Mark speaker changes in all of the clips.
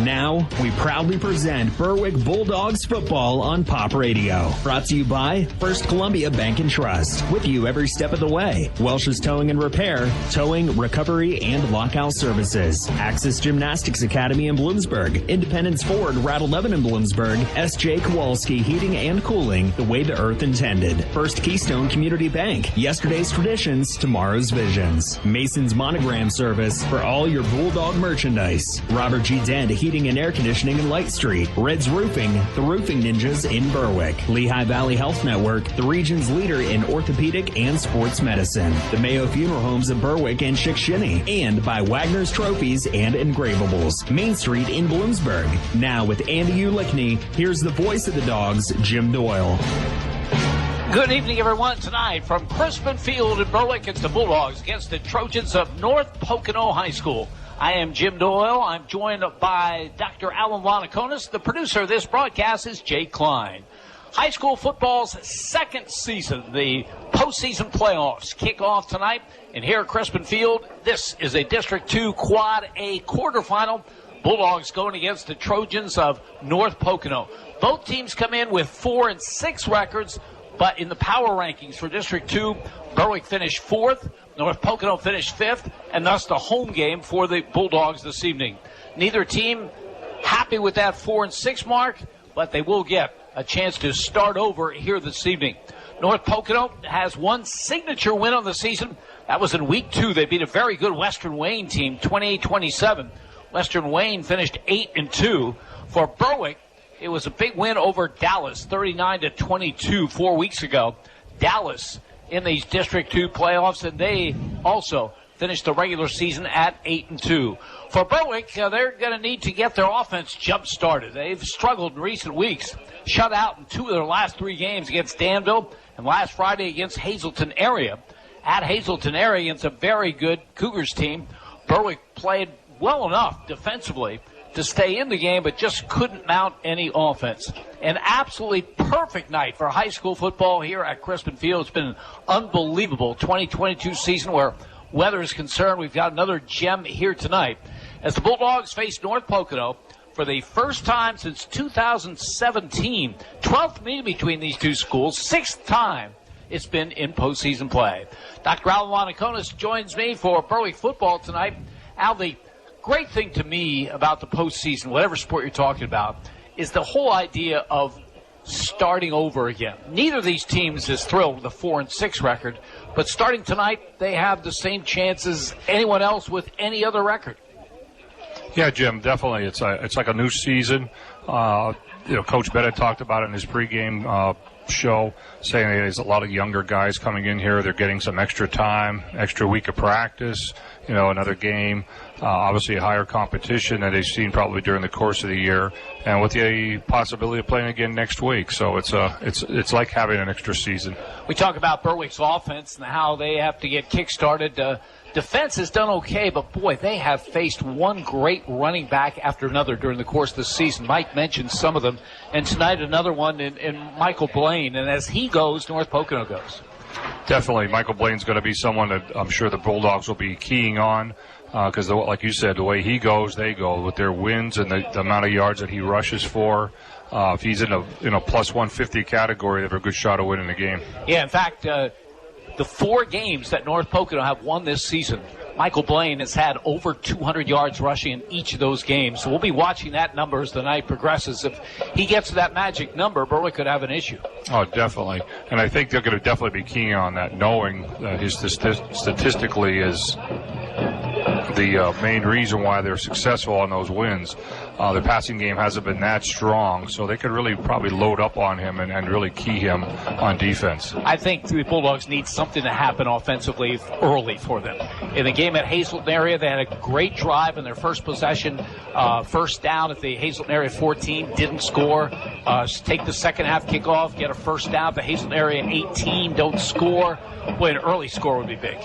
Speaker 1: And now, we proudly present Berwick Bulldogs football on Pop Radio. Brought to you by First Columbia Bank and Trust. With you every step of the way. Welsh's Towing and Repair, towing, recovery, and lockout services. Axis Gymnastics Academy in Bloomsburg. Independence Ford, Route 11 in Bloomsburg. S.J. Kowalski Heating and Cooling, the way the earth intended. First Keystone Community Bank. Yesterday's traditions, tomorrow's visions. Mason's Monogram Service for all your Bulldog merchandise. Robert G. Dent Heating and Air Conditioning in Light Street. Red's Roofing, the Roofing Ninjas in Berwick. Lehigh Valley Health Network, the region's leader in orthopedic and sports medicine. The Mayo Funeral Homes of Berwick and Chickashinny. And by Wagner's Trophies and Engravables. Main Street in Bloomsburg. Now with Andy Ulickney, here's the voice of the Dogs, Jim Doyle.
Speaker 2: Good evening, everyone. Tonight from Crispin Field in Berwick, it's the Bulldogs against the Trojans of North Pocono High School. I am Jim Doyle. I'm joined by Dr. Alan Wanakonis. The producer of this broadcast is Jay Klein. High school football's second season, the postseason playoffs, kick off tonight. And here at Crispin Field, this is a District 2 Quad A quarterfinal. Bulldogs going against the Trojans of North Pocono. Both teams come in with 4-6 records. But in the power rankings for District 2, Berwick finished 4th, North Pocono finished 5th, and thus the home game for the Bulldogs this evening. Neither team happy with that 4-6 mark, but they will get a chance to start over here this evening. North Pocono has one signature win on the season. That was in Week 2. They beat a very good Western Wayne team, 28-27. Western Wayne finished 8-2. For Berwick, it was a big win over Dallas, 39-22 4 weeks ago. Dallas in these District 2 playoffs, and they also finished the regular season at 8-2. For Berwick, they're going to need to get their offense jump-started. They've struggled in recent weeks, shut out in 2 of their last 3 games against Danville and last Friday against Hazleton Area. At Hazleton Area against a very good Cougars team, Berwick played well enough defensively to stay in the game, but just couldn't mount any offense. An absolutely perfect night for high school football here at Crispin Field. It's been an unbelievable 2022 season where weather is concerned. We've got another gem here tonight as the Bulldogs face North Pocono for the first time since 2017. 12th meeting between these two schools, 6th time it's been in postseason play. Dr. Alan Wanakonis joins me for Berwick football tonight. Al, the great thing to me about the postseason, whatever sport you're talking about, is the whole idea of starting over again. Neither of these teams is thrilled with a 4-6 record, but starting tonight, they have the same chance as anyone else with any other record.
Speaker 3: Yeah, Jim, definitely. It's like a new season. Coach Bennett talked about it in his pregame show, saying there's a lot of younger guys coming in here. They're getting some extra time, extra week of practice, another game. Obviously a higher competition that they've seen probably during the course of the year, and with the possibility of playing again next week. So it's like having an extra season.
Speaker 2: We talk about Berwick's offense and how they have to get kick-started. Defense has done okay, but boy, they have faced one great running back after another during the course of the season. Mike mentioned some of them, and tonight another one in Michael Blaine. And as he goes, North Pocono goes.
Speaker 3: Definitely, Michael Blaine's going to be someone that I'm sure the Bulldogs will be keying on. Because, like you said, the way he goes, they go with their wins and the amount of yards that he rushes for. If he's in a plus 150 category, they have a good shot of winning the game.
Speaker 2: Yeah, in fact, the 4 games that North Pocono have won this season, Michael Blaine has had over 200 yards rushing in each of those games. So we'll be watching that number as the night progresses. If he gets to that magic number, Berwick could have an issue.
Speaker 3: Oh, definitely. And I think they're going to definitely be keying on that, knowing that his statistically is the main reason why they're successful on those wins. Their passing game hasn't been that strong, so they could really probably load up on him and really key him on defense.
Speaker 2: I think the Bulldogs need something to happen offensively early for them. In the game at Hazleton Area, they had a great drive in their first possession, first down at the Hazleton Area 14, didn't score. Take the second half kickoff, get a first down at the Hazleton Area 18, don't score. Boy, an early score would be big.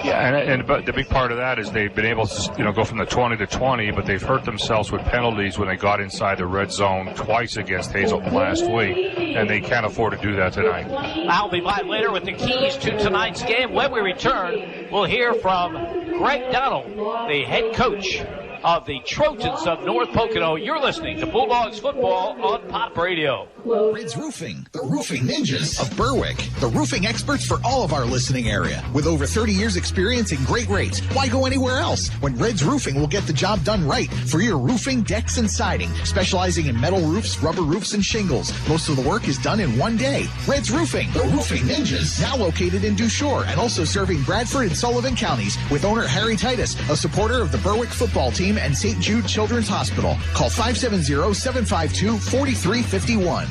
Speaker 3: Yeah, but the big part of that is they've been able to go from the 20 to 20, but they've hurt themselves with penalties when they got inside the red zone twice against Hazleton last week, and they can't afford to do that tonight.
Speaker 2: I'll be back later with the keys to tonight's game. When we return, we'll hear from Greg Donald, the head coach of the Trojans of North Pocono. You're listening to Bulldogs football on Pop Radio.
Speaker 4: Red's Roofing, the roofing ninjas of Berwick. The roofing experts for all of our listening area. With over 30 years experience and great rates, why go anywhere else when Red's Roofing will get the job done right for your roofing, decks, and siding. Specializing in metal roofs, rubber roofs, and shingles. Most of the work is done in one day. Red's Roofing, the roofing ninjas. Now located in Dushore and also serving Bradford and Sullivan counties with owner Harry Titus, a supporter of the Berwick football team and St. Jude Children's Hospital. Call 570-752-4351.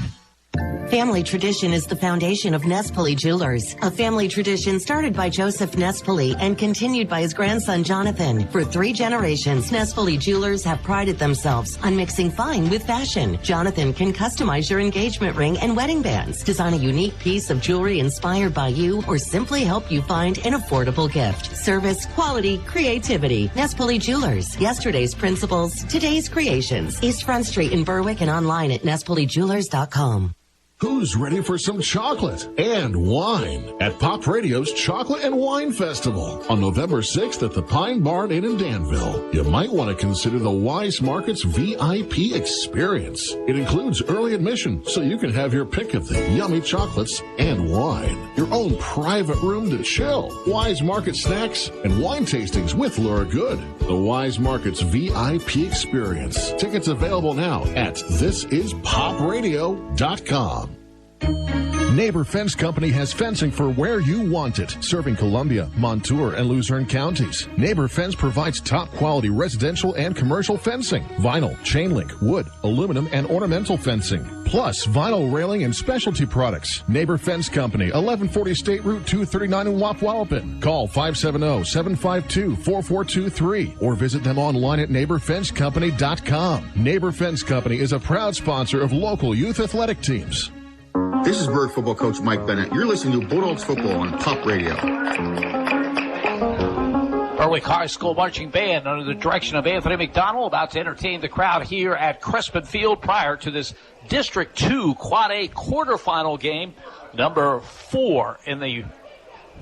Speaker 5: Family tradition is the foundation of Nespoli Jewelers, a family tradition started by Joseph Nespoli and continued by his grandson Jonathan. For 3 generations, Nespoli Jewelers have prided themselves on mixing fine with fashion. Jonathan can customize your engagement ring and wedding bands, design a unique piece of jewelry inspired by you, or simply help you find an affordable gift. Service, quality, creativity. Nespoli Jewelers. Yesterday's principles, today's creations. East Front Street in Berwick and online at nespolijewelers.com.
Speaker 6: Who's ready for some chocolate and wine at Pop Radio's Chocolate and Wine Festival on November 6th at the Pine Barn Inn in Danville? You might want to consider the Wise Markets VIP experience. It includes early admission, so you can have your pick of the yummy chocolates and wine. Your own private room to chill. Wise Market snacks and wine tastings with Laura Good. The Wise Markets VIP experience. Tickets available now at thisispopradio.com. Neighbor Fence Company has fencing for where you want it, serving Columbia, Montour, and Luzerne counties. Neighbor Fence provides top-quality residential and commercial fencing, vinyl, chain link, wood, aluminum, and ornamental fencing, plus vinyl railing and specialty products. Neighbor Fence Company, 1140 State Route 239 in Wapwallopen. Call 570-752-4423 or visit them online at neighborfencecompany.com. Neighbor Fence Company is a proud sponsor of local youth athletic teams.
Speaker 7: This is Berwick football coach Mike Bennett. You're listening to Bulldogs football on Pop Radio.
Speaker 2: Berwick High School Marching Band under the direction of Anthony McDonald about to entertain the crowd here at Crispin Field prior to this District 2 Quad A quarterfinal game. Number 4 in the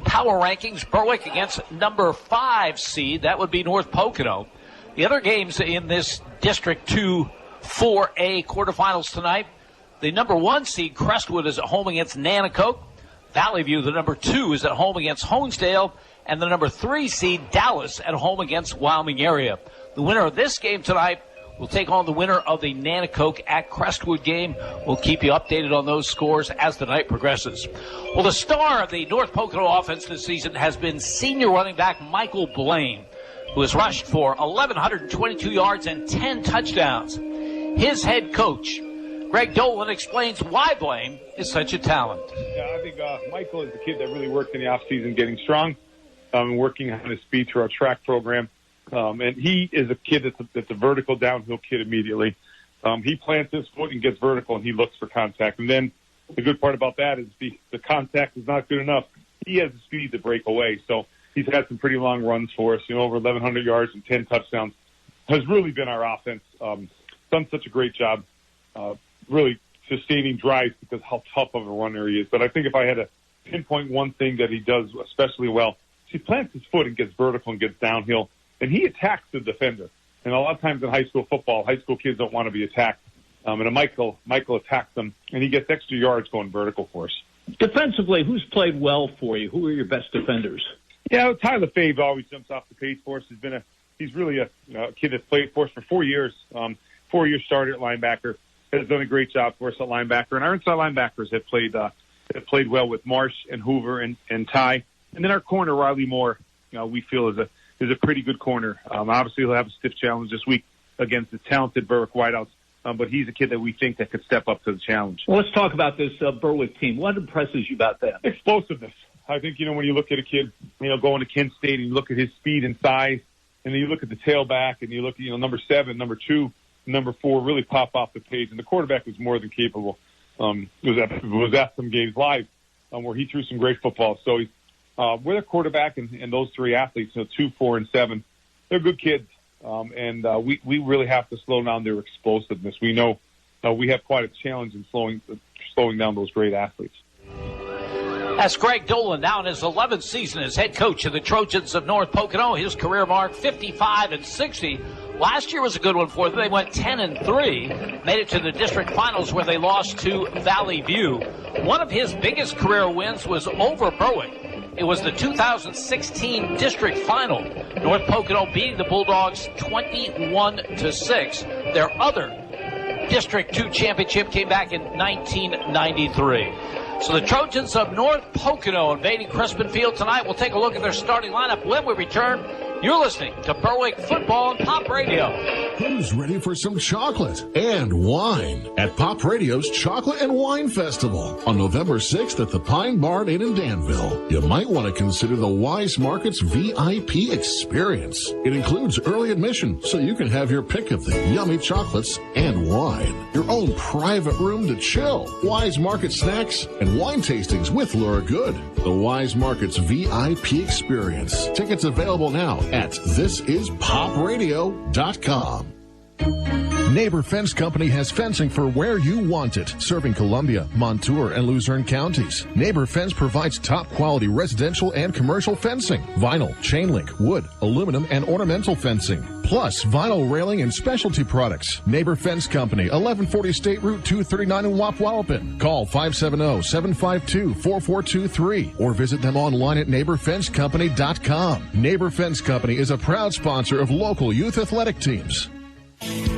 Speaker 2: power rankings, Berwick against number 5 seed. That would be North Pocono. The other games in this District 2 4A quarterfinals tonight, the number 1 seed, Crestwood, is at home against Nanticoke. Valley View, the number 2, is at home against Honesdale. And the number 3 seed, Dallas, at home against Wyoming area. The winner of this game tonight will take on the winner of the Nanticoke at Crestwood game. We'll keep you updated on those scores as the night progresses. Well, the star of the North Pocono offense this season has been senior running back Michael Blaine, who has rushed for 1,122 yards and 10 touchdowns. His head coach, Greg Dolan, explains why Blaine is such a talent.
Speaker 8: Yeah, I think Michael is the kid that really worked in the offseason getting strong and working on his speed through our track program. And he is a kid that's a vertical downhill kid immediately. He plants his foot and gets vertical, and he looks for contact. And then the good part about that is the contact is not good enough. He has the speed to break away. So he's had some pretty long runs for us, over 1,100 yards and 10 touchdowns. Has really been our offense. Done such a great job. Really sustaining drives because how tough of a runner he is. But I think if I had to pinpoint one thing that he does especially well, he plants his foot and gets vertical and gets downhill, and he attacks the defender. And a lot of times in high school football, high school kids don't want to be attacked. And Michael attacks them, and he gets extra yards going vertical for us.
Speaker 9: Defensively, who's played well for you? Who are your best defenders?
Speaker 8: Yeah, Tyler Fave always jumps off the page for us. He's really a kid that's played for us for 4 years. 4 years starter at linebacker. Has done a great job for us at linebacker, and our inside linebackers have played well with Marsh and Hoover and Ty, and then our corner Riley Moore, we feel is a pretty good corner. Obviously, he'll have a stiff challenge this week against the talented Berwick Whiteouts, but he's a kid that we think that could step up to the challenge.
Speaker 9: Well, let's talk about this Berwick team. What impresses you about them?
Speaker 8: Explosiveness. I think when you look at a kid, going to Kent State and you look at his speed and size, and then you look at the tailback and you look at number 7, number 2. Number 4 really pop off the page, and the quarterback was more than capable. Was at some games live where he threw some great football. So he's with a quarterback and those 3 athletes, 2, 4, and 7, they're good kids, and we really have to slow down their explosiveness. We know we have quite a challenge in slowing down those great athletes.
Speaker 2: That's Greg Dolan, now in his 11th season as head coach of the Trojans of North Pocono. His career mark 55-60 Last year was a good one for them. They went 10-3, made it to the district finals where they lost to Valley View. One of his biggest career wins was over Berwick. It was the 2016 district final. North Pocono beating the Bulldogs 21-6. Their other District 2 championship came back in 1993. So the Trojans of North Pocono invading Crispin Field tonight. We'll take a look at their starting lineup when we return. You're listening to Berwick Football on Pop Radio.
Speaker 6: Who's ready for some chocolate and wine at Pop Radio's Chocolate and Wine Festival on November 6th at the Pine Barn Inn in Danville? You might want to consider the Wise Markets VIP experience. It includes early admission, so you can have your pick of the yummy chocolates and wine. Your own private room to chill. Wise Market snacks and wine tastings with Laura Good. The Wise Markets VIP experience. Tickets available now at thisispopradio.com.
Speaker 10: Neighbor Fence Company has fencing for where you want it, serving Columbia, Montour, and Luzerne counties. Neighbor Fence provides top-quality residential and commercial fencing, vinyl, chain link, wood, aluminum, and ornamental fencing, plus vinyl railing and specialty products. Neighbor Fence Company, 1140 State Route 239 in Wapwallopen. Call 570-752-4423 or visit them online at neighborfencecompany.com. Neighbor Fence Company is a proud sponsor of local youth athletic teams.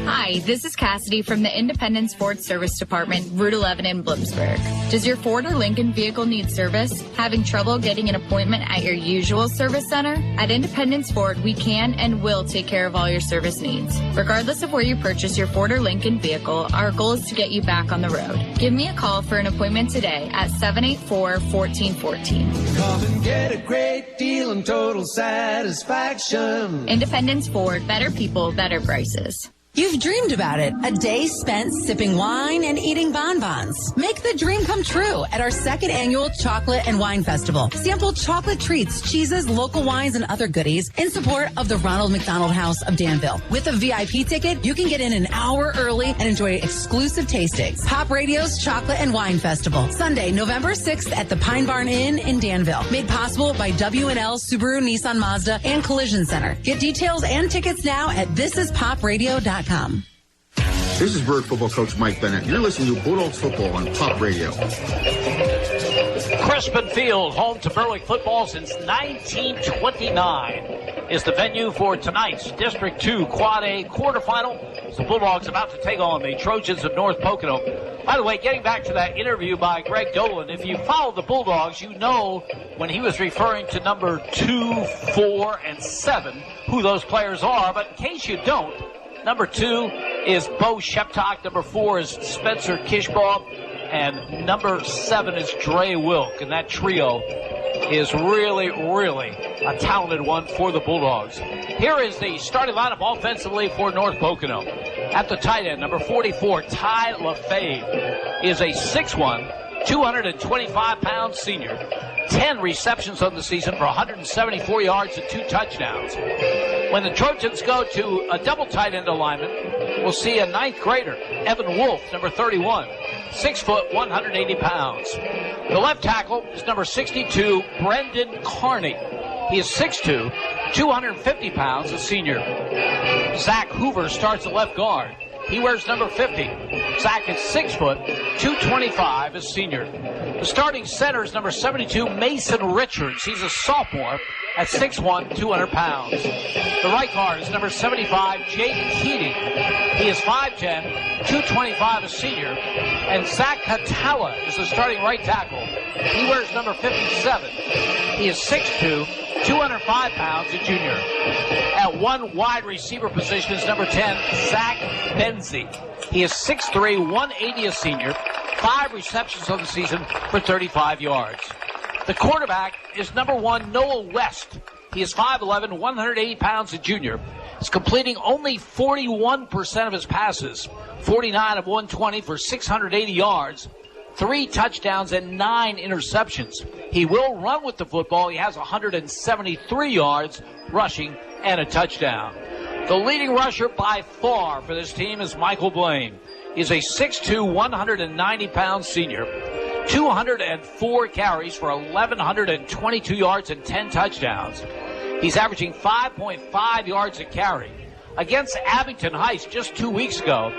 Speaker 11: Hi, this is Cassidy from the Independence Ford Service Department, Route 11 in Bloomsburg. Does your Ford or Lincoln vehicle need service? Having trouble getting an appointment at your usual service center? At Independence Ford, we can and will take care of all your service needs. Regardless of where you purchase your Ford or Lincoln vehicle, our goal is to get you back on the road. Give me a call for an appointment today at 784-1414.
Speaker 12: Come and get a great deal and total satisfaction.
Speaker 11: Independence Ford, better people, better prices.
Speaker 13: You've dreamed about it. A day spent sipping wine and eating bonbons. Make the dream come true at our second annual Chocolate and Wine Festival. Sample chocolate treats, cheeses, local wines, and other goodies in support of the Ronald McDonald House of Danville. With a VIP ticket, you can get in an hour early and enjoy exclusive tastings. Pop Radio's Chocolate and Wine Festival. Sunday, November 6th at the Pine Barn Inn in Danville. Made possible by W&L Subaru Nissan Mazda and Collision Center. Get details and tickets now at thisispopradio.com.
Speaker 7: This is Berwick football coach Mike Bennett. You're listening to Bulldogs football on Pop Radio.
Speaker 2: Crispin Field, home to Berwick football since 1929, is the venue for tonight's District 2 Quad A quarterfinal. The Bulldogs about to take on the Trojans of North Pocono. By the way, getting back to that interview by Greg Dolan, if you follow the Bulldogs, you know when he was referring to number 2, 4, and 7, who those players are. But in case you don't, number 2 is Bo Sheptock. Number 4 is Spencer Kishbaugh. And number 7 is Dre Wilk. And that trio is really, really a talented one for the Bulldogs. Here is the starting lineup offensively for North Pocono. At the tight end, number 44, Ty LaFave, is a 6'1", 225-pound senior. 10 receptions on the season for 174 yards and 2 touchdowns. When the Trojans go to a double tight end alignment, we'll see a 9th grader, Evan Wolf, number 31, 6 foot, 180 pounds. The left tackle is number 62, Brendan Carney. He is 6'2", 250 pounds, a senior. Zach Hoover starts at left guard. He wears number 50. Zach is 6 foot, 225, a senior. The starting center is number 72, Mason Richards. He's a sophomore at 6'1", 200 pounds. The right guard is number 75, Jake Keating. He is 5'10", 225, a senior. And Zach Catala is the starting right tackle. He wears number 57. He is 6'2", 205 pounds, a junior. At one wide receiver position is number 10, Zach Benzie. He is 6'3", 180, a senior. 5 receptions on the season for 35 yards. The quarterback is number 1, Noah West. He is 5'11", 180 pounds, a junior. He's completing only 41% of his passes. 49 of 120 for 680 yards. 3 touchdowns and 9 interceptions. He will run with the football. He has 173 yards rushing and a touchdown. The leading rusher by far for this team is Michael Blaine. He's a 6'2", 190-pound senior. 204 carries for 1,122 yards and 10 touchdowns. He's averaging 5.5 yards a carry. Against Abington Heights just 2 weeks ago,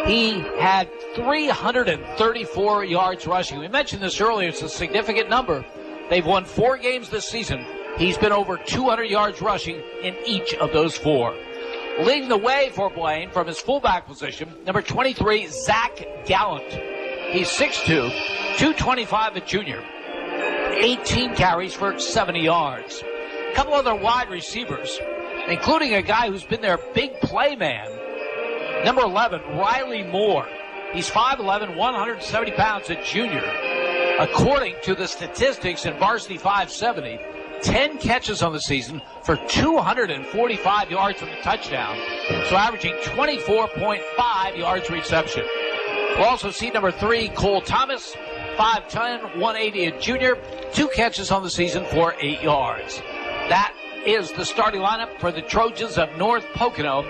Speaker 2: he had 334 yards rushing. We mentioned this earlier. It's a significant number. They've won 4 games this season. He's been over 200 yards rushing in each of those 4. Leading the way for Blaine from his fullback position, number 23, Zach Gallant. He's 6'2", 225, a junior. 18 carries for 70 yards. A couple other wide receivers, including a guy who's been their big play man, number 11, Riley Moore. He's 5'11", 170 pounds, a junior. According to the statistics in Varsity 570, 10 catches on the season for 245 yards and a touchdown, so averaging 24.5 yards reception. We'll also see number 3, Cole Thomas, 5'10", 180, a junior, 2 catches on the season for 8 yards. That is the starting lineup for the Trojans of North Pocono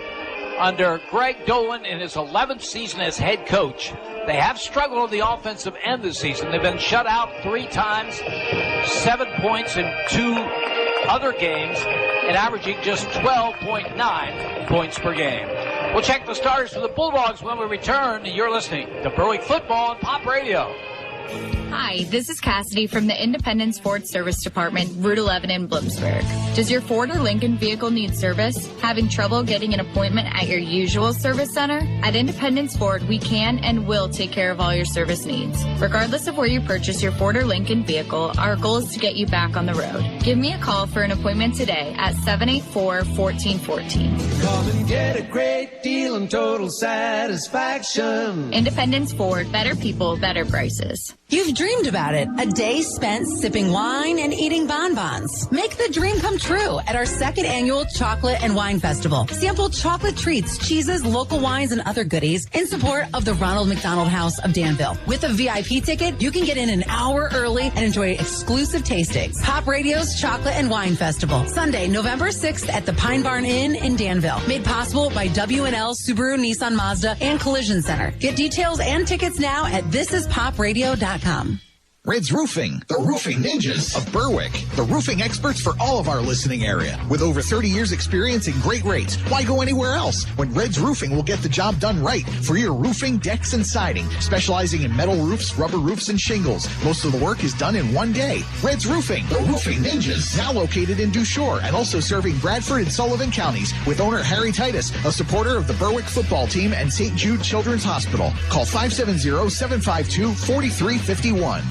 Speaker 2: under Greg Dolan in his 11th season as head coach. They have struggled on the offensive end this season. They've been shut out 3 times, 7 points in 2 other games, and averaging just 12.9 points per game. We'll check the starters for the Bulldogs when we return. You're listening to Berwick Football on Pop Radio.
Speaker 11: Hi, this is Cassidy from the Independence Ford Service Department, Route 11 in Bloomsburg. Does your Ford or Lincoln vehicle need service? Having trouble getting an appointment at your usual service center? At Independence Ford, we can and will take care of all your service needs. Regardless of where you purchase your Ford or Lincoln vehicle, our goal is to get you back on the road. Give me a call for an appointment today at 784-1414.
Speaker 12: Come and get a great deal and total satisfaction.
Speaker 11: Independence Ford, better people, better prices.
Speaker 13: You've dreamed about it. A day spent sipping wine and eating bonbons. Make the dream come true at our 2nd annual Chocolate and Wine Festival. Sample chocolate treats, cheeses, local wines, and other goodies in support of the Ronald McDonald House of Danville. With a VIP ticket, you can get in an hour early and enjoy exclusive tastings. Pop Radio's Chocolate and Wine Festival. Sunday, November 6th at the Pine Barn Inn in Danville. Made possible by W&L Subaru Nissan Mazda and Collision Center. Get details and tickets now at thisispopradio.com.
Speaker 4: Red's Roofing, the roofing ninjas of Berwick, the roofing experts for all of our listening area. With over 30 years experience and great rates, why go anywhere else when Red's Roofing will get the job done right for your roofing, decks, and siding, specializing in metal roofs, rubber roofs, and shingles. Most of the work is done in one day. Red's Roofing, the roofing ninjas, now located in Dushore and also serving Bradford and Sullivan counties with owner Harry Titus, a supporter of the Berwick football team and St. Jude Children's Hospital. Call 570-752-4351.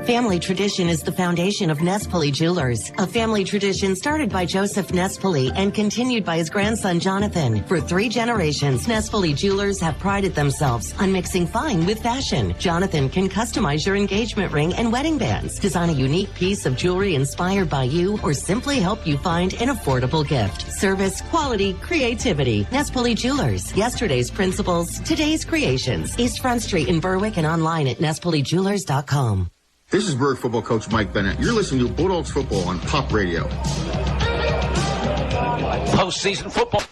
Speaker 5: Family tradition is the foundation of Nespoli Jewelers, a family tradition started by Joseph Nespoli and continued by his grandson Jonathan. For 3 generations, Nespoli Jewelers have prided themselves on mixing fine with fashion. Jonathan can customize your engagement ring and wedding bands, design a unique piece of jewelry inspired by you, or simply help you find an affordable gift. Service, quality, creativity. Nespoli Jewelers. Yesterday's principles, today's creations. East Front Street in Berwick and online at nespolijewelers.com.
Speaker 7: This is Berwick football coach Mike Bennett. You're listening to Bulldogs football on Pop Radio.
Speaker 2: Postseason football.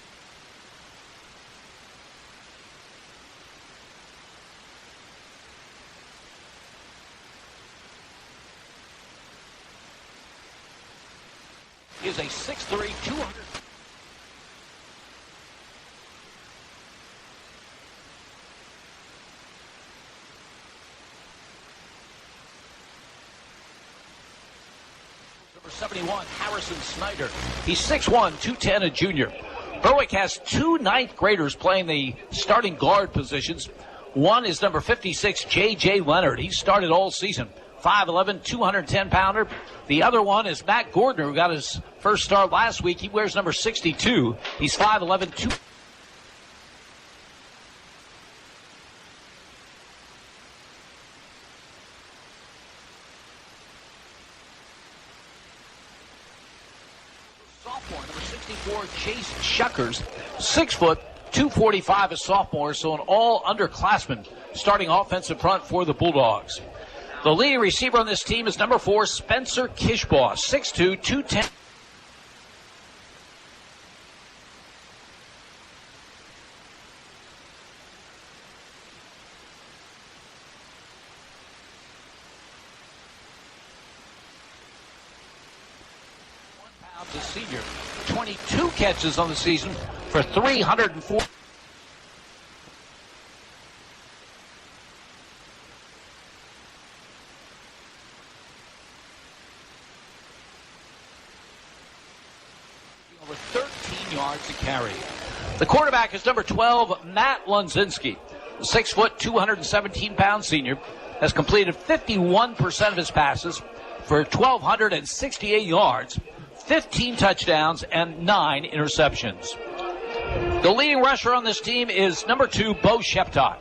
Speaker 2: Is a 6'3", 200. Number 71, Harrison Snyder. He's 6'1", 210, a junior. Berwick has 2 ninth graders playing the starting guard positions. One is number 56, J.J. Leonard. He started all season. 5'11", 210-pounder. The other one is Matt Gordner, who got his first start last week. He wears number 62. He's 5'11", 2. Sophomore, number 64, Chase Shuckers, 6 foot, 245, a sophomore, so an all underclassman starting offensive front for the Bulldogs. The leading receiver on this team is number 4, Spencer Kishbaugh, 6'2", 210. A senior, 22 catches on the season for 304. Over 13 yards to carry. The quarterback is number 12, Matt Lunzinski. The 6 foot, 217-pound senior has completed 51% of his passes for 1,268 yards, 15 touchdowns, and 9 interceptions. The leading rusher on this team is number 2, Bo Sheptock.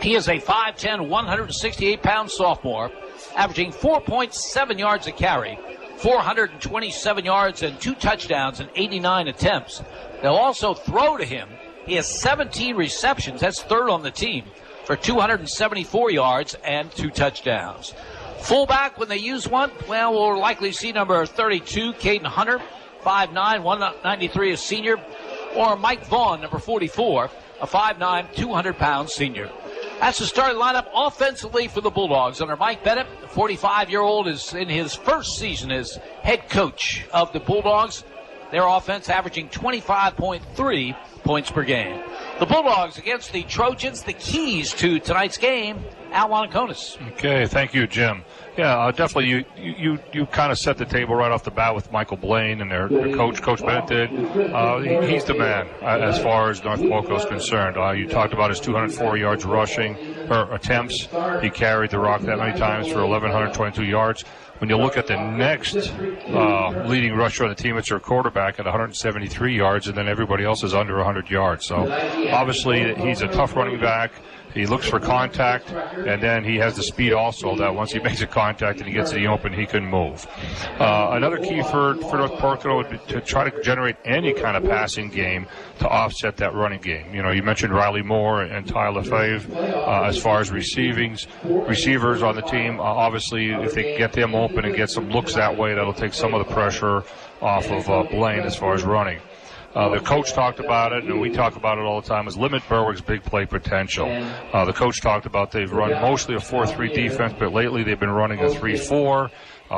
Speaker 2: He is a 5'10", 168-pound sophomore, averaging 4.7 yards a carry, 427 yards and 2 touchdowns and 89 attempts. They'll also throw to him. He has 17 receptions. That's third on the team for 274 yards and 2 touchdowns. Fullback, when they use one, well, we'll likely see number 32, Caden Hunter, 5'9", 193, a senior, or Mike Vaughn, number 44, a 5'9", 200-pound senior. That's the starting lineup offensively for the Bulldogs. Under Mike Bennett, the 45-year-old is in his first season as head coach of the Bulldogs. Their offense averaging 25.3 points per game. The Bulldogs against the Trojans. The keys to tonight's game, Al Wanakonis.
Speaker 3: Okay, thank you, Jim. Yeah, definitely you kind of set the table right off the bat with Michael Blaine and their coach, Coach Bennett did. He's the man as far as North Pocono is concerned. You talked about his 204 yards rushing, or attempts. He carried the rock that many times for 1,122 yards. When you look at the next leading rusher on the team, it's their quarterback at 173 yards, and then everybody else is under 100 yards. So obviously he's a tough running back. He looks for contact, and then he has the speed also that once he makes a contact and he gets to the open, he can move. Another key for North Pocono would be to try to generate any kind of passing game to offset that running game. You know, you mentioned Riley Moore and Ty Lefebvre as far as receivers on the team. Obviously, if they get them open and get some looks that way, that'll take some of the pressure off of Blaine as far as running. The coach talked about it, and we talk about it all the time, is limit Berwick's big play potential. The coach talked about they've run mostly a 4-3 defense, but lately they've been running a 3-4,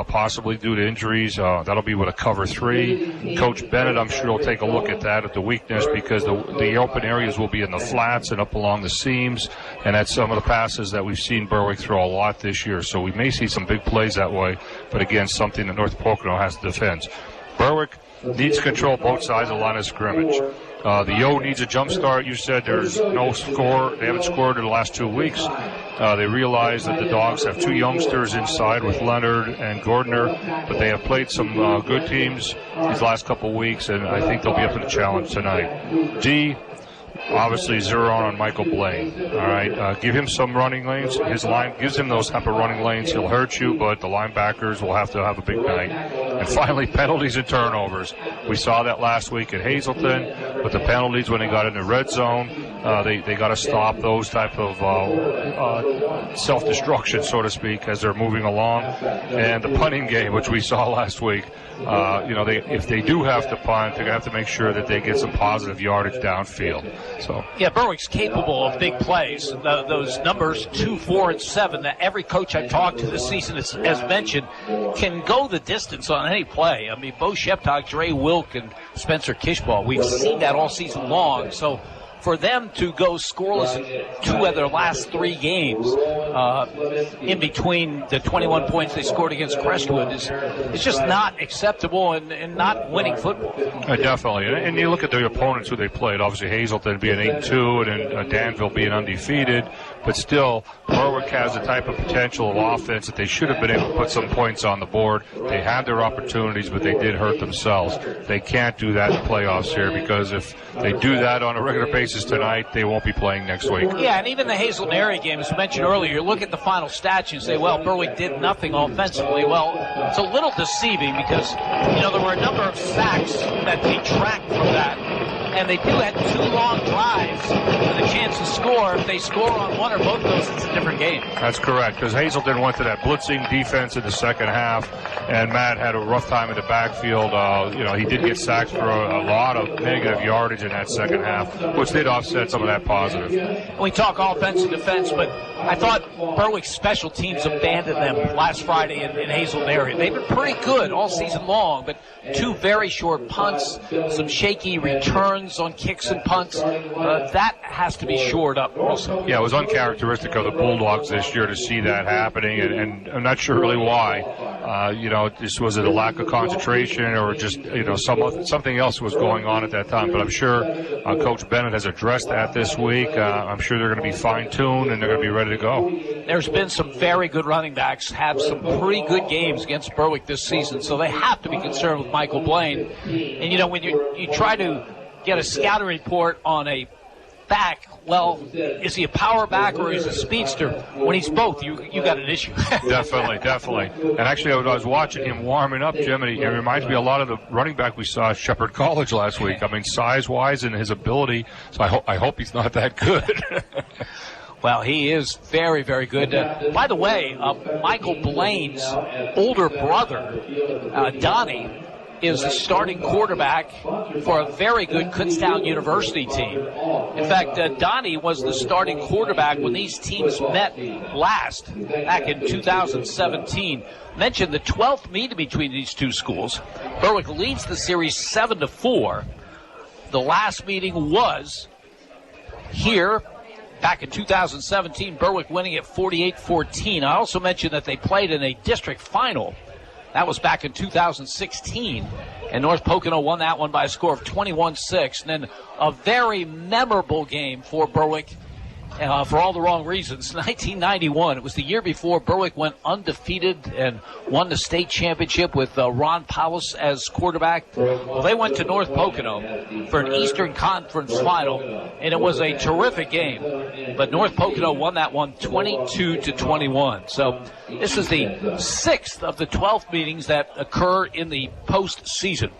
Speaker 3: possibly due to injuries. That'll be with a cover 3. Coach Bennett, I'm sure, will take a look at that, at the weakness, because the open areas will be in the flats and up along the seams, and that's some of the passes that we've seen Berwick throw a lot this year. So we may see some big plays that way, but again, something that North Pocono has to defend. Berwick needs to control both sides of the line of scrimmage. The Yo needs a jump start. You said there's no score. They haven't scored in the last 2 weeks. They realize that the Dogs have 2 youngsters inside with Leonard and Gordner, but they have played some good teams these last couple of weeks, and I think they'll be up to the challenge tonight. D, obviously zero on Michael Blaine. All right, give him some running lanes. His line gives him those type of running lanes. He'll hurt you, but the linebackers will have to have a big night. And finally, penalties and turnovers. We saw that last week at Hazelton, but the penalties when they got in the red zone, they got to stop those type of self-destruction, so to speak, as they're moving along. And the punting game, which we saw last week, if they do have to punt, they're going to have to make sure that they get some positive yardage downfield. So
Speaker 2: yeah, Berwick's capable of big plays. Those numbers 2, 4, and 7 that every coach I've talked to this season, as mentioned, can go the distance on any play. I mean, Bo Sheptock, Dre Wilk, and Spencer Kishbaugh, we've seen that all season long. So for them to go scoreless in 2 of their last 3 games, in between the 21 points they scored against Crestwood, is just not acceptable and not winning football.
Speaker 3: Definitely. And you look at the opponents who they played. Obviously, Hazelton being 8-2 and then Danville being undefeated. But still, Berwick has the type of potential of offense that they should have been able to put some points on the board. They had their opportunities, but they did hurt themselves. They can't do that in playoffs here, because if they do that on a regular basis tonight, they won't be playing next week.
Speaker 2: Yeah, and even the Hazelton area game, as mentioned earlier, you look at the final stats and say, well, Berwick did nothing offensively. Well, it's a little deceiving because, there were a number of sacks that detract from that. And they do have 2 long drives with a chance to score. If they score on one or both of those, it's a different game.
Speaker 3: That's correct, because Hazelton went to that blitzing defense in the second half, and Matt had a rough time in the backfield. He did get sacked for a lot of negative yardage in that second half, which did offset some of that positive.
Speaker 2: We talk offense and defense, but I thought Berwick's special teams abandoned them last Friday in Hazelton area. They've been pretty good all season long, but 2 very short punts, some shaky returns on kicks and punts. That has to be shored up also.
Speaker 3: Yeah, it was uncharacteristic of the Bulldogs this year to see that happening, and I'm not sure really why. Was it a lack of concentration or just, something else was going on at that time. But I'm sure Coach Bennett has addressed that this week. I'm sure they're going to be fine-tuned and they're going to be ready to go.
Speaker 2: There's been some very good running backs, have some pretty good games against Berwick this season, so they have to be concerned with Michael Blaine. And, when you try to get a scouting report on a back, well, is he a power back or is he a speedster? When he's both, you got an issue.
Speaker 3: Definitely. And actually, I was watching him warming up, Jim, and he reminds me a lot of the running back we saw at Shepherd College last week. I mean, size-wise and his ability, so I hope he's not that good.
Speaker 2: Well, he is very, very good. By the way, Michael Blaine's older brother, Donnie, is the starting quarterback for a very good Kutztown University team. In fact, Donnie was the starting quarterback when these teams met last, back in 2017. Mentioned the 12th meeting between these two schools. Berwick leads the series 7-4. The last meeting was here back in 2017, Berwick winning at 48-14. I also mentioned that they played in a district final. That was back in 2016, and North Pocono won that one by a score of 21-6. And then a very memorable game for Berwick for all the wrong reasons. 1991, it was the year before Berwick went undefeated and won the state championship with Ron Powis as quarterback. Well, they went to North Pocono for an Eastern Conference final, and it was a terrific game. But North Pocono won that one 22-21. So this is the 6th of the 12 meetings that occur in the postseason.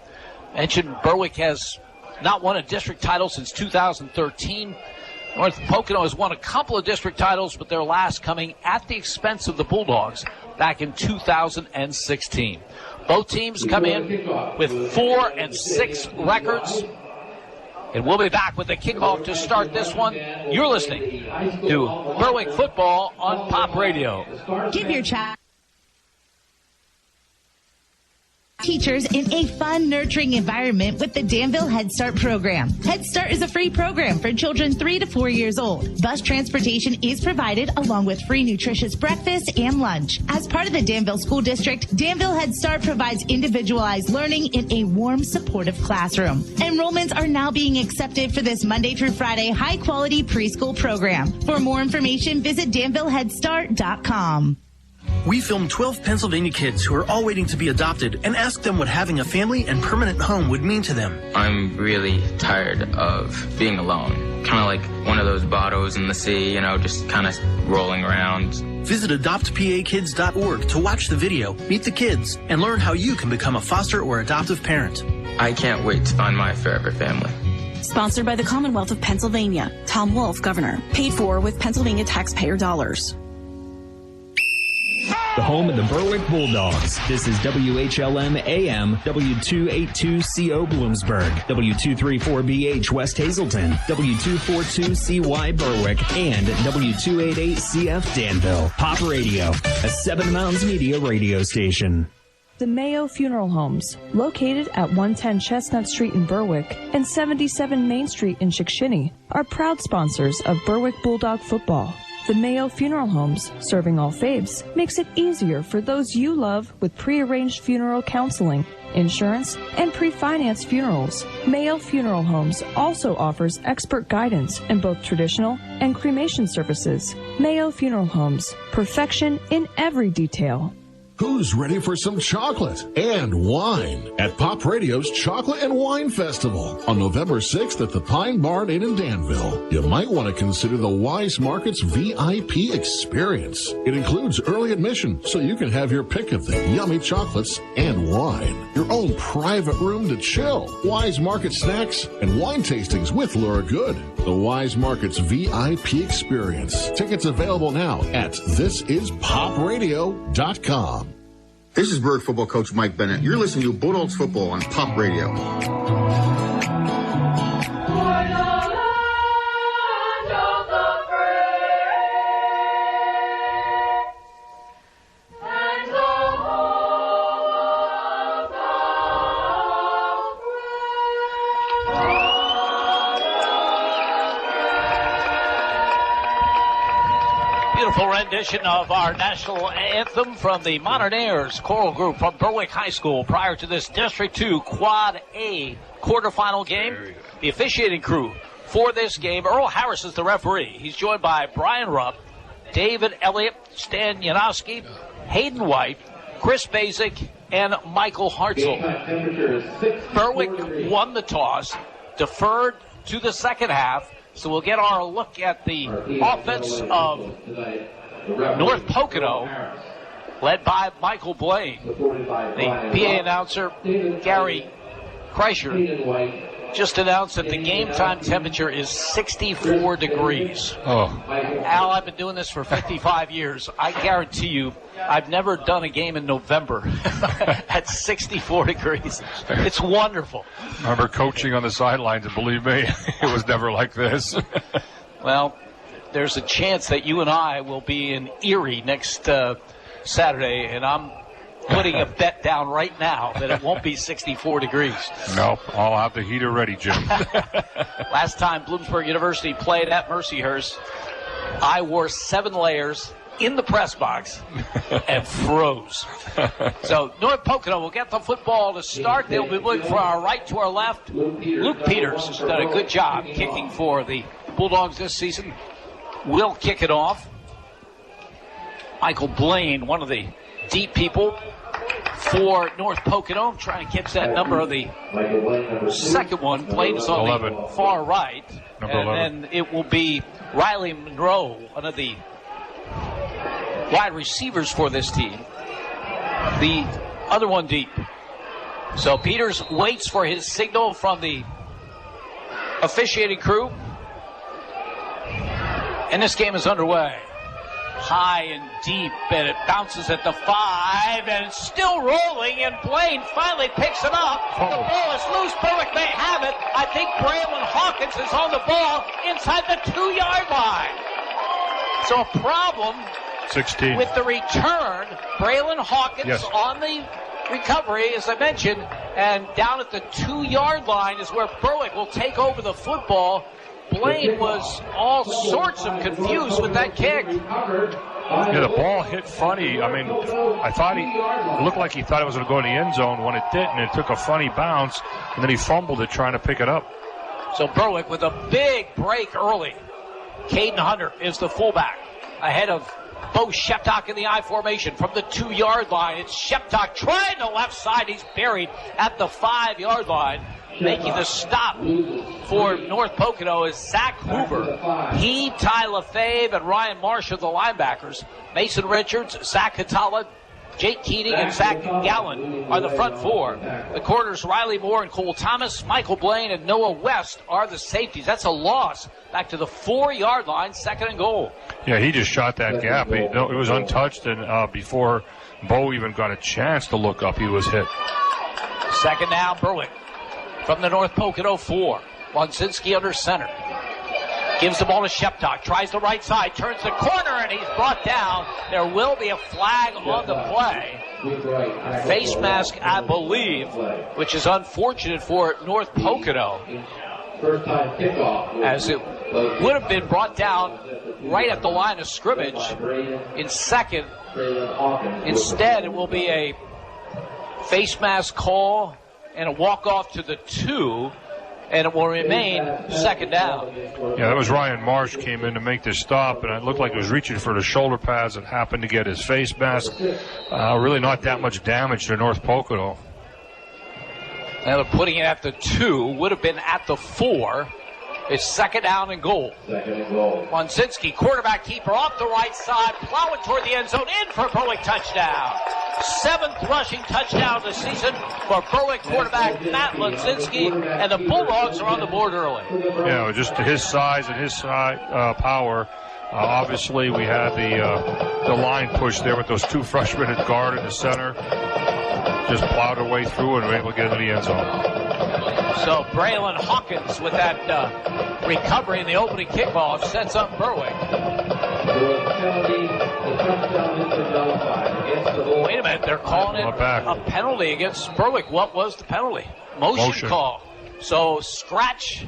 Speaker 2: Mentioned Berwick has not won a district title since 2013. North Pocono has won a couple of district titles, but their last coming at the expense of the Bulldogs back in 2016. Both teams come in with 4-6 records. And we'll be back with the kickoff to start this one. You're listening to Berwick Football on Pop Radio.
Speaker 14: Give your child teachers in a fun, nurturing environment with the Danville Head Start program. Head Start is a free program for children 3 to 4 years old. Bus transportation is provided along with free nutritious breakfast and lunch. As part of the Danville School District, Danville Head Start provides individualized learning in a warm, supportive classroom. Enrollments are now being accepted for this Monday through Friday high-quality preschool program. For more information, visit DanvilleHeadStart.com.
Speaker 15: We filmed 12 Pennsylvania kids who are all waiting to be adopted and asked them what having a family and permanent home would mean to them.
Speaker 16: I'm really tired of being alone. Kind of like one of those bottos in the sea, just kind of rolling around.
Speaker 15: Visit AdoptPAKids.org to watch the video, meet the kids, and learn how you can become a foster or adoptive parent.
Speaker 16: I can't wait to find my forever family.
Speaker 17: Sponsored by the Commonwealth of Pennsylvania. Tom Wolf, Governor. Paid for with Pennsylvania taxpayer dollars.
Speaker 1: The home of the Berwick Bulldogs. This is WHLM AM, W282CO Bloomsburg, W234BH West Hazelton, W242CY Berwick, and W288CF Danville. Pop Radio, a Seven Mountains Media radio station.
Speaker 18: The Mayo Funeral Homes, located at 110 Chestnut Street in Berwick and 77 Main Street in Chickashinny, are proud sponsors of Berwick Bulldog football. The Mayo Funeral Homes, serving all faiths, makes it easier for those you love with pre-arranged funeral counseling, insurance, and pre-financed funerals. Mayo Funeral Homes also offers expert guidance in both traditional and cremation services. Mayo Funeral Homes, perfection in every detail.
Speaker 6: Who's ready for some chocolate and wine at Pop Radio's Chocolate and Wine Festival on November 6th at the Pine Barn Inn in Danville? You might want to consider the Wise Markets VIP experience. It includes early admission, so you can have your pick of the yummy chocolates and wine. Your own private room to chill. Wise Market snacks and wine tastings with Laura Good. The Wise Markets VIP experience. Tickets available now at thisispopradio.com.
Speaker 7: This is Berwick football coach Mike Bennett. You're listening to Bulldogs football on Pop Radio.
Speaker 2: Beautiful rendition of our national anthem from the Modernaires choral group from Berwick High School prior to this District 2 Quad A quarterfinal game. The officiating crew for this game, Earl Harris is the referee. He's joined by Brian Rupp, David Elliott, Stan Janowski, Hayden White, Chris Basic, and Michael Hartzell. Berwick won the toss, deferred to the second half, so we'll get our look at the offense of North Pocono, led by Michael Blaine. The PA announcer, Gary Kreischer, just announced that the game time temperature is 64 degrees.
Speaker 3: Oh.
Speaker 2: Al, I've been doing this for 55 years. I guarantee you, I've never done a game in November at 64 degrees. It's wonderful.
Speaker 3: I remember coaching on the sidelines, and believe me, it was never like this.
Speaker 2: Well, there's a chance that you and I will be in Erie next Saturday, and I'm putting a bet down right now that it won't be 64 degrees.
Speaker 3: Nope, I'll have the heater ready, Jim.
Speaker 2: Last time Bloomsburg University played at Mercyhurst, I wore 7 layers in the press box and froze. So North Pocono will get the football to start. They'll be looking from our right to our left. Luke Peters has done a good job kicking for the Bulldogs this season. Will kick it off. Michael Blaine, one of the deep people for North Pocono, trying to catch that number of the second one. Blaine is on
Speaker 3: 11.
Speaker 2: the far right.
Speaker 3: Number 11.
Speaker 2: And then it will be Riley Monroe, one of the wide receivers for this team. The other one deep. So Peters waits for his signal from the officiating crew. And this game is underway. High and deep, and it bounces at the 5, and it's still rolling, and Blaine finally picks it up. The ball is loose. Berwick may have it. I think Braylon Hawkins is on the ball inside the 2-yard line. So a problem
Speaker 3: 16.
Speaker 2: with the return. Braylon Hawkins on the recovery, as I mentioned, and down at the 2-yard line is where Berwick will take over the football. Blaine was all sorts of confused with that kick.
Speaker 3: Yeah, the ball hit funny. I mean, I thought it looked like he thought it was going to go in the end zone when it didn't. It took a funny bounce, and then he fumbled it trying to pick it up.
Speaker 2: So Berwick with a big break early. Caden Hunter is the fullback ahead of Bo Sheptock in the I formation from the 2-yard line. It's Sheptock trying the left side. He's buried at the 5-yard line. Making the stop for North Pocono is Zach Hoover. He, Ty LaFave, and Ryan Marsh are the linebackers. Mason Richards, Zach Hatala, Jake Keating, and Zach Gallen are the front 4. The corners, Riley Moore and Cole Thomas, Michael Blaine, and Noah West are the safeties. That's a loss back to the 4-yard line, 2nd and goal.
Speaker 3: Yeah, he just shot that gap. It was untouched, and before Bo even got a chance to look up, he was hit.
Speaker 2: 2nd down, Berwick. From the North Pocono 4. Lonsinski under center. Gives the ball to Sheptock. Tries the right side. Turns the corner, and he's brought down. There will be a flag on the play. Face mask, I believe, which is unfortunate for North Pocono, as it would have been brought down right at the line of scrimmage in second. Instead, it will be a face mask call and a walk-off to the 2, and it will remain 2nd down.
Speaker 3: Yeah, that was Ryan Marsh came in to make this stop, and it looked like it was reaching for the shoulder pads and happened to get his face mask. Really not that much damage to North Pocono.
Speaker 2: Now they're putting it at the 2, would have been at the 4. It's 2nd down and goal. Lonsinski, quarterback keeper, off the right side, plowing toward the end zone, in for Berwick touchdown. 7th rushing touchdown this season for Berwick quarterback Matt Lonsinski, and the Bulldogs are on the board early.
Speaker 3: Yeah, just his size and his power. Obviously, we had the line push there with those 2 freshmen at guard in the center. Just plowed her way through and were able to get into the end zone.
Speaker 2: So Braylon Hawkins with that recovery in the opening kickoff sets up Berwick. Wait a minute, they're calling it a penalty against Berwick. What was the penalty? Motion call. So scratch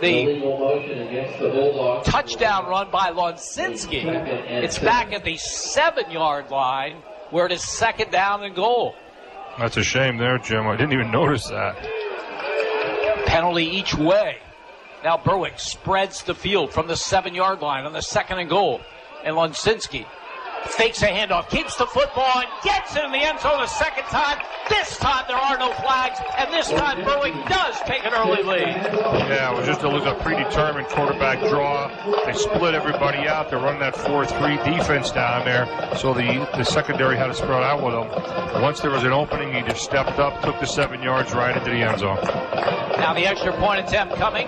Speaker 2: the touchdown run by Lonsinski. It's back at the 7-yard line where it is 2nd down and goal.
Speaker 3: That's a shame there, Jim. I didn't even notice that.
Speaker 2: Penalty each way. Now Berwick spreads the field from the 7-yard line on the 2nd and goal. And Lonsinski fakes a handoff, keeps the football, and gets it in the end zone a second time. This time there are no flags, and this time Berwick does take an early lead.
Speaker 3: Yeah, it was just a predetermined quarterback draw. They split everybody out. They're running that 4-3 defense down there, so the secondary had to spread out with them. Once there was an opening, he just stepped up, took the 7 yards right into the end zone.
Speaker 2: Now the extra point attempt coming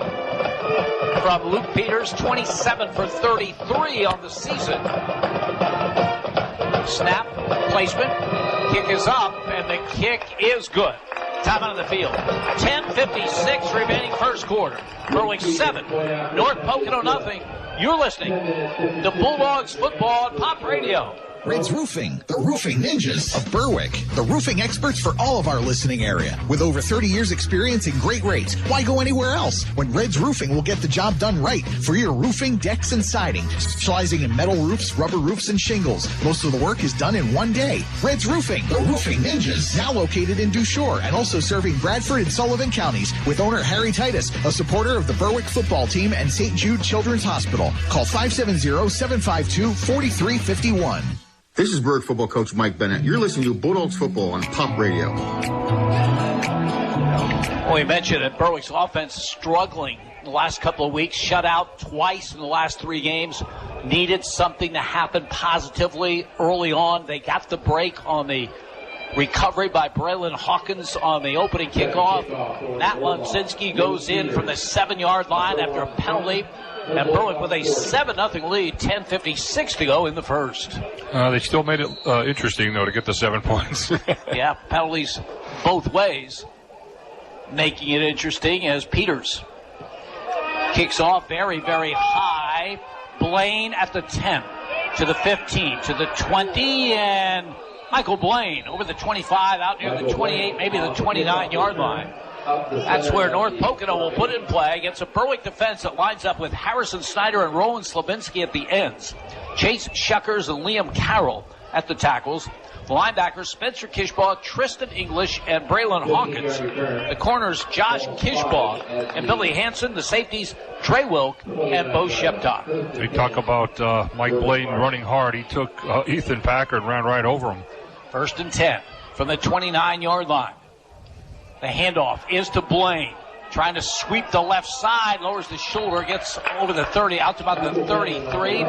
Speaker 2: from Luke Peters, 27 for 33 on the season. Snap, placement, kick is up, and the kick is good. Time on the field. 10:56 remaining first quarter. Berwick 7, North Pocono nothing. You're listening to Bulldogs football on Pop Radio.
Speaker 4: Reds Roofing, the roofing ninjas of Berwick, the roofing experts for all of our listening area. With over 30 years experience and great rates, why go anywhere else when Reds Roofing will get the job done right for your roofing, decks, and siding, specializing in metal roofs, rubber roofs, and shingles. Most of the work is done in one day. Reds Roofing, the roofing ninjas, now located in Dushore and also serving Bradford and Sullivan counties with owner Harry Titus, a supporter of the Berwick football team and St. Jude Children's Hospital. Call 570-752-4351.
Speaker 7: This is Berwick football coach Mike Bennett. You're listening to Bulldogs football on Pop Radio.
Speaker 2: Well, we mentioned that Berwick's offense struggling the last couple of weeks, shut out twice in the last 3 games. Needed something to happen positively early on. They got the break on the recovery by Braylon Hawkins on the opening kickoff. Matt Lonsinski goes in from the 7-yard line after a penalty. And Berwick with a 7-0 lead, 10:56 to go in the first.
Speaker 3: They still made it interesting, though, to get the 7 points.
Speaker 2: Yeah, penalties both ways, making it interesting as Peters kicks off very, very high. Blaine at the 10, to the 15, to the 20, and Michael Blaine over the 25, out near the 28, maybe the 29-yard line. That's where North Pocono will put in play against a Berwick defense that lines up with Harrison Snyder and Rowan Slabinski at the ends. Chase Shuckers and Liam Carroll at the tackles. The linebackers, Spencer Kishbaugh, Tristan English, and Braylon Hawkins. The corners, Josh Kishbaugh and Billy Hansen. The safeties, Trey Wilk and Bo Shepton.
Speaker 3: They talk about Mike Blaine running hard. He took Ethan Packer and ran right over him.
Speaker 2: 1st and 10 from the 29-yard line. The handoff is to Blaine. Trying to sweep the left side, lowers the shoulder, gets over the 30, out to about the 33.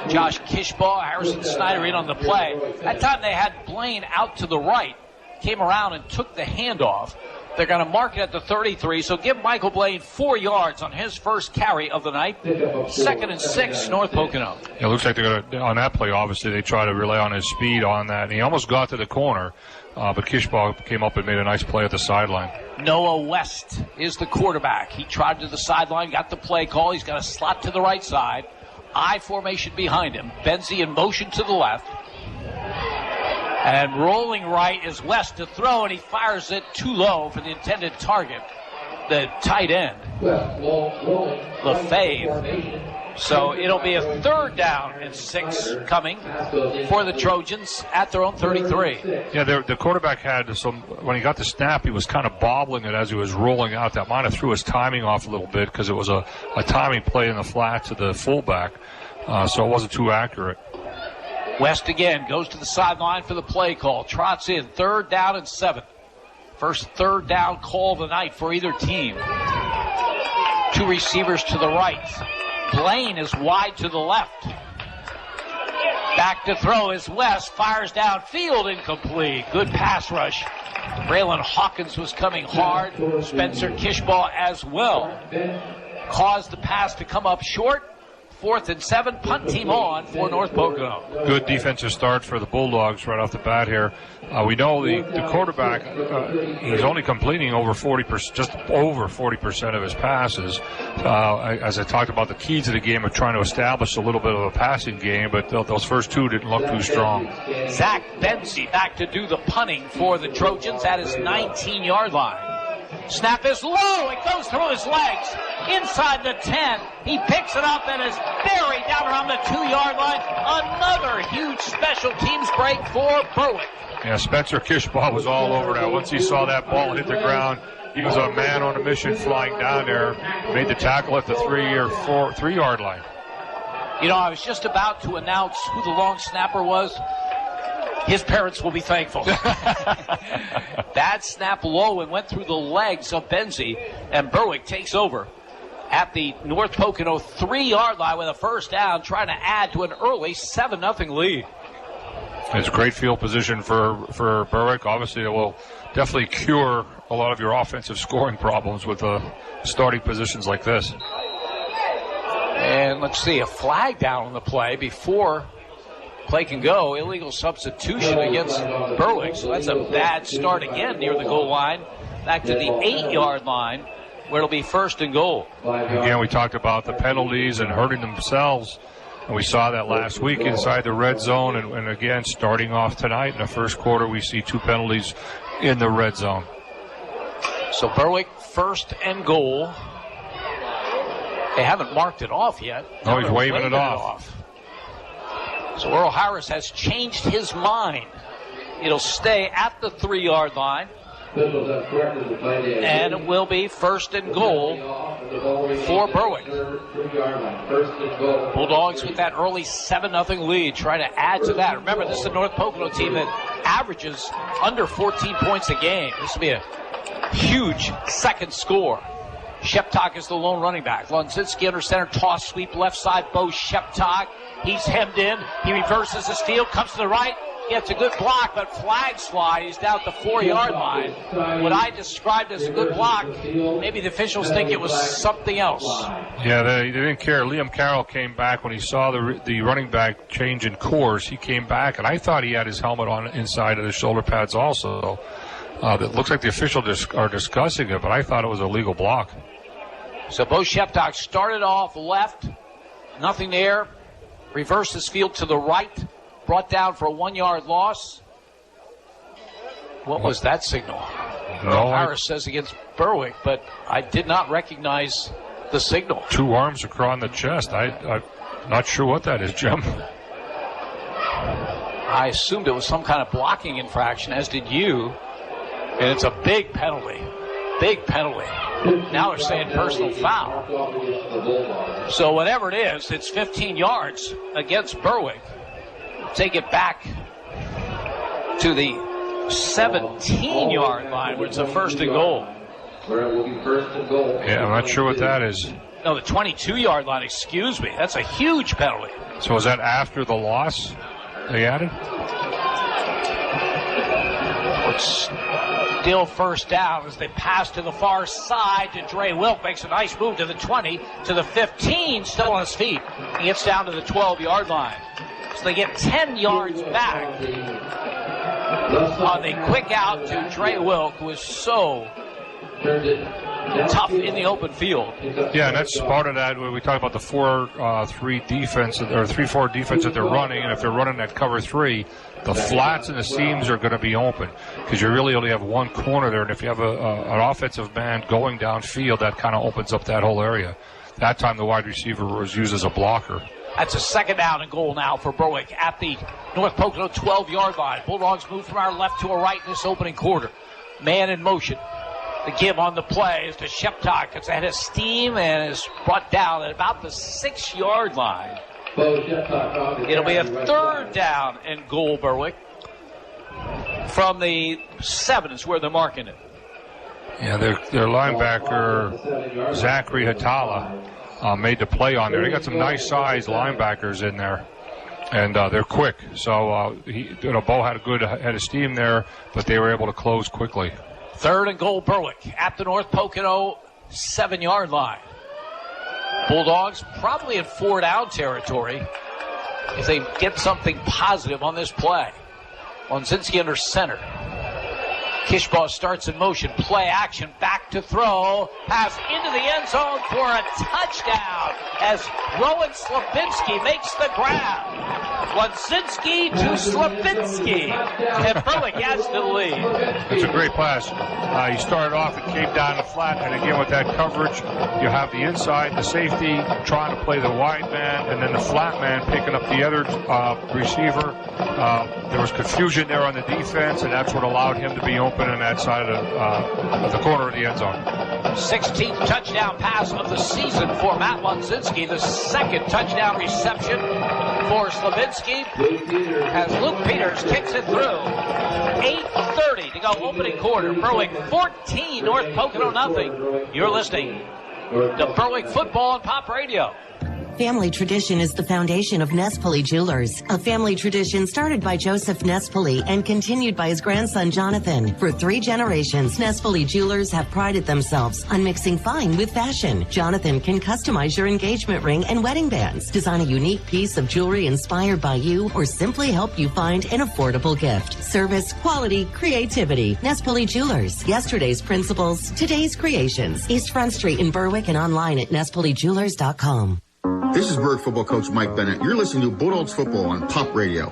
Speaker 2: Josh Kishbaugh, Harrison Snyder in on the play. That time they had Blaine out to the right, came around and took the handoff. They're going to mark it at the 33, so give Michael Blaine 4 yards on his first carry of the night. 2nd and 6, North Pocono.
Speaker 3: It looks like they're going to, on that play, obviously, they try to rely on his speed on that. And he almost got to the corner, but Kishbaugh came up and made a nice play at the sideline.
Speaker 2: Noah West is the quarterback. He tried to the sideline, got the play call. He's got a slot to the right side. I formation behind him. Benzie in motion to the left. And rolling right is West to throw, and he fires it too low for the intended target, the tight end, LaFave. So it'll be a 3rd down and 6 coming for the Trojans at their own 33.
Speaker 3: Yeah, the quarterback had some, when he got the snap, he was kind of bobbling it as he was rolling out. That might have threw his timing off a little bit because it was a timing play in the flat to the fullback, so it wasn't too accurate.
Speaker 2: West again goes to the sideline for the play call. Trots in 3rd down and 7. First 3rd down call of the night for either team. 2 receivers to the right. Blaine is wide to the left. Back to throw is West. Fires downfield, incomplete. Good pass rush. Braylon Hawkins was coming hard. Spencer Kishbaugh as well. Caused the pass to come up short. 4th and 7, punt team on for North Pocono.
Speaker 3: Good defensive start for the Bulldogs right off the bat here. We know the quarterback, he's only completing over 40%, just over 40% of his passes. As I talked about, the key to the game of trying to establish a little bit of a passing game, but those first 2 didn't look too strong.
Speaker 2: Zach Benzie back to do the punting for the Trojans at his 19-yard line. Snap is low. It goes through his legs. Inside the 10. He picks it up and is buried down around the 2-yard line. Another huge special teams break for Berwick.
Speaker 3: Yeah, Spencer Kishbaugh was all over that. Once he saw that ball hit the ground, he was a man on a mission flying down there. Made the tackle at the 3-yard line.
Speaker 2: You know, I was just about to announce who the long snapper was. His parents will be thankful. That snap low and went through the legs of Benzie, and Berwick takes over at the North Pocono 3-yard line with a first down, trying to add to an early 7-0 lead.
Speaker 3: It's great field position for Berwick. Obviously, it will definitely cure a lot of your offensive scoring problems with starting positions like this.
Speaker 2: And let's see, a flag down on the play before play can go. Illegal substitution against Berwick. So that's a bad start again near the goal line. Back to the 8-yard line where it'll be first and goal.
Speaker 3: Again, we talked about the penalties and hurting themselves. And we saw that last week inside the red zone. And again, starting off tonight in the first quarter, we see 2 penalties in the red zone.
Speaker 2: So Berwick first and goal. They haven't marked it off yet.
Speaker 3: No, he's waving it off.
Speaker 2: So Earl Harris has changed his mind. It'll stay at the 3-yard line. And it will be first and goal for Berwick. Bulldogs with that early 7-0 lead, trying to add to that. Remember, this is the North Pocono team that averages under 14 points a game. This will be a huge second score. Sheptock is the lone running back. Lonzinski under center, toss sweep left side. Bo Sheptock. He's hemmed in. He reverses his field, comes to the right, gets a good block, but flag slide. He's down at the 4-yard line. What I described as a good block, maybe the officials think it was something else.
Speaker 3: Yeah, they didn't care. Liam Carroll came back when he saw the running back change in course. He came back, and I thought he had his helmet on inside of the shoulder pads also. It looks like the officials are discussing it, but I thought it was a legal block.
Speaker 2: So Bo Sheptock started off left, nothing there, reversed his field to the right, brought down for a 1-yard loss. What was that signal?
Speaker 3: No,
Speaker 2: Harris says against Berwick, but I did not recognize the signal.
Speaker 3: 2 arms across the chest. I'm not sure what that is, Jim.
Speaker 2: I assumed it was some kind of blocking infraction, as did you, and it's a big penalty. Big penalty. Now they're saying personal foul. So whatever it is, it's 15 yards against Berwick. Take it back to the 17-yard line where it's a first and goal.
Speaker 3: Yeah, I'm not sure what that is.
Speaker 2: No, the 22-yard line, excuse me. That's a huge penalty.
Speaker 3: So is that after the loss they added?
Speaker 2: It's still first down as they pass to the far side to Dre Wilk. Makes a nice move to the 20, to the 15, still on his feet. He gets down to the 12-yard line. So they get 10 yards back on the quick out to Dre Wilk, who is so tough in the open field.
Speaker 3: Yeah, and that's part of that when we talk about the 4-3 defense, or 3-4 defense that they're running, and if they're running that cover 3, the flats and the seams are going to be open because you really only have one corner there, and if you have an offensive man going downfield, that kind of opens up that whole area. That time the wide receiver was used as a blocker.
Speaker 2: That's a second down and goal now for Berwick at the North Pocono 12-yard line. Bulldogs move from our left to our right in this opening quarter. Man in motion. The give on the play is to Sheptock. Gets ahead of steam and is brought down at about the 6-yard line. It'll be a third down and goal, Berwick. From the 7 is where they're marking it.
Speaker 3: Yeah, their linebacker, Zachary Hatala, made the play on there. They got some nice size linebackers in there, and they're quick. So Bo had a good head of steam there, but they were able to close quickly.
Speaker 2: Third and goal, Berwick at the North Pocono 7-yard line. Bulldogs probably in 4-down territory if they get something positive on this play. Lonzinski under center. Kishbaugh starts in motion. Play action. Back to throw. Pass into the end zone for a touchdown as Rowan Slabinski makes the grab. Wadzinski to Slabinski. And Berwick adds to the lead.
Speaker 3: It's a great pass. He started off and came down the flat. And again, with that coverage, you have the inside, the safety trying to play the wide man, and then the flat man picking up the other receiver. There was confusion there on the defense, and that's what allowed him to be open on that side of the corner of the end zone.
Speaker 2: 16th touchdown pass of the season for Matt Wadzinski. The second touchdown reception for Slavinsky as Luke Peters kicks it through. 8:30 to go opening quarter. Berwick 14, North Pocono nothing. You're listening to Berwick Football on Pop Radio.
Speaker 5: Family tradition is the foundation of Nespoli Jewelers, a family tradition started by Joseph Nespoli and continued by his grandson Jonathan. For 3 generations, Nespoli Jewelers have prided themselves on mixing fine with fashion. Jonathan can customize your engagement ring and wedding bands, design a unique piece of jewelry inspired by you, or simply help you find an affordable gift. Service, quality, creativity. Nespoli Jewelers. Yesterday's principles, today's creations. East Front Street in Berwick and online at nespolijewelers.com.
Speaker 7: This is Berwick football coach Mike Bennett. You're listening to Bulldogs football on Pop Radio.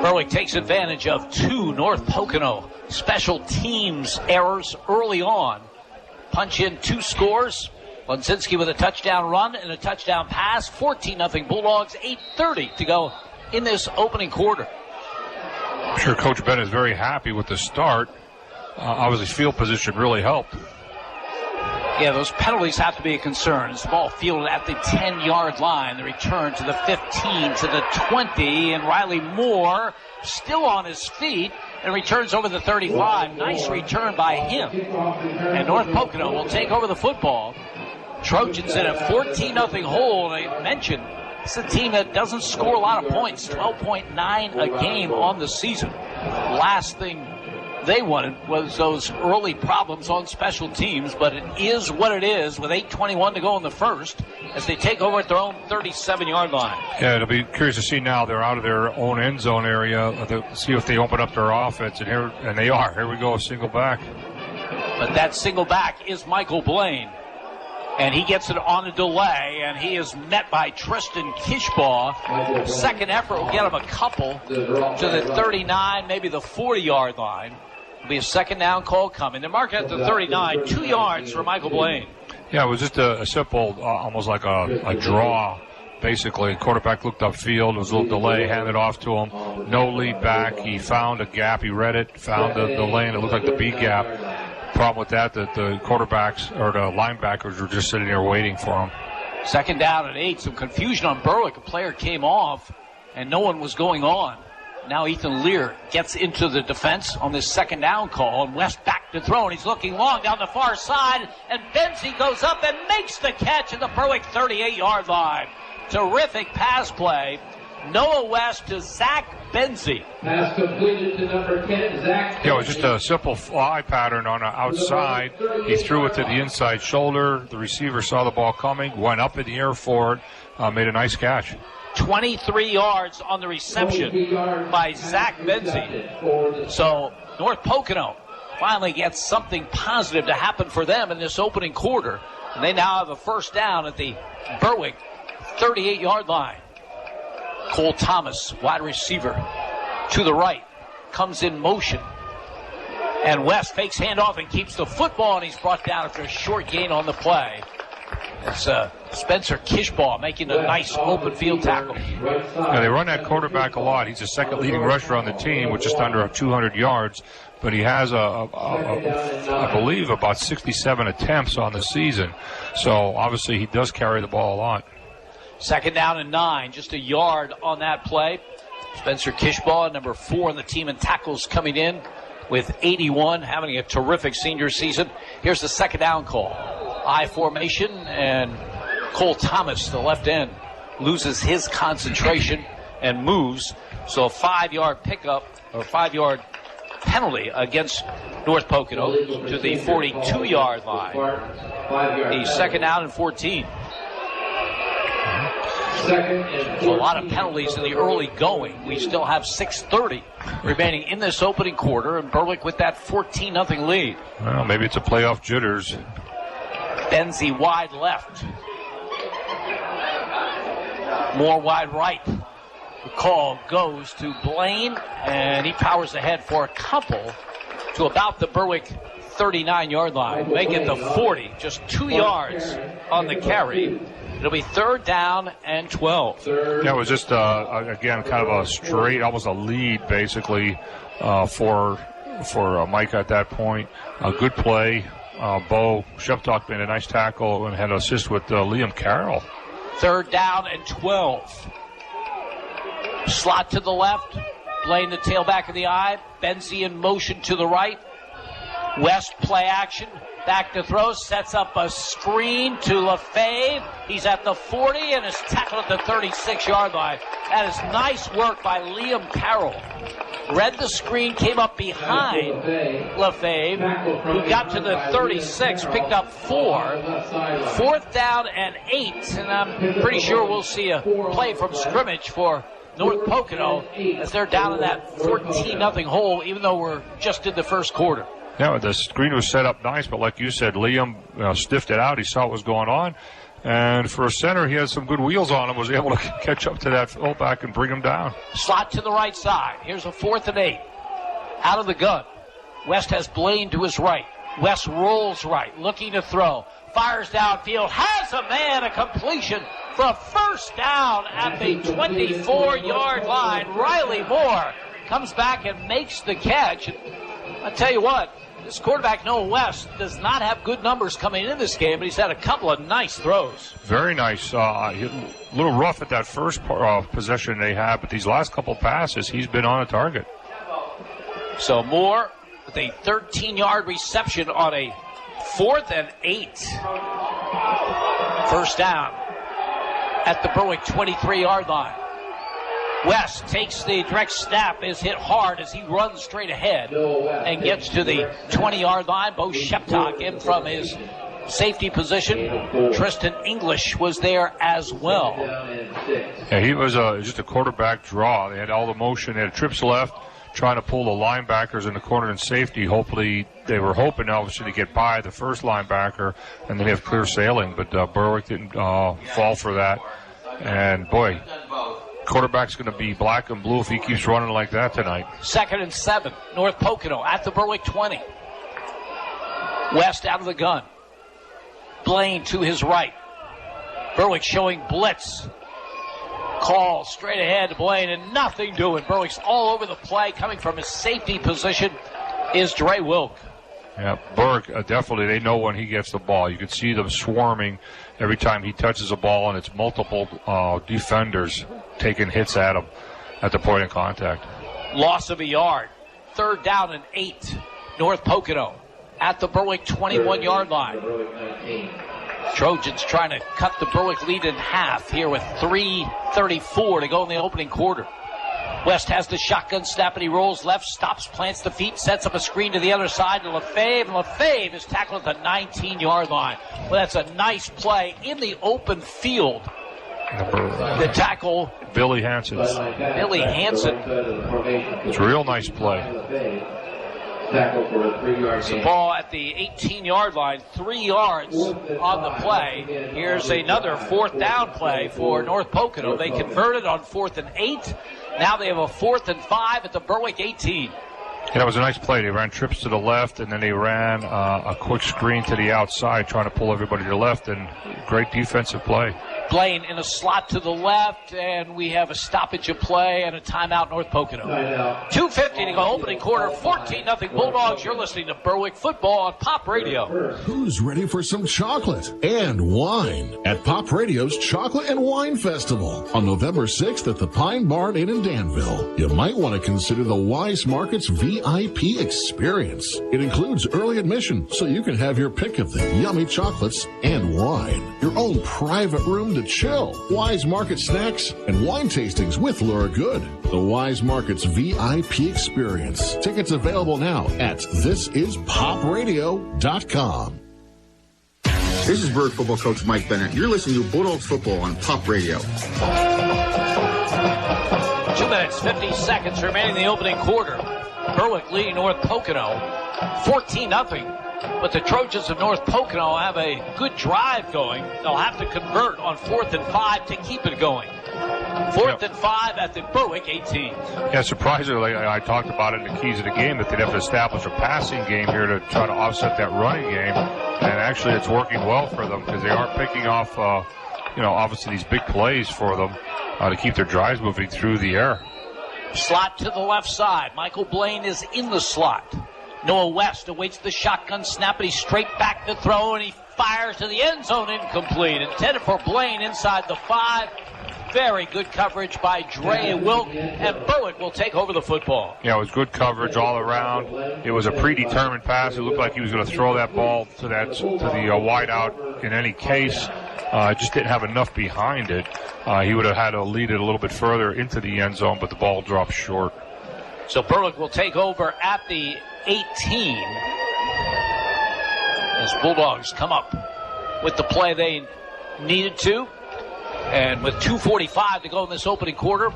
Speaker 2: Berwick takes advantage of 2 North Pocono special teams errors early on. Punch in 2 scores. Wadzinski with a touchdown run and a touchdown pass. 14-0 Bulldogs. 8:30 to go in this opening quarter.
Speaker 3: I'm sure Coach Bennett is very happy with the start. Obviously, field position really helped.
Speaker 2: Yeah, those penalties have to be a concern. It's ball fielded at the 10-yard line. The return to the 15, to the 20, and Riley Moore still on his feet and returns over the 35. Nice return by him. And North Pocono will take over the football. Trojans in a 14-0 hole. And I mentioned it's a team that doesn't score a lot of points. 12.9 a game on the season. Last thing they wanted was those early problems on special teams, but it is what it is with 8:21 to go in the first as they take over at their own 37-yard line.
Speaker 3: Yeah, it'll be curious to see now they're out of their own end zone area, see if they open up their offense, and they are. Here we go, a single back.
Speaker 2: But that single back is Michael Blaine, and he gets it on a delay, and he is met by Tristan Kishbaugh. Second effort will get him a couple to the 39, maybe the 40-yard line. It'll be a second down call coming. They're marking at the 39, 2 yards for Michael Blaine.
Speaker 3: Yeah, it was just a simple, almost like a draw, basically. Quarterback looked upfield. There was a little delay, handed off to him. No lead back. He found a gap. He read it, found the lane. It looked like the B gap. Problem with that the quarterbacks or the linebackers were just sitting there waiting for him.
Speaker 2: Second down at 8. Some confusion on Berwick. A player came off, and no one was going on. Now Ethan Lear gets into the defense on this second down call, and West back to throw, and he's looking long down the far side, and Benzie goes up and makes the catch at the Berwick 38-yard line. Terrific pass play. Noah West to Zach Benzie.
Speaker 12: Pass completed to number 10, Zach Benzie.
Speaker 3: Yeah, it was just a simple fly pattern on the outside. He threw it to the inside shoulder. The receiver saw the ball coming, went up in the air for it, made a nice catch.
Speaker 2: 23 yards on the reception by Zach Benzie. So North Pocono finally gets something positive to happen for them in this opening quarter. And they now have a first down at the Berwick 38-yard line. Cole Thomas, wide receiver, to the right, comes in motion. And West fakes handoff and keeps the football, and he's brought down after a short gain on the play. It's Spencer Kishbaugh making a nice open field tackle.
Speaker 3: Yeah, they run that quarterback a lot. He's the second leading rusher on the team with just under 200 yards. But he has, I believe, about 67 attempts on the season. So, obviously, he does carry the ball a lot.
Speaker 2: Second down and 9, just a yard on that play. Spencer Kishbaugh, number 4 on the team in tackles, coming in with 81, having a terrific senior season. Here's the second down call. I formation, and Cole Thomas, the left end, loses his concentration and moves. So a 5-yard pickup, or 5-yard penalty against North Pocono to the 42-yard line. The second down and 14. A lot of penalties in the early going. We still have 6:30 remaining in this opening quarter, and Berwick with that 14-0 lead.
Speaker 3: Well, maybe it's a playoff jitters.
Speaker 2: Benzie wide left. More wide right. The call goes to Blaine, and he powers ahead for a couple to about the Berwick 39-yard line. Make it the 40, just 2 yards on the carry. It'll be 3rd down and 12.
Speaker 3: Yeah, it was just, again, kind of a straight, almost a lead, basically, for Mike at that point. A good play. Bo Sheptock made a nice tackle and had an assist with Liam Carroll.
Speaker 2: 3rd down and 12. Slot to the left. Blaine the tailback of the eye. Benzie in motion to the right. West play action. Back to throw. Sets up a screen to LaFave. He's at the 40 and is tackled at the 36-yard line. That is nice work by Liam Carroll. Read the screen, came up behind LaFave, who got to the 36, picked up 4. 4th down and 8, and I'm pretty sure we'll see a play from scrimmage for North Pocono as they're down in that 14-0 hole, even though we're just in the first quarter.
Speaker 3: Yeah, the screen was set up nice, but like you said, Liam stiffed it out. He saw what was going on. And for a center, he had some good wheels on him, was able to catch up to that fullback and bring him down.
Speaker 2: Slot to the right side. Here's a 4th and 8. Out of the gun. West has Blaine to his right. West rolls right, looking to throw. Fires downfield, has a man, a completion for a 1st down at the 24-yard line. Riley Moore comes back and makes the catch. I tell you what, this quarterback, Noah West, does not have good numbers coming in this game, but he's had a couple of nice throws.
Speaker 3: Very nice. A little rough at that first possession they had, but these last couple passes, he's been on a target.
Speaker 2: So Moore with a 13-yard reception on a 4th and 8. 1st down at the Berwick 23-yard line. West takes the direct snap, is hit hard as he runs straight ahead and gets to the 20-yard line. Bo Sheptock in from his safety position. Tristan English was there as well.
Speaker 3: Yeah, he was just a quarterback draw. They had all the motion. They had trips left, trying to pull the linebackers in the corner and safety. Hopefully, they were hoping, obviously, to get by the first linebacker and then have clear sailing. But Berwick didn't fall for that. And, boy, quarterback's going to be black and blue if he keeps running like that tonight.
Speaker 2: 2nd and 7. North Pocono at the Berwick 20. West out of the gun. Blaine to his right. Berwick showing blitz. Call straight ahead to Blaine and nothing doing. Berwick's all over the play. Coming from his safety position is Dre Wilk.
Speaker 3: Yeah, Berwick, definitely, they know when he gets the ball. You can see them swarming every time he touches a ball, and it's multiple defenders taking hits at him at the point of contact.
Speaker 2: Loss of a yard. 3rd down and 8. North Pocono at the Berwick 21-yard line. Trojans trying to cut the Berwick lead in half here with 3:34 to go in the opening quarter. West has the shotgun snap and he rolls left, stops, plants the feet, sets up a screen to the other side to LaFave. And LaFave is tackled at the 19-yard line. Well, that's a nice play in the open field. The tackle,
Speaker 3: Billy Hansen.
Speaker 2: Billy Hansen.
Speaker 3: It's a real nice play.
Speaker 2: The ball at the 18-yard line, 3 yards on the play. Here's another 4th down play for North Pocono. They converted on 4th and 8. Now they have a 4th and 5 at the Berwick 18.
Speaker 3: Yeah, it was a nice play. They ran trips to the left, and then they ran a quick screen to the outside, trying to pull everybody to the left, and great defensive play.
Speaker 2: Blaine in a slot to the left, and we have a stoppage of play and a timeout, North Pocono. 2:50 to go, opening quarter, 14-0 Bulldogs. You're listening to Berwick football on Pop Radio.
Speaker 6: Who's ready for some chocolate and wine at Pop Radio's Chocolate and Wine Festival on November 6th at the Pine Barn Inn in Danville? You might want to consider the Wise Markets VIP experience. It includes early admission, so you can have your pick of the yummy chocolates and wine. Your own private room to chill, Wise Market snacks, and wine tastings with Laura Good. The Wise Markets VIP experience. Tickets available now at thisispopradio.com.
Speaker 7: This is Berwick football coach Mike Bennett. You're listening to Bulldogs football on Pop Radio.
Speaker 2: 2 minutes, 50 seconds remaining in the opening quarter. Berwick leading North Pocono 14-0. But the Trojans of North Pocono have a good drive going. They'll have to convert on 4th and 5 to keep it going. 4th and 5 at the Berwick 18.
Speaker 3: Yeah, surprisingly, I talked about it in the keys of the game that they'd have to establish a passing game here to try to offset that running game. And actually, it's working well for them because they are picking off, obviously these big plays for them to keep their drives moving through the air.
Speaker 2: Slot to the left side. Michael Blaine is in the slot. Noah West awaits the shotgun snap, but he's straight back to throw, and he fires to the end zone, incomplete. Intended for Blaine inside the 5. Very good coverage by Dre Wilk, and Berwick will take over the football.
Speaker 3: Yeah, it was good coverage all around. It was a predetermined pass. It looked like he was going to throw that ball to the wide out in any case. Just didn't have enough behind it. He would have had to lead it a little bit further into the end zone, but the ball dropped short.
Speaker 2: So Berwick will take over at the 18 as Bulldogs come up with the play they needed to. And with 2:45 to go in this opening quarter,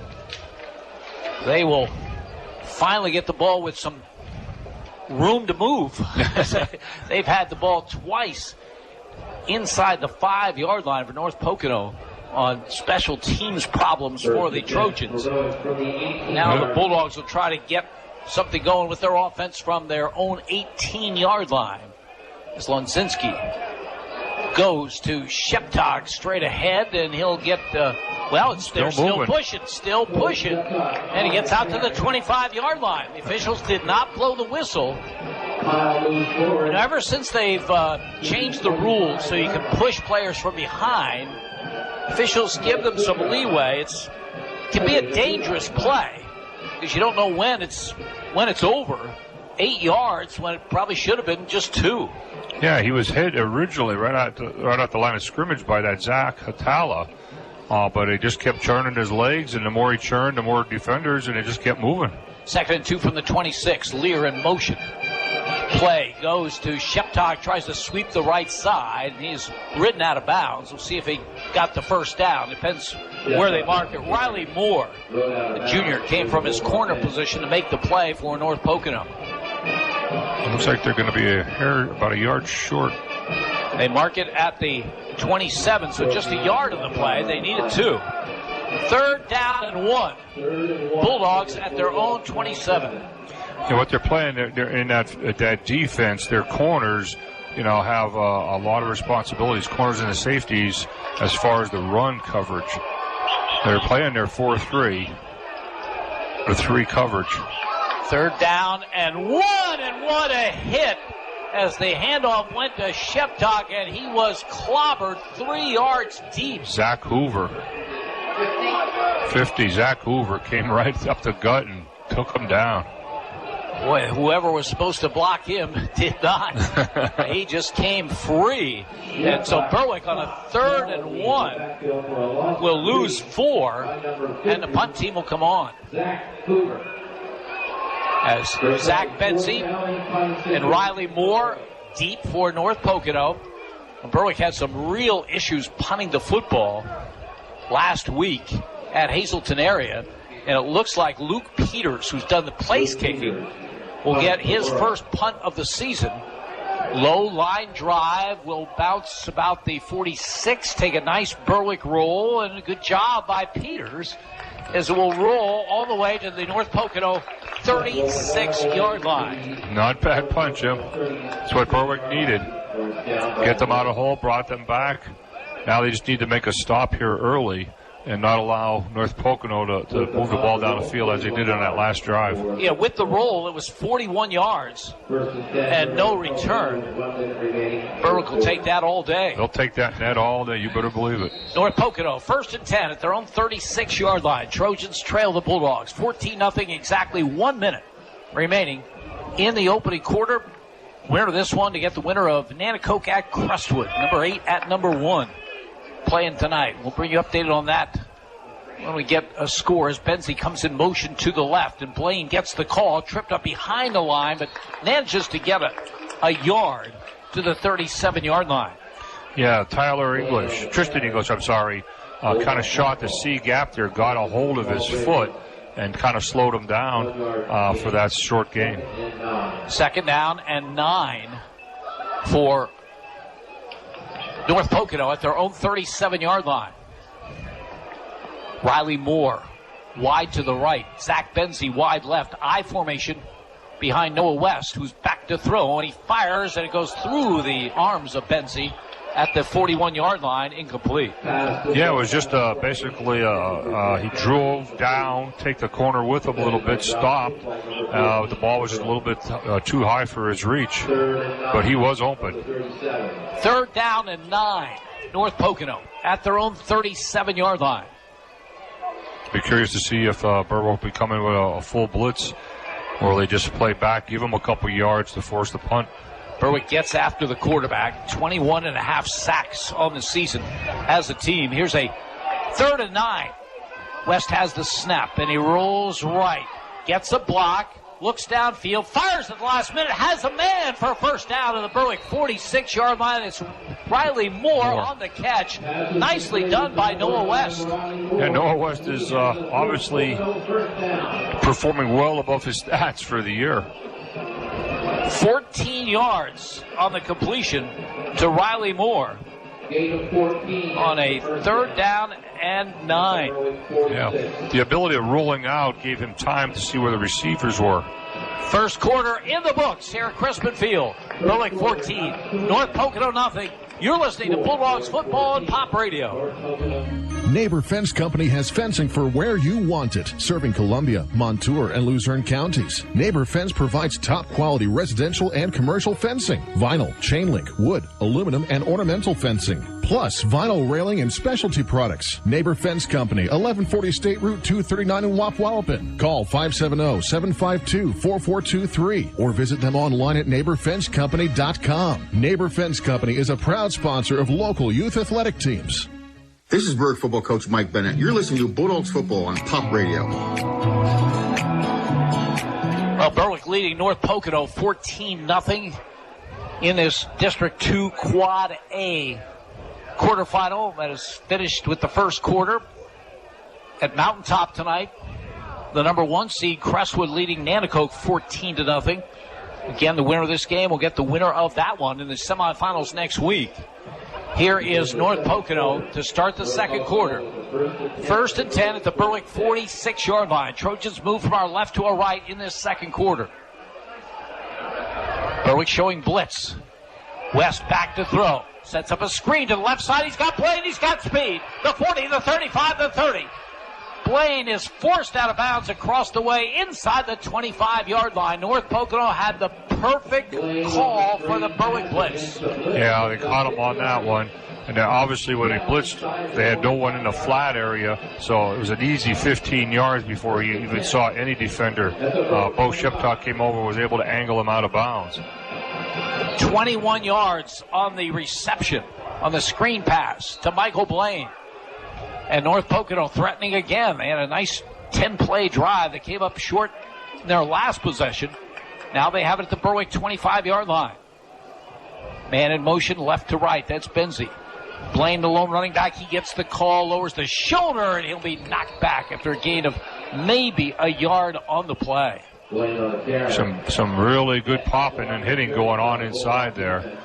Speaker 2: they will finally get the ball with some room to move. They've had the ball twice inside the 5-yard line for North Pocono on special teams problems for the Trojans. Now the Bulldogs will try to get something going with their offense from their own 18-yard line. As Lonzinski goes to Sheptog straight ahead, and he'll get, they're still pushing. And he gets out to the 25-yard line. The officials did not blow the whistle. And ever since they've changed the rules so you can push players from behind, officials give them some leeway. It can be a dangerous play because you don't know when it's over. 8 yards when it probably should have been just 2.
Speaker 3: Yeah, he was hit originally right at the line of scrimmage by that Zach Hatala, but he just kept churning his legs, and the more he churned, the more defenders, and it just kept moving.
Speaker 2: 2nd and 2 from the 26. Lear in motion. Play goes to Sheptog, tries to sweep the right side, and he's ridden out of bounds. We'll see if he got the first down. Depends where they mark it. Riley Moore, the junior, came from his corner position to make the play for North Pocono.
Speaker 3: It looks like they're going to be about a yard short.
Speaker 2: They mark it at the 27, so just a yard of the play. They needed 2. 3rd down and 1. Bulldogs at their own 27.
Speaker 3: Yeah, what they're playing, they're in that defense. Their corners, have a lot of responsibilities. Corners and the safeties, as far as the run coverage. They're playing their 4-3, or 3 coverage.
Speaker 2: 3rd down and 1, and what a hit as the handoff went to Sheptog, and he was clobbered 3 yards deep.
Speaker 3: Zach Hoover, 50. Zach Hoover came right up the gut and took him down.
Speaker 2: Boy, whoever was supposed to block him did not. He just came free. And so Berwick on a 3rd and 1 will lose 4, and the punt team will come on. As Zach Benzie and Riley Moore deep for North Pocono. Berwick had some real issues punting the football last week at Hazleton area, and it looks like Luke Peters, who's done the place kicking, will get his first punt of the season. Low line drive will bounce about the 46, take a nice Berwick roll, and a good job by Peters as it will roll all the way to the North Pocono 36-yard line.
Speaker 3: Not bad punt, Jim. That's what Berwick needed. Get them out of hole, brought them back. Now they just need to make a stop here early and not allow North Pocono to move the ball down the field as they did on that last drive.
Speaker 2: Yeah, with the roll, it was 41 yards and no return. Berwick will take that all day.
Speaker 3: They'll take that net all day, you better believe it.
Speaker 2: North Pocono, 1st and 10 at their own 36-yard line. Trojans trail the Bulldogs, 14-0, exactly 1 minute remaining in the opening quarter. Winner of this one to get the winner of Nanticoke at Crestwood, number 8 at number 1. Playing tonight. We'll bring you updated on that when we get a score as Benzie comes in motion to the left, and Blaine gets the call, tripped up behind the line, but manages to get a yard to the 37-yard line.
Speaker 3: Yeah, Tristan English, kind of shot the C gap there, got a hold of his foot, and kind of slowed him down for that short gain.
Speaker 2: 2nd down and 9 for North Pocono at their own 37-yard line. Riley Moore wide to the right. Zach Benzie wide left. I formation behind Noah West, who's back to throw, and he fires, and it goes through the arms of Benzie at the 41-yard line, incomplete.
Speaker 3: Yeah, it was just basically he drove down, take the corner with him a little bit, stopped. The ball was just a little bit too high for his reach, but he was open.
Speaker 2: 3rd down and 9, North Pocono at their own 37-yard line.
Speaker 3: Be curious to see if Berwick will be coming with a full blitz, or they just play back, give him a couple yards to force the punt.
Speaker 2: Berwick gets after the quarterback. 21.5 sacks on the season as a team. Here's a 3rd and 9. West has the snap, and he rolls right. Gets a block, looks downfield, fires at the last minute, has a man for a first down in the Berwick 46-yard line. It's Riley Moore on the catch. Nicely done by Noah West.
Speaker 3: Yeah, Noah West is obviously performing well above his stats for the year.
Speaker 2: 14 yards on the completion to Riley Moore on a 3rd down and 9.
Speaker 3: Yeah, the ability of rolling out gave him time to see where the receivers were.
Speaker 2: First quarter in the books here at Crispin Field. Berwick 14, North Pocono nothing. You're listening to Bulldogs football on Pop Radio.
Speaker 10: Neighbor Fence Company has fencing for where you want it, serving Columbia, Montour, and Luzerne counties. Neighbor Fence provides top-quality residential and commercial fencing, vinyl, chain link, wood, aluminum, and ornamental fencing, plus vinyl railing and specialty products. Neighbor Fence Company, 1140 State Route 239 in Wapwallopen. Call 570-752-4423 or visit them online at neighborfencecompany.com. Neighbor Fence Company is a proud sponsor of local youth athletic teams.
Speaker 7: This is Berwick football coach Mike Bennett. You're listening to Bulldogs football on Pop Radio.
Speaker 2: Well, Berwick leading North Pocono 14-0 in this District 2 Quad A quarterfinal that is finished with the first quarter at Mountaintop tonight. The number 1 seed Crestwood leading Nanticoke 14-0. Again, the winner of this game will get the winner of that one in the semifinals next week. Here is North Pocono to start the second quarter. 1st and 10 at the Berwick 46-yard line. Trojans move from our left to our right in this second quarter. Berwick showing blitz. West back to throw. Sets up a screen to the left side. He's got Blaine. He's got speed. The 40, the 35, the 30. Blaine is forced out of bounds across the way inside the 25-yard line. North Pocono had the perfect call for the Berwick blitz.
Speaker 3: Yeah, they caught him on that one. And then obviously when they blitzed, they had no one in the flat area, so it was an easy 15 yards before he even saw any defender. Bo Sheptock came over and was able to angle him out of bounds.
Speaker 2: 21 yards on the reception, on the screen pass to Michael Blaine. And North Pocono threatening again. They had a nice 10-play drive that came up short in their last possession. Now they have it at the Berwick 25-yard line. Man in motion left to right. That's Benzie. Blaine, the lone running back, he gets the call, lowers the shoulder, and he'll be knocked back after a gain of maybe a yard on the play.
Speaker 3: Some really good popping and hitting going on inside there.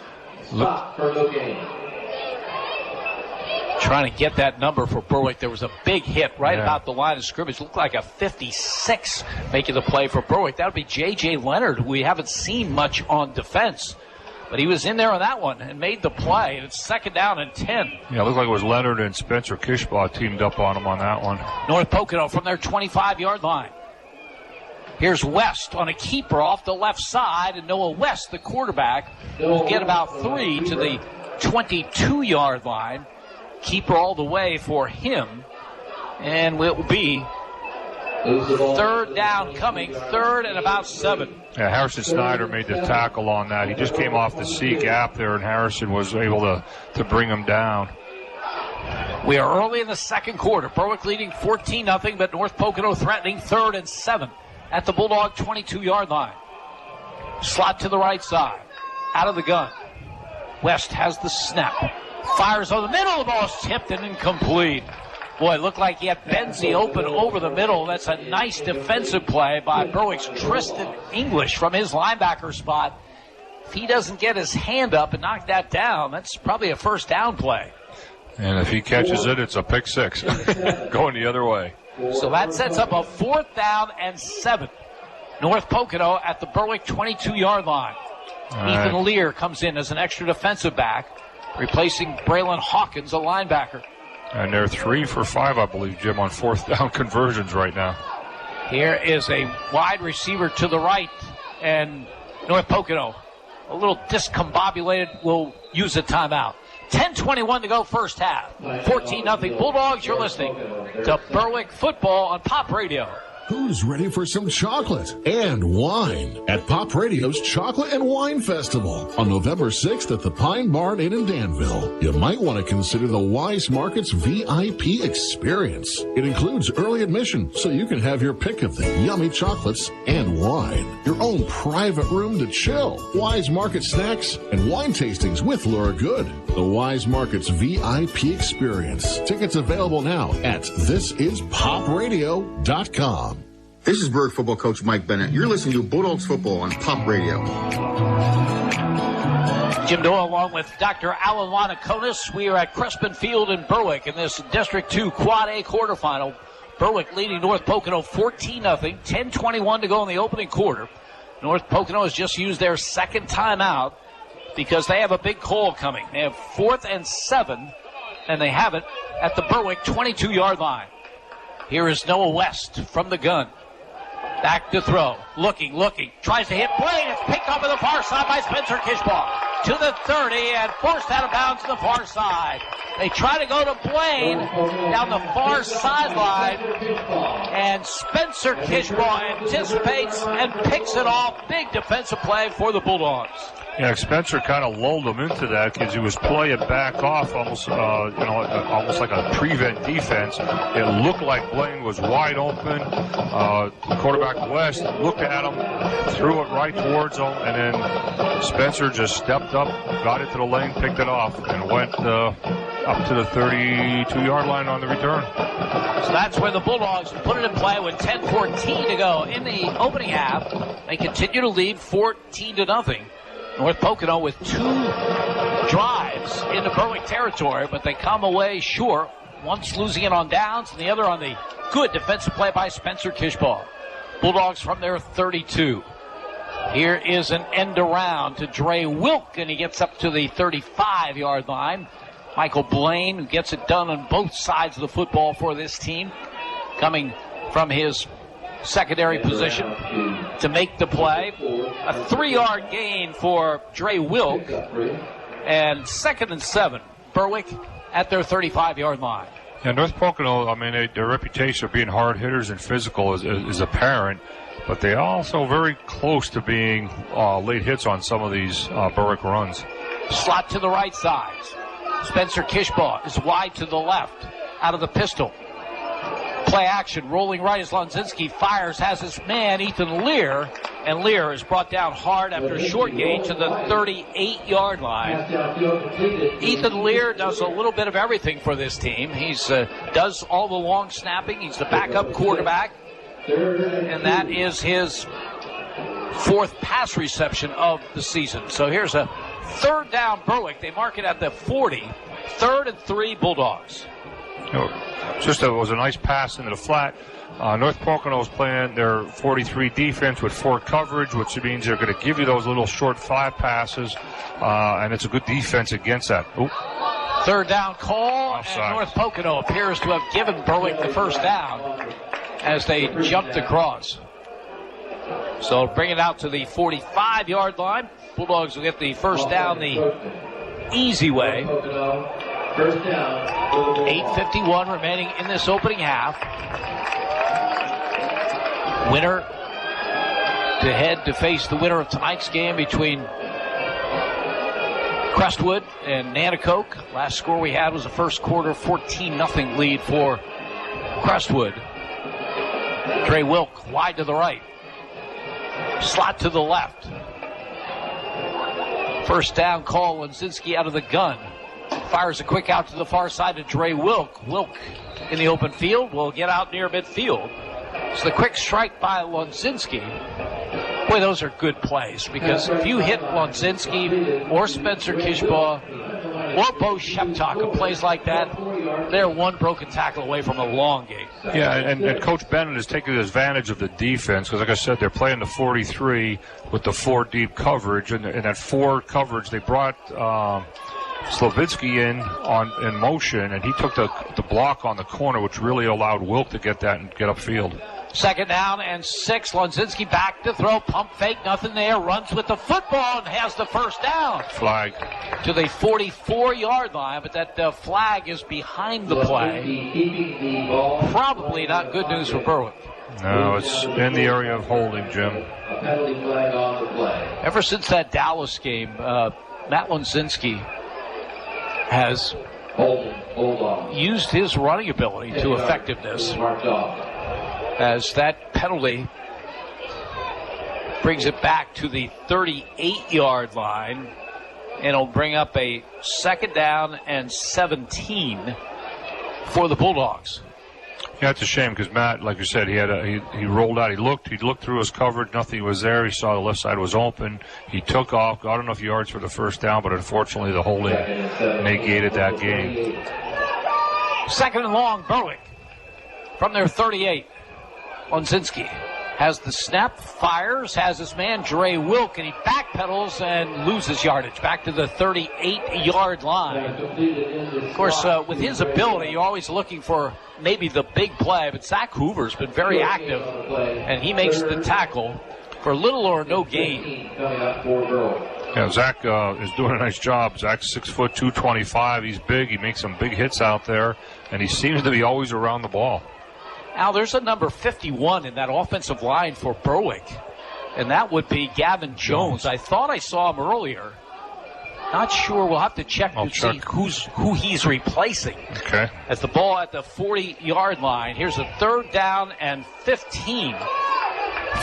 Speaker 2: Trying to get that number for Berwick. There was a big hit right about the line of scrimmage. Looked like a 56 making the play for Berwick. That would be J.J. Leonard, who we haven't seen much on defense. But he was in there on that one and made the play. And it's 2nd down and 10.
Speaker 3: Yeah, it looked like it was Leonard and Spencer Kishbaugh teamed up on him on that one.
Speaker 2: North Pocono from their 25-yard line. Here's West on a keeper off the left side. And Noah West, the quarterback, will get about 3 to the 22-yard line. Keeper all the way for him, and it will be 3rd down coming, 3rd and about 7.
Speaker 3: Yeah, Harrison Snyder made the tackle on that. He just came off the C gap there, and Harrison was able to bring him down.
Speaker 2: We are early in the second quarter. Berwick leading 14-0, but North Pocono threatening 3rd and 7 at the Bulldog 22-yard line. Slot to the right side, out of the gun. West has the snap. Fires on the middle. The ball's tipped and incomplete. Boy, it looked like he had Benzie open over the middle. That's a nice defensive play by Berwick's Tristan English from his linebacker spot. If he doesn't get his hand up and knock that down, that's probably a first down play.
Speaker 3: And if he catches it, it's a pick six going the other way.
Speaker 2: So that sets up a 4th down and 7. North Pocono at the Berwick 22-yard line.
Speaker 3: Right.
Speaker 2: Ethan Lear comes in as an extra defensive back, replacing Braylon Hawkins, a linebacker.
Speaker 3: And they're 3 for 5, I believe, Jim, on 4th down conversions right now.
Speaker 2: Here is a wide receiver to the right, and North Pocono, a little discombobulated, will use a timeout. 10:21 to go first half. 14-0 Bulldogs. You're listening to Berwick football on Pop Radio.
Speaker 6: Who's ready for some chocolate and wine at Pop Radio's Chocolate and Wine Festival on November 6th at the Pine Barn Inn in Danville? You might want to consider the Wise Markets VIP experience. It includes early admission, so you can have your pick of the yummy chocolates and wine. Your own private room to chill. Wise Market snacks and wine tastings with Laura Good. The Wise Markets VIP experience. Tickets available now at thisispopradio.com.
Speaker 7: This is Berwick football coach Mike Bennett. You're listening to Bulldogs football on Pop Radio.
Speaker 2: Jim Doyle along with Dr. Alan Wanakonis. We are at Crispin Field in Berwick in this District 2 Quad A quarterfinal. Berwick leading North Pocono 14-0. 10:21 to go in the opening quarter. North Pocono has just used their second timeout because they have a big call coming. They have 4th and 7, and they have it at the Berwick 22-yard line. Here is Noah West from the gun. Back to throw. Looking. Tries to hit Blaine. It's picked up on the far side by Spencer Kishbaugh. To the 30 and forced out of bounds to the far side. They try to go to Blaine down the far sideline. And Spencer Kishbaugh anticipates and picks it off. Big defensive play for the Bulldogs.
Speaker 3: Yeah, Spencer kind of lulled him into that because he was playing back off almost like a prevent defense. It looked like Blaine was wide open. Quarterback West looked at him, threw it right towards him, and then Spencer just stepped up, got it to the lane, picked it off, and went up to the 32-yard line on the return.
Speaker 2: So that's where the Bulldogs put it in play with 10:14 to go in the opening half. They continue to lead 14-0. North Pocono with 2 drives into Berwick territory, but they come away short. Once losing it on downs, and the other on the good defensive play by Spencer Kishbaugh. Bulldogs from their 32. Here is an end around to Dre Wilk, and he gets up to the 35-yard line. Michael Blaine, who gets it done on both sides of the football for this team, coming from his secondary position to make the play. A 3-yard gain for Dre Wilk, and 2nd and 7. Berwick at their 35-yard line.
Speaker 3: Yeah, North Pocono, I mean, their reputation of being hard hitters and physical is apparent, but they're also very close to being late hits on some of these Berwick runs.
Speaker 2: Slot to the right side. Spencer Kishbaugh is wide to the left, out of the pistol. Play action, rolling right as Lonzinski fires, has his man, Ethan Lear, and Lear is brought down hard after a short gain to the 38-yard line. Ethan Lear does a little bit of everything for this team. He's does all the long snapping. He's the backup quarterback, and that is his 4th pass reception of the season. So here's a 3rd down Berwick. They mark it at the 40. 3rd and 3 Bulldogs.
Speaker 3: It was a nice pass into the flat. North Pocono is playing their 43 defense with 4 coverage, which means they're going to give you those little short 5 passes, and it's a good defense against that. Ooh.
Speaker 2: 3rd down call,
Speaker 3: Offside.
Speaker 2: and North Pocono appears to have given Berwick the first down as they jumped across. So bring it out to the 45-yard line. Bulldogs will get the first down the easy way. 8:51 remaining in this opening half. Winner to head to face the winner of tonight's game between Crestwood and Nanticoke. Last score we had was a first quarter 14-0 lead for Crestwood. Dre Wilk wide to the right. Slot to the left. First down call, Lenzinski out of the gun. Fires a quick out to the far side to Dre Wilk. Wilk in the open field will get out near midfield. So the quick strike by Lonzinski. Boy, those are good plays, because if you hit Lonzinski or Spencer Kishbaugh or Bo Sheptok who plays like that, they're one broken tackle away from a long game.
Speaker 3: Yeah, and Coach Bennett is taking advantage of the defense, because like I said, they're playing the 43 with the 4 deep coverage, and that 4 coverage, they brought Slavinsky in motion, and he took the block on the corner, which really allowed Wilk to get that and get upfield.
Speaker 2: 2nd down and 6. Lonzinski back to throw. Pump fake. Nothing there. Runs with the football and has the first down.
Speaker 3: Flag.
Speaker 2: To the 44-yard line, but that flag is behind the play. Probably not good news for Berwick.
Speaker 3: No, it's in the area of holding, Jim.
Speaker 2: Ever since that Dallas game, Matt Lonzinski has used his running ability to effectiveness, as that penalty brings it back to the 38-yard line, and it'll bring up a 2nd down and 17 for the Bulldogs.
Speaker 3: Yeah, it's a shame, because Matt, like you said, he rolled out. He looked through his coverage. Nothing was there. He saw the left side was open. He took off, got enough yards for the first down, but unfortunately the holding negated that game.
Speaker 2: 2nd and long, Berwick from their 38. Lonzinski has the snap, fires, has his man Dre Wilk, and he backpedals and loses yardage back to the 38-yard line. Of course, with his ability, you're always looking for maybe the big play, but Zach Hoover's been very active, and he makes the tackle for little or no gain.
Speaker 3: Yeah, Zach is doing a nice job. Zach's 6 foot 225. He's big. He makes some big hits out there, and he seems to be always around the ball.
Speaker 2: Now, there's a number 51 in that offensive line for Berwick, and that would be Gavin Jones. I thought I saw him earlier. Not sure. We'll have to check to see who he's replacing.
Speaker 3: Okay.
Speaker 2: As the ball at the 40-yard line. Here's a 3rd down and 15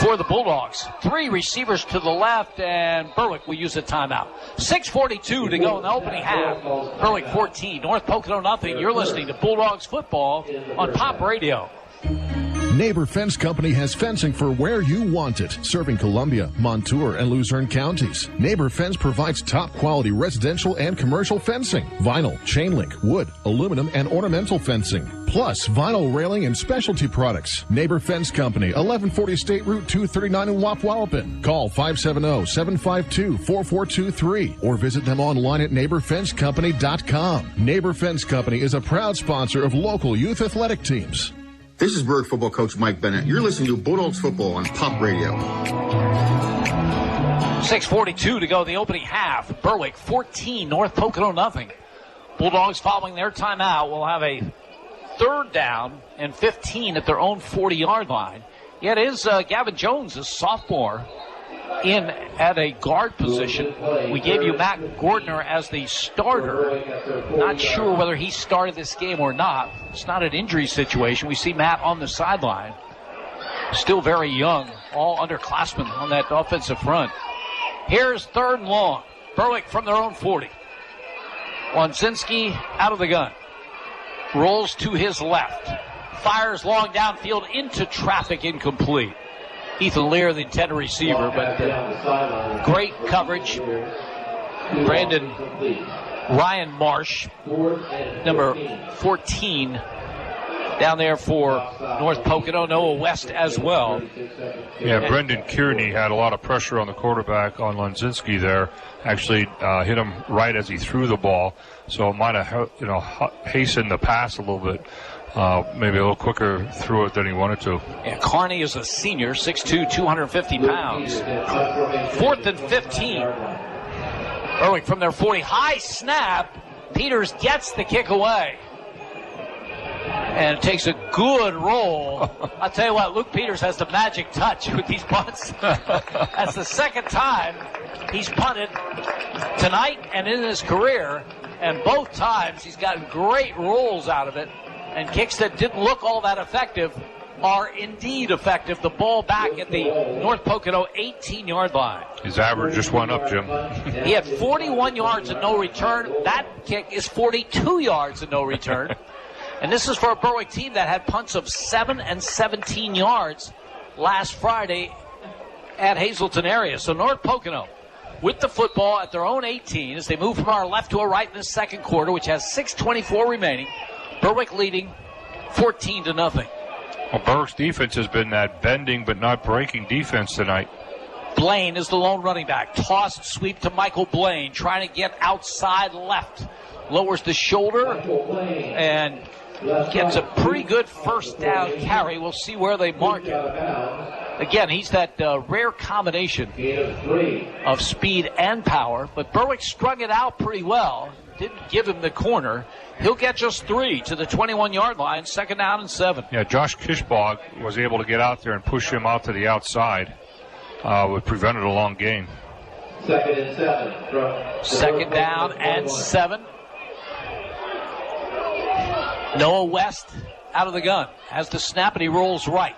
Speaker 2: for the Bulldogs. 3 receivers to the left, and Berwick will use a timeout. 6:42 to go in the opening half. Berwick 14, North Pocono nothing. You're listening to Bulldogs football on Pop Radio.
Speaker 10: Neighbor Fence Company has fencing for where you want it, serving Columbia, Montour, and Luzerne counties. Neighbor Fence provides top-quality residential and commercial fencing, vinyl, chain link, wood, aluminum, and ornamental fencing, plus vinyl railing and specialty products. Neighbor Fence Company, 1140 State Route 239 in Wapwallopen. Call 570-752-4423 or visit them online at neighborfencecompany.com. Neighbor Fence Company is a proud sponsor of local youth athletic teams.
Speaker 7: This is Berwick football coach Mike Bennett. You're listening to Bulldogs football on Pop Radio.
Speaker 2: 6:42 to go in the opening half. Berwick 14, North Pocono nothing. Bulldogs following their timeout will have a 3rd down and 15 at their own 40-yard line. Yet it is Gavin Jones, a sophomore, in at a guard position. We gave you Matt Gordner as the starter. Not sure whether he started this game or not. It's not an injury situation. We see Matt on the sideline. Still very young. All underclassmen on that offensive front. Here's 3rd and long. Berwick from their own 40. Lonzinski out of the gun. Rolls to his left. Fires long downfield into traffic, incomplete. Ethan Lear, the intended receiver, but great coverage. Ryan Marsh, number 14, down there for North Pocono. Noah West as well.
Speaker 3: Yeah, Brendan Kearney had a lot of pressure on the quarterback on Lonzinski there. Actually hit him right as he threw the ball, so it might have hastened the pass a little bit. Maybe a little quicker through it than he wanted to.
Speaker 2: Yeah, Carney is a senior, 6'2", 250 pounds. 4th and 15. Berwick from their 40. High snap. Peters gets the kick away. And takes a good roll. I'll tell you what, Luke Peters has the magic touch with these punts. That's the 2nd time he's punted tonight and in his career. And both times he's gotten great rolls out of it. And kicks that didn't look all that effective are indeed effective. The ball back at the North Pocono 18-yard line.
Speaker 3: His average just went up, Jim.
Speaker 2: He had 41 yards and no return. That kick is 42 yards and no return. And this is for a Berwick team that had punts of 7 and 17 yards last Friday at Hazleton area. So North Pocono with the football at their own 18 as they move from our left to a right in the second quarter, which has 6:24 remaining. Berwick leading 14-0.
Speaker 3: Well, Berwick's defense has been that bending but not breaking defense tonight.
Speaker 2: Blaine is the lone running back. Tossed sweep to Michael Blaine, trying to get outside left. Lowers the shoulder and gets a pretty good first down carry. We'll see where they mark it. Again, he's that rare combination of speed and power, but Berwick strung it out pretty well. Didn't give him the corner. He'll get just 3 to the 21-yard line, 2nd down and 7.
Speaker 3: Yeah, Josh Kishbog was able to get out there and push him out to the outside, which prevented a long gain.
Speaker 2: 2nd and 7. 2nd down and 7. Noah West out of the gun. Has the snap and he rolls right.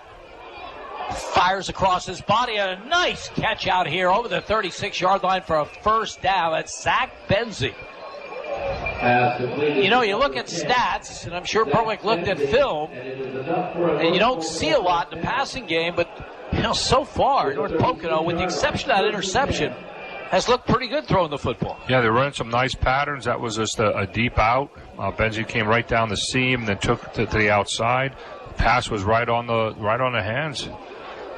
Speaker 2: Fires across his body, and a nice catch out here over the 36-yard line for a first down. That's Zach Benzie. You know, you look at stats, and I'm sure Berwick looked at film, and you don't see a lot in the passing game, but, you know, so far, North Pocono, with the exception of that interception, has looked pretty good throwing the football.
Speaker 3: Yeah, they're running some nice patterns. That was just a deep out. Benzie came right down the seam, then took it to the outside. The pass was right on the hands.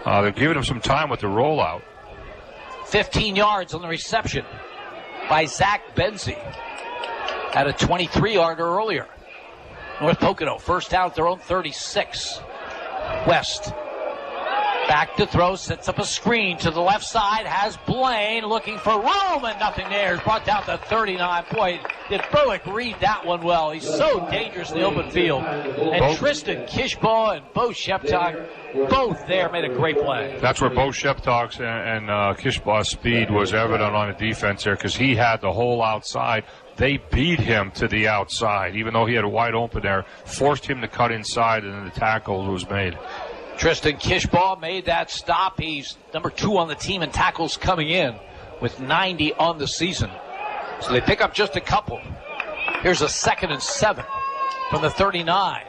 Speaker 3: They're giving him some time with the rollout.
Speaker 2: 15 yards on the reception by Zach Benzie. Had a 23-yarder earlier. North Pocono, first down at their own 36. West back to throw, sets up a screen to the left side, has Blaine looking for room, and nothing there. Is brought down to 39. Boy, did Berwick read that one well. He's so dangerous in the open field. And Tristan Kishbaugh and Bo Sheptog, both there, made a great play.
Speaker 3: That's where Bo Sheptog's and Kishbaugh's speed was evident on the defense there, because he had the hole outside. They beat him to the outside, even though he had a wide open there, forced him to cut inside, and then the tackle was made.
Speaker 2: Tristan Kishbaugh made that stop. He's number 2 on the team in tackles coming in with 90 on the season. So they pick up just a couple. Here's a 2nd and 7 from the 39.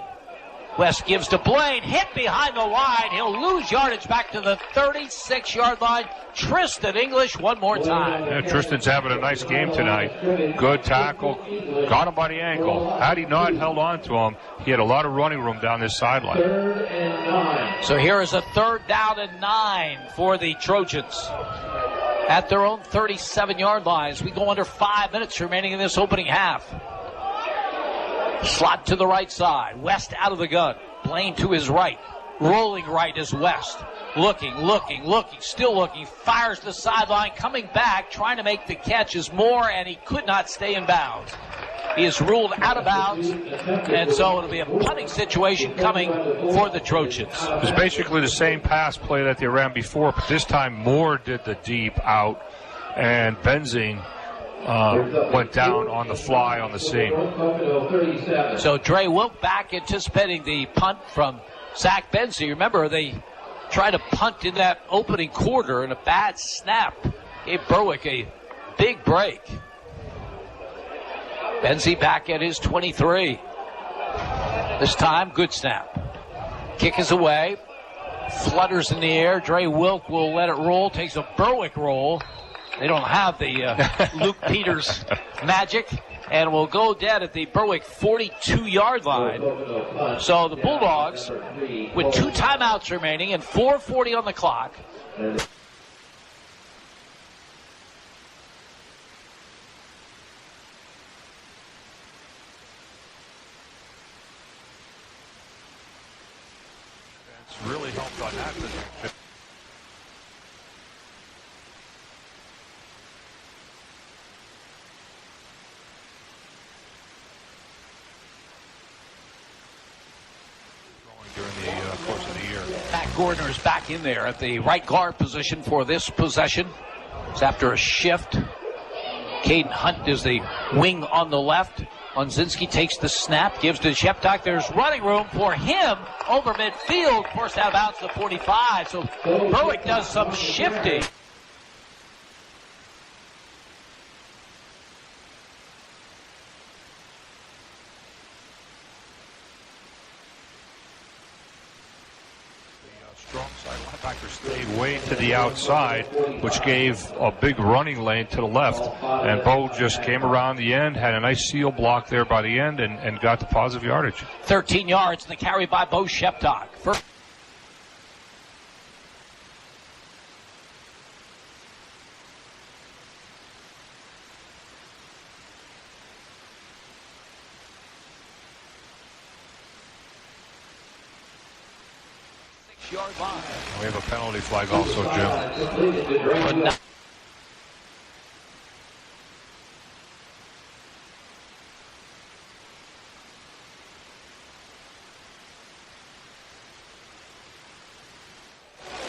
Speaker 2: West gives to Blaine, hit behind the line. He'll lose yardage back to the 36-yard line. Tristan English one more time.
Speaker 3: Yeah, Tristan's having a nice game tonight. Good tackle. Got him by the ankle. Had he not held on to him, he had a lot of running room down this sideline.
Speaker 2: 3rd and 9. So here is a 3rd down and 9 for the Trojans at their own 37-yard line as we go under 5 minutes remaining in this opening half. Slot to the right side. West out of the gun. Blaine to his right. Rolling right is West. Looking, still looking. Fires the sideline. Coming back, trying to make the catch is Moore, and he could not stay in bounds. He is ruled out of bounds, and so it'll be a punting situation coming for the Trojans.
Speaker 3: It's basically the same pass play that they ran before, but this time Moore did the deep out, and Benzing went down on the fly on the seam.
Speaker 2: So Dre Wilk back anticipating the punt from Zach Benzie. Remember, they tried to punt in that opening quarter, and a bad snap gave Berwick a big break. Benzie back at his 23. This time, good snap. Kick is away. Flutters in the air. Dre Wilk will let it roll. Takes a Berwick roll. They don't have the Luke Peters magic, and will go dead at the Berwick 42-yard line. So the Bulldogs, with 2 timeouts remaining and 4:40 on the clock,
Speaker 3: really helped on that position. During the course of the year.
Speaker 2: Matt Gordner is back in there at the right guard position for this possession. It's after a shift. Caden Hunt is the wing on the left. Lunzinski takes the snap, gives to Sheptock. There's running room for him over midfield. Forced out of bounds to the 45. So Berwick does some shifting.
Speaker 3: Strong side linebacker stayed way to the outside, which gave a big running lane to the left. And Bo just came around the end, had a nice seal block there by the end, and got the positive yardage.
Speaker 2: 13 yards, and the carry by Bo Sheptock. First. Yard line.
Speaker 3: We have a penalty flag also, Jim.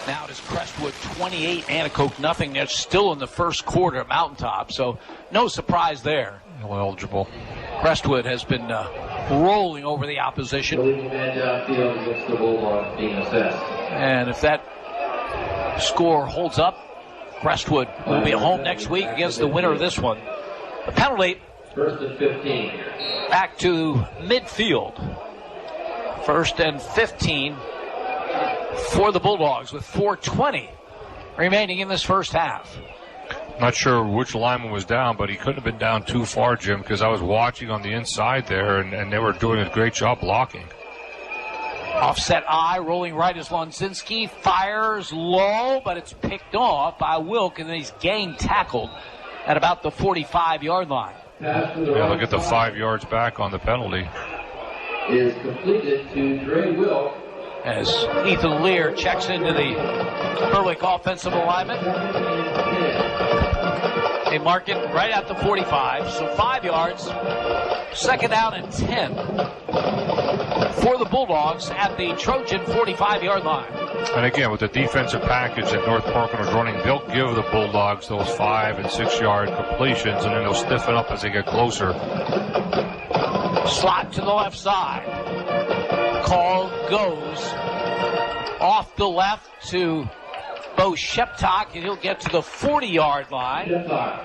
Speaker 2: Now it is Crestwood 28, Anacoke nothing. They're still in the first quarter, Mountaintop, so no surprise there.
Speaker 3: Eligible.
Speaker 2: Crestwood has been rolling over the opposition. And if that score holds up, Crestwood will be at home next week against the winner of this one. The penalty.
Speaker 19: First and 15.
Speaker 2: Back to midfield. First and 15 for the Bulldogs with 4:20 remaining in this first half.
Speaker 3: Not sure which lineman was down, but he couldn't have been down too far, Jim, because I was watching on the inside there, and they were doing a great job blocking.
Speaker 2: Offset eye, rolling right is Lunzinski, fires low, but it's picked off by Wilk, and then he's gang tackled at about the 45-yard line.
Speaker 3: Yeah, they'll get the 5 yards back on the penalty.
Speaker 19: Is completed to Dre Wilk.
Speaker 2: As Ethan Lear checks into the Berwick offensive alignment. They mark it right at the 45, so 5 yards. Second down and 10 for the Bulldogs at the Trojan 45-yard line.
Speaker 3: And again, with the defensive package that North Pocono is running, they'll give the Bulldogs those 5 and 6 yard completions, and then they'll stiffen up as they get closer.
Speaker 2: Slot to the left side. Call goes off the left to Bo Sheptock, and he'll get to the 40-yard line.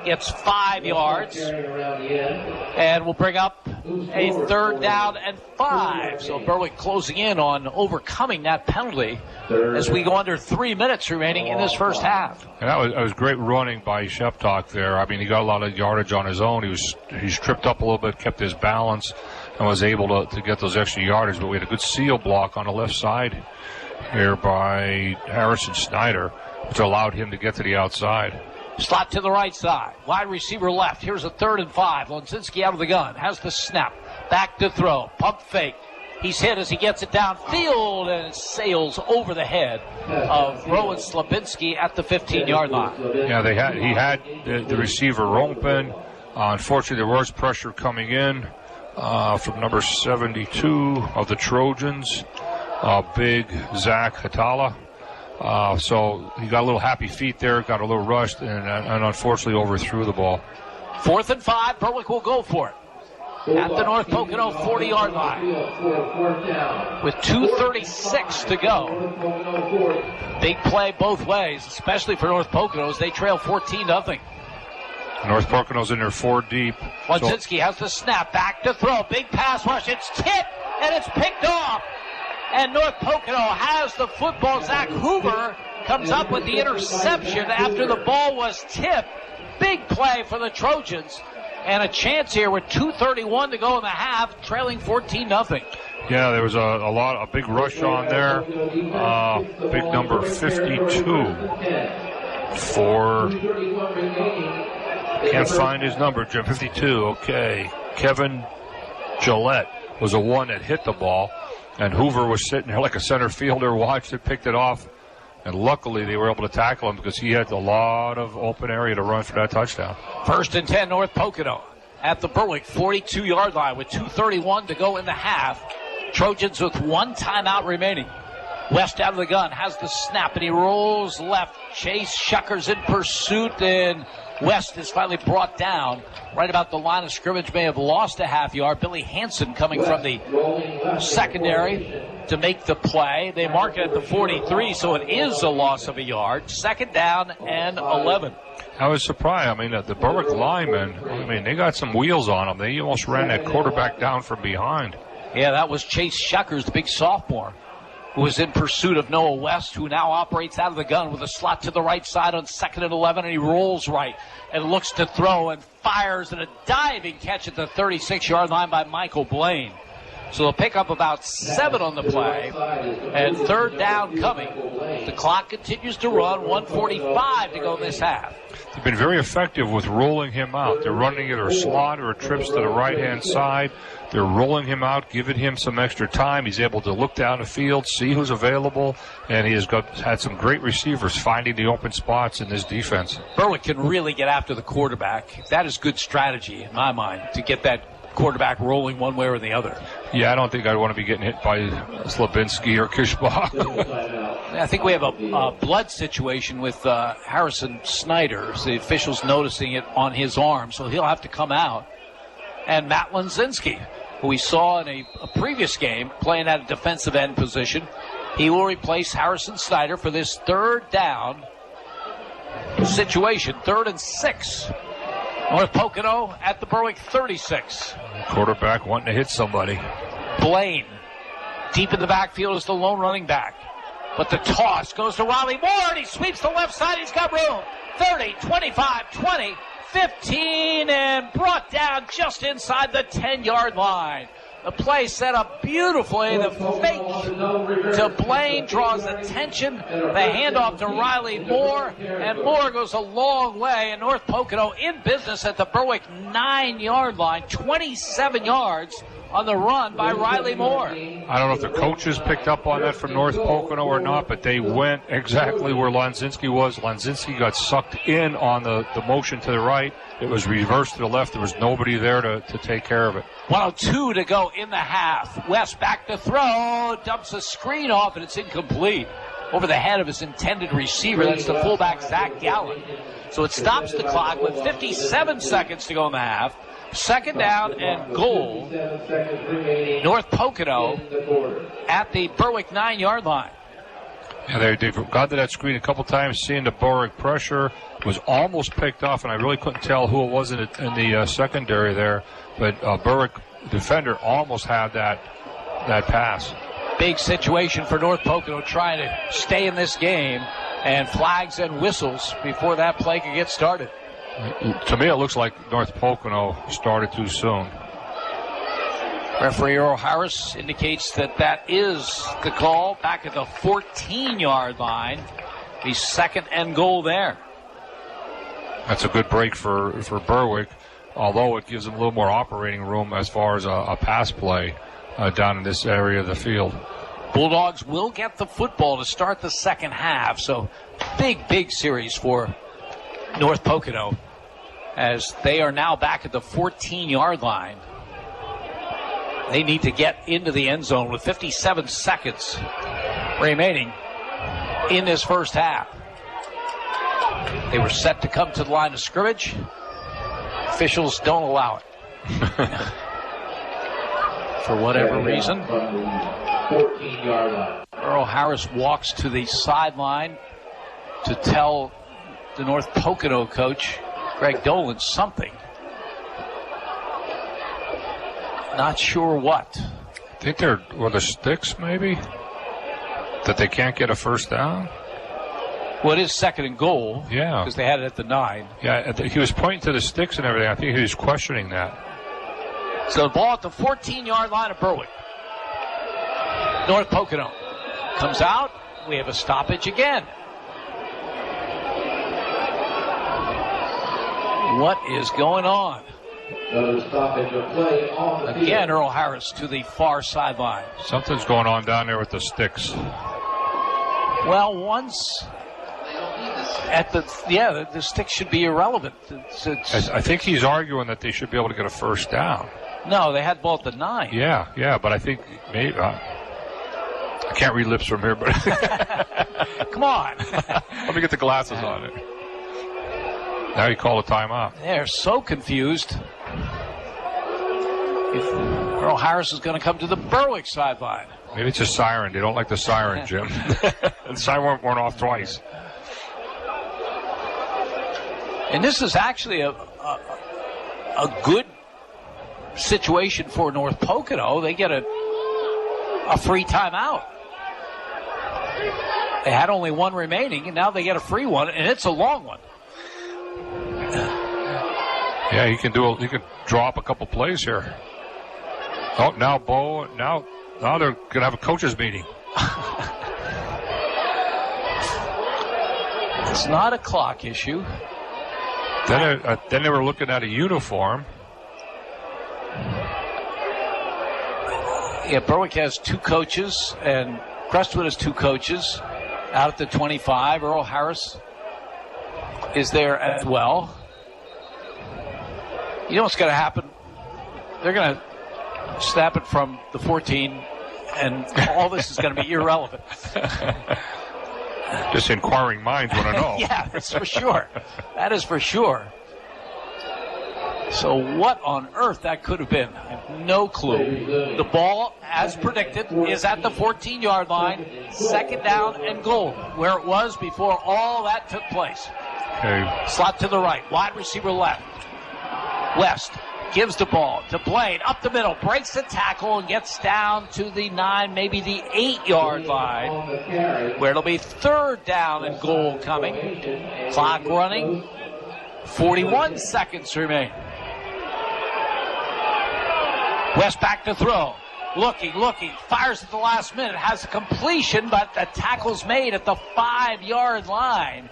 Speaker 2: Gets 5 yards. And will bring up a third down and 5. So Berwick closing in on overcoming that penalty as we go under 3 minutes remaining in this first half.
Speaker 3: And that was great running by Sheptock there. I mean, he got a lot of yardage on his own. He's tripped up a little bit, kept his balance, and was able to get those extra yardage. But we had a good seal block on the left side here by Harrison Snyder, which allowed him to get to the outside.
Speaker 2: Slot to the right side. Wide receiver left. Here's a 3rd and 5. Lunzinski out of the gun. Has the snap. Back to throw. Pump fake. He's hit as he gets it downfield, and it sails over the head of Rowan Slabinski at the 15-yard line.
Speaker 3: Yeah, he had the receiver open. Unfortunately, there was pressure coming in from number 72 of the Trojans, big Zach Hatala. So he got a little happy feet there, got a little rushed, and unfortunately overthrew the ball.
Speaker 2: 4th and 5, Berwick will go for it at the North Pocono 40-yard line with 2:36 to go. Big play both ways, especially for North Pocono as they trail 14-0.
Speaker 3: North Pocono's in there 4 deep.
Speaker 2: Lunzinski has the snap, back to throw, big pass rush, it's tipped, and it's picked off. And North Pocono has the football. Zach Hoover comes up with the interception after the ball was tipped. Big play for the Trojans. And a chance here with 2:31 to go in the half, trailing 14-0.
Speaker 3: Yeah, there was a big rush on there. Big number 52 for, can't find his number, Jim. 52, okay. Kevin Gillette was the one that hit the ball. And Hoover was sitting there like a center fielder, watched it, picked it off. And luckily they were able to tackle him because he had a lot of open area to run for that touchdown.
Speaker 2: 1st and 10, North Pocono at the Berwick 42-yard line with 2:31 to go in the half. Trojans with 1 timeout remaining. West out of the gun, has the snap, and he rolls left. Chase Shucker's in pursuit, and West is finally brought down right about the line of scrimmage. May have lost a half yard. Billy Hansen coming from the secondary to make the play. They mark it at the 43, so it is a loss of a yard. Second down and 11.
Speaker 3: I was surprised. I mean, the Berwick linemen, they got some wheels on them. They almost ran that quarterback down from behind.
Speaker 2: Yeah, that was Chase Shuckers, the big sophomore, who was in pursuit of Noah West, who now operates out of the gun with a slot to the right side on 2nd and 11, and he rolls right and looks to throw and fires, and a diving catch at the 36-yard line by Michael Blaine. So they'll pick up about 7 on the play, and third down coming. The clock continues to run, 1:45 to go this half.
Speaker 3: They've been very effective with rolling him out. They're running either a slot or trips to the right-hand side. They're rolling him out, giving him some extra time. He's able to look down the field, see who's available, and he has had some great receivers finding the open spots in this defense.
Speaker 2: Berwick can really get after the quarterback. That is good strategy, in my mind, to get that quarterback rolling one way or the other.
Speaker 3: Yeah, I don't think I'd want to be getting hit by Slabinski or Kishbach.
Speaker 2: I think we have a blood situation with Harrison Snyder. The official's noticing it on his arm, so he'll have to come out. And Matt Lanzinski, who we saw in a previous game playing at a defensive end position, he will replace Harrison Snyder for this third down situation, 3rd and 6. North Pocono at the Berwick 36.
Speaker 3: Quarterback wanting to hit somebody.
Speaker 2: Blaine, deep in the backfield, is the lone running back. But the toss goes to Riley Moore, and he sweeps the left side. He's got room. 30, 25, 20, 15, and brought down just inside the 10-yard line. The play set up beautifully. The fake to Blaine draws attention. The handoff to Riley Moore, and Moore goes a long way. And North Pocono in business at the Berwick 9-yard line, 27 yards on the run by Riley Moore.
Speaker 3: I don't know if the coaches picked up on that from North Pocono or not, but they went exactly where Lanzinski was. Lanzinski got sucked in on the motion to the right. It was reversed to the left. There was nobody there to take care of it.
Speaker 2: 1:02 to go in the half. West back to throw, dumps a screen off, and it's incomplete over the head of his intended receiver. That's the fullback, Zach Gallen. So it stops the clock with 57 seconds to go in the half. Second down and goal. North Pocono at the Berwick 9-yard line.
Speaker 3: Yeah, they got to that screen a couple times, seeing the Berwick pressure. Was almost picked off, and I really couldn't tell who it was in the secondary there. But Berwick defender almost had that pass.
Speaker 2: Big situation for North Pocono trying to stay in this game, and flags and whistles before that play could get started.
Speaker 3: To me, it looks like North Pocono started too soon.
Speaker 2: Referee Earl Harris indicates that is the call back at the 14-yard line. The second and goal there.
Speaker 3: That's a good break for Berwick, although it gives them a little more operating room as far as a pass play down in this area of the field.
Speaker 2: Bulldogs will get the football to start the second half, so big series for North Pocono as they are now back at the 14-yard line. They need to get into the end zone with 57 seconds remaining in this first half. They were set to come to the line of scrimmage. Officials don't allow it. For whatever reason.
Speaker 19: 14-yard line.
Speaker 2: Earl Harris walks to the sideline to tell the North Pocono coach, Greg Dolan, something. Not sure what.
Speaker 3: I think were the sticks, maybe? That they can't get a first down?
Speaker 2: Well, it is second and goal.
Speaker 3: Yeah.
Speaker 2: Because they had it at the 9.
Speaker 3: Yeah, he was pointing to the sticks and everything. I think he was questioning that.
Speaker 2: So the ball at the 14-yard line of Berwick. North Pocono comes out. We have a stoppage again. What is going on?
Speaker 19: Stoppage of play on the
Speaker 2: again, Earl Harris to the far sideline.
Speaker 3: Something's going on down there with the sticks.
Speaker 2: Well, once at the sticks should be irrelevant.
Speaker 3: I think he's arguing that they should be able to get a first down.
Speaker 2: No, they had ball at the 9.
Speaker 3: Yeah, but I think maybe. I can't read lips from here, but
Speaker 2: Come on.
Speaker 3: Let me get the glasses on it. Now you call a timeout.
Speaker 2: They're so confused. If Earl Harris is going to come to the Berwick sideline.
Speaker 3: Maybe it's a siren. They don't like the siren, Jim. The siren went off twice.
Speaker 2: And this is actually a good situation for North Pocono. They get a free timeout. They had only one remaining, and now they get a free one, and it's a long one.
Speaker 3: Yeah, he can draw up a couple plays here. Oh, now Bo. Now they're going to have a coaches meeting.
Speaker 2: It's not a clock issue.
Speaker 3: Then they were looking at a uniform.
Speaker 2: Yeah, Berwick has two coaches, and Crestwood has two coaches out at the 25. Earl Harris is there as well. You know what's going to happen? They're going to snap it from the 14, and all this is going to be irrelevant.
Speaker 3: Just inquiring minds want to know.
Speaker 2: Yeah, that's for sure. That is for sure. So what on earth that could have been? I have no clue. The ball, as predicted, is at the 14-yard line. Second down and goal, where it was before all that took place.
Speaker 3: Okay.
Speaker 2: Slot to the right. Wide receiver left. West gives the ball to Blaine. Up the middle. Breaks the tackle and gets down to the 9, maybe the 8-yard line, where it'll be third down and goal coming. Clock running. 41 seconds remain. West back to throw. Looking. Fires at the last minute. Has a completion, but the tackle's made at the 5-yard line.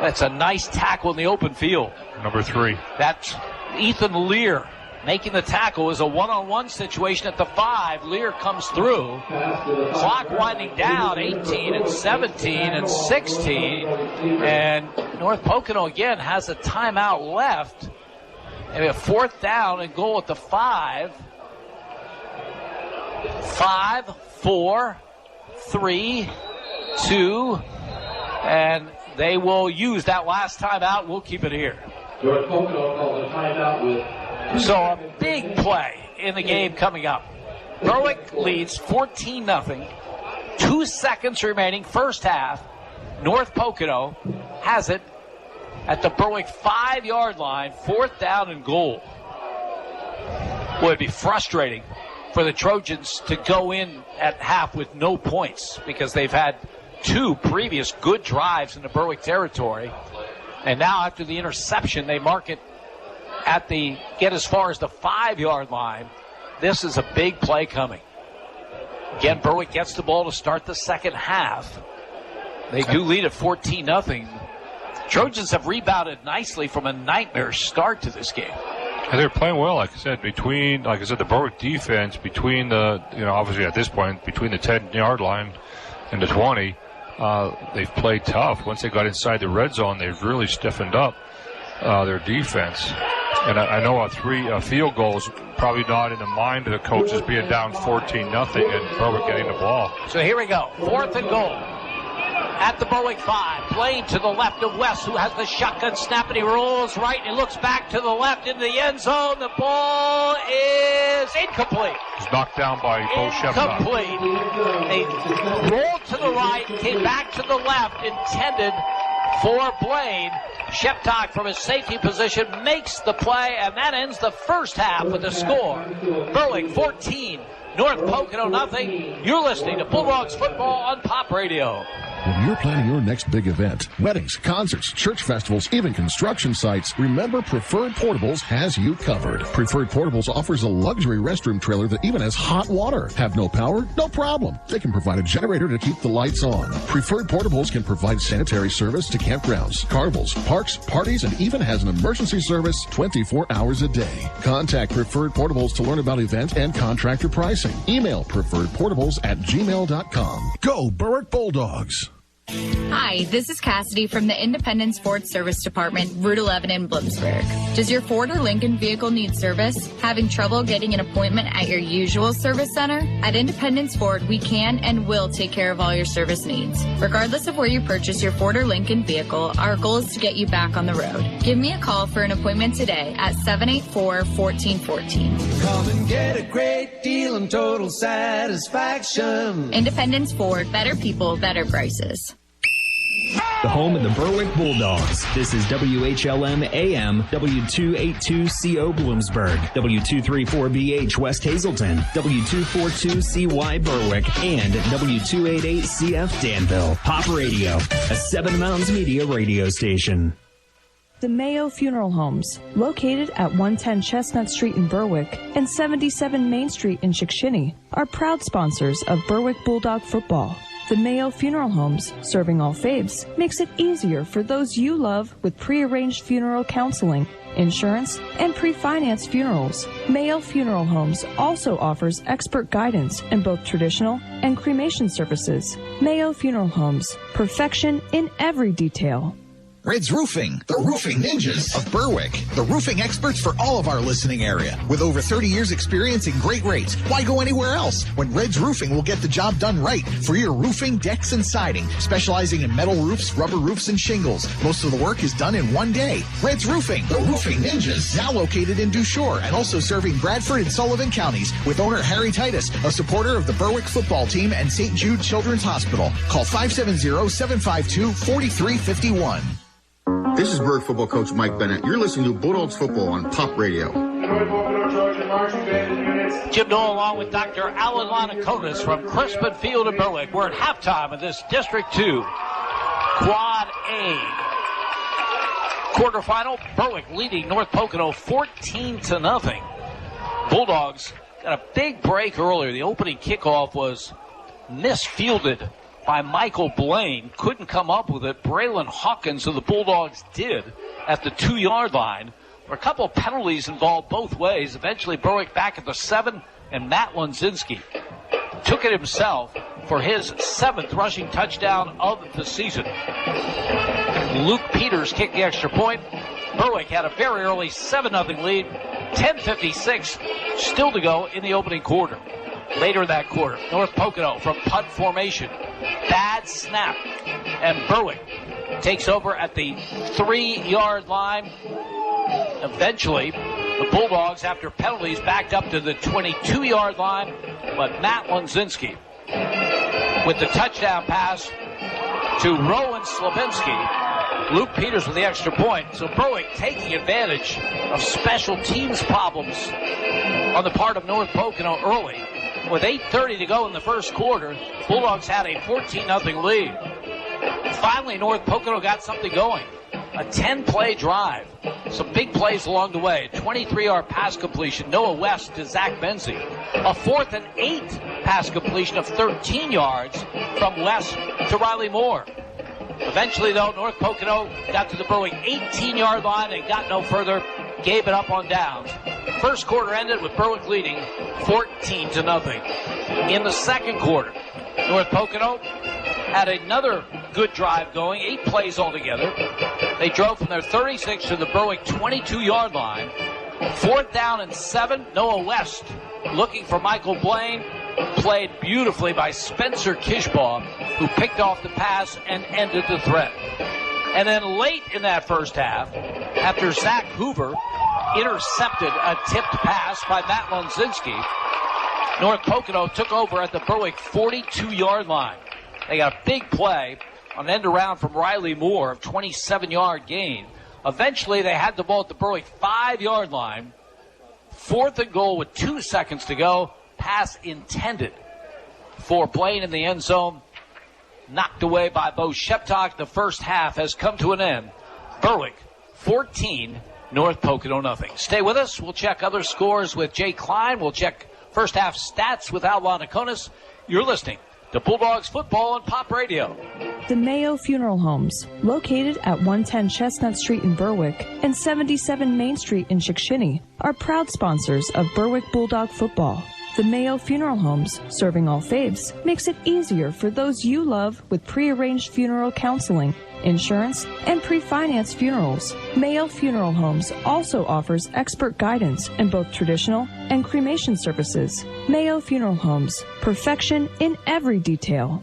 Speaker 2: That's a nice tackle in the open field.
Speaker 3: Number 3.
Speaker 2: That's Ethan Lear making the tackle. Is a one-on-one situation at the 5. Lear comes through. Clock winding down. 18 and 17 and 16. And North Pocono again has a timeout left. Maybe a fourth down and goal at the 5. 5, 4, 3, 2, and they will use that last timeout. We'll keep it here.
Speaker 19: North Pocono calls a timeout with.
Speaker 2: So a big play in the game coming up. Berwick leads 14-0. 2 seconds remaining, first half. North Pocono has it at the Berwick 5-yard line, fourth down and goal. Boy, it'd be frustrating for the Trojans to go in at half with no points because they've had 2 previous good drives in the Berwick territory. And now after the interception, they mark it get as far as the 5-yard line. This is a big play coming. Again, Berwick gets the ball to start the second half. They do lead at 14-0. Trojans have rebounded nicely from a nightmare start to this game.
Speaker 3: And they're playing well, like I said, the Berwick defense between obviously at this point, between the 10-yard line and the 20, they've played tough. Once they got inside the red zone, they've really stiffened up their defense. And I know 3 field goals probably not in the mind of the coaches being down 14-0 and Berwick getting the ball.
Speaker 2: So here we go, fourth and goal. At the Berwick 5, Blaine to the left of West, who has the shotgun snap, and he rolls right, and he looks back to the left into the end zone. The ball is incomplete.
Speaker 3: It's knocked down by Bo Shepard.
Speaker 2: Incomplete. They rolled to the right, came back to the left, intended for Blaine. Sheptock from his safety position makes the play, and that ends the first half with a score. Berwick 14, North Pocono 0. You're listening to Bulldogs football on Pop Radio.
Speaker 10: When you're planning your next big event, weddings, concerts, church festivals, even construction sites, remember Preferred Portables has you covered. Preferred Portables offers a luxury restroom trailer that even has hot water. Have no power? No problem. They can provide a generator to keep the lights on. Preferred Portables can provide sanitary service to campgrounds, carnivals, parks, parties, and even has an emergency service 24 hours a day. Contact Preferred Portables to learn about event and contractor pricing. Email preferredportables@gmail.com. Go Berwick Bulldogs!
Speaker 11: Hi, this is Cassidy from the Independence Ford Service Department, Route 11 in Bloomsburg. Does your Ford or Lincoln vehicle need service? Having trouble getting an appointment at your usual service center? At Independence Ford, we can and will take care of all your service needs. Regardless of where you purchase your Ford or Lincoln vehicle, our goal is to get you back on the road. Give me a call for an appointment today at 784-1414.
Speaker 12: Come and get a great deal and total satisfaction.
Speaker 11: Independence Ford, better people, better prices.
Speaker 1: The home of the Berwick Bulldogs. This is WHLM AM, W282CO Bloomsburg, W234BH West Hazelton, W242CY Berwick, and W288CF Danville. Pop Radio, a Seven Mountains Media radio station.
Speaker 18: The Mayo Funeral Homes, located at 110 Chestnut Street in Berwick and 77 Main Street in Chickshinny, are proud sponsors of Berwick Bulldog football. The Mayo Funeral Homes, serving all faiths, makes it easier for those you love with pre-arranged funeral counseling, insurance, and pre-financed funerals. Mayo Funeral Homes also offers expert guidance in both traditional and cremation services. Mayo Funeral Homes, perfection in every detail.
Speaker 4: Red's Roofing, the roofing ninjas of Berwick, the roofing experts for all of our listening area. With over 30 years experience and great rates, why go anywhere else when Red's Roofing will get the job done right for your roofing, decks, and siding, specializing in metal roofs, rubber roofs, and shingles. Most of the work is done in one day. Red's Roofing, the roofing ninjas, now located in Dushore and also serving Bradford and Sullivan counties with owner Harry Titus, a supporter of the Berwick football team and St. Jude Children's Hospital. Call 570-752-4351.
Speaker 7: This is Berwick football coach Mike Bennett. You're listening to Bulldogs football on Pop Radio.
Speaker 2: Jim Doyle along with Dr. Alan Lanakonis from Crispin Field in Berwick. We're at halftime of this District 2 Quad A quarterfinal. Berwick leading North Pocono 14-0. Bulldogs got a big break earlier. The opening kickoff was misfielded by Michael Blaine. Couldn't come up with it. Braylon Hawkins of the Bulldogs did at the 2-yard line. There were a couple of penalties involved both ways. Eventually Berwick back at the 7, and Matt Lunzinski took it himself for his 7th rushing touchdown of the season. Luke Peters kicked the extra point. Berwick had a very early 7-0 lead. 10:56 still to go in the opening quarter. Later in that quarter, North Pocono from punt formation. Bad snap. And Berwick takes over at the 3-yard line. Eventually, the Bulldogs, after penalties, backed up to the 22-yard line. But Matt Lunzinski with the touchdown pass to Rowan Slavinsky. Luke Peters with the extra point. So Berwick taking advantage of special teams problems on the part of North Pocono early. With 8:30 to go in the first quarter, Bulldogs had a 14-0 lead. Finally, North Pocono got something going. A 10-play drive. Some big plays along the way. A 23-yard pass completion, Noah West to Zach Benzie. A 4th and 8 pass completion of 13 yards from West to Riley Moore. Eventually, though, North Pocono got to the Berwick 18-yard line and got no further. Gave it up on downs. First quarter ended with Berwick leading 14-0. In the second quarter, North Pocono had another good drive going, 8 plays altogether. They drove from their 36 to the Berwick 22-yard line. 4th down and 7. Noah West looking for Michael Blaine. Played beautifully by Spencer Kishbaugh, who picked off the pass and ended the threat. And then late in that first half, after Zach Hoover intercepted a tipped pass by Matt Lunzinski, North Pocono took over at the Berwick 42-yard line. They got a big play on an end around from Riley Moore of 27-yard gain. Eventually, they had the ball at the Berwick 5-yard line. 4th and goal with 2 seconds to go. Pass intended for Blaine in the end zone. Knocked away by Bo Sheptock. The first half has come to an end. Berwick 14, North Pocono nothing. Stay with us. We'll check other scores with Jay Klein. We'll check first half stats with Al Lanakonis. You're listening to Bulldogs football on Pop Radio.
Speaker 18: The Mayo Funeral Homes, located at 110 Chestnut Street in Berwick and 77 Main Street in Chickshinny, are proud sponsors of Berwick Bulldog football. The Mayo Funeral Homes, serving all faiths, makes it easier for those you love with prearranged funeral counseling, insurance, and pre-financed funerals. Mayo Funeral Homes also offers expert guidance in both traditional and cremation services. Mayo Funeral Homes, perfection in every detail.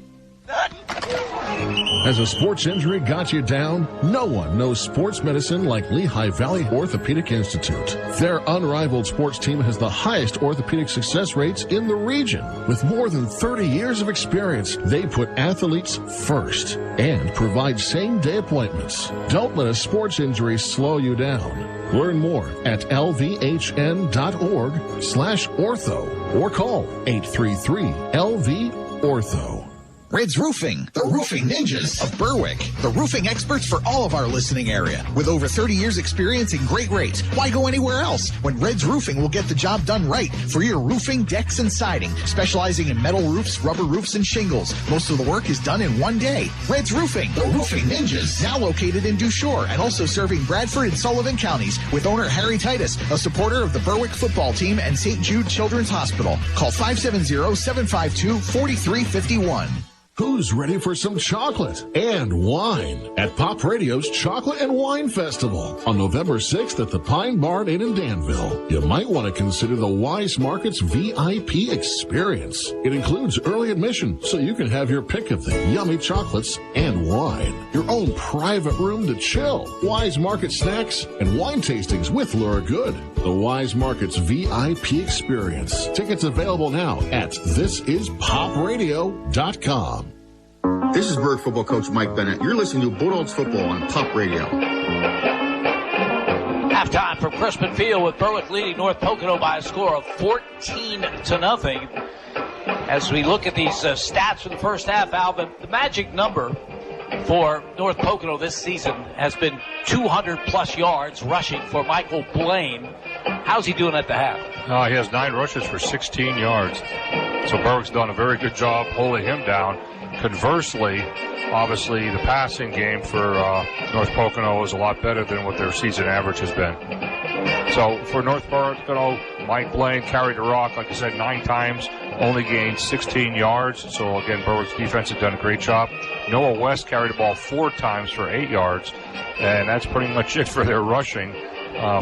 Speaker 6: Has a sports injury got you down? No one knows sports medicine like Lehigh Valley Orthopedic Institute. Their unrivaled sports team has the highest orthopedic success rates in the region. With more than 30 years of experience, they put athletes first and provide same-day appointments. Don't let a sports injury slow you down. Learn more at lvhn.org/ortho or call 833-LV-ORTHO.
Speaker 4: Red's Roofing, the roofing ninjas of Berwick, the roofing experts for all of our listening area. With over 30 years experience and great rates, why go anywhere else when Red's Roofing will get the job done right for your roofing, decks, and siding, specializing in metal roofs, rubber roofs, and shingles. Most of the work is done in one day. Red's Roofing, the roofing ninjas, now located in Dushore and also serving Bradford and Sullivan counties with owner Harry Titus, a supporter of the Berwick football team and St. Jude Children's Hospital. Call 570-752-4351.
Speaker 6: Who's ready for some chocolate and wine at Pop Radio's Chocolate and Wine Festival on November 6th at the Pine Barn Inn in Danville? You might want to consider the Wise Markets VIP experience. It includes early admission, so you can have your pick of the yummy chocolates and wine. Your own private room to chill. Wise Market snacks and wine tastings with Laura Good. The Wise Markets VIP experience. Tickets available now at thisispopradio.com.
Speaker 7: This is Berwick football coach Mike Bennett. You're listening to Bulldogs football on Pop Radio.
Speaker 2: Halftime from Crispin Field with Berwick leading North Pocono by a score of 14-0. As we look at these stats for the first half, Alvin, the magic number for North Pocono this season has been 200-plus yards rushing for Michael Blaine. How's he doing at the half?
Speaker 3: He has 9 rushes for 16 yards. So Berwick's done a very good job holding him down. Conversely, obviously, the passing game for North Pocono is a lot better than what their season average has been. So for North Pocono, Mike Blaine carried the rock, like I said, 9 times, only gained 16 yards. So again, Berwick's defense has done a great job. Noah West carried the ball 4 times for 8 yards, and that's pretty much it for their rushing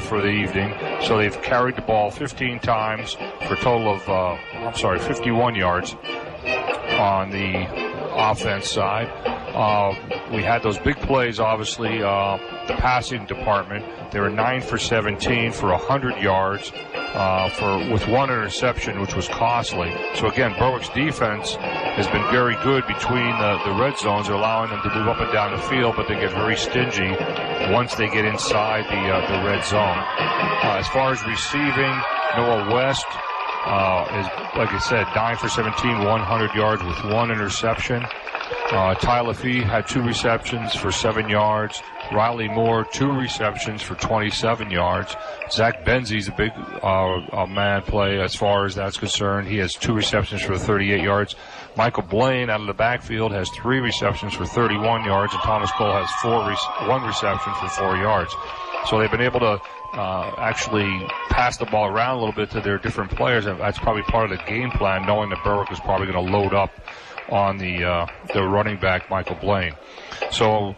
Speaker 3: for the evening. So they've carried the ball 15 times for a total of, 51 yards on the offense side. We had those big plays, obviously, the passing department. They were 9 for 17 for 100 yards with 1 interception, which was costly. So again, Berwick's defense has been very good between the red zones. They're allowing them to move up and down the field, but they get very stingy once they get inside the red zone. As far as receiving, Noah West is, like I said, 9 for 17, 100 yards with 1 interception. Tyler Fee had 2 receptions for 7 yards. Riley Moore, 2 receptions for 27 yards. Zach Benzie's a big man play as far as that's concerned. He has 2 receptions for 38 yards. Michael Blaine out of the backfield has 3 receptions for 31 yards, and Thomas Cole has 1 reception for 4 yards. So they've been able to actually pass the ball around a little bit to their different players, and that's probably part of the game plan, knowing that Berwick is probably going to load up on the running back, Michael Blaine. So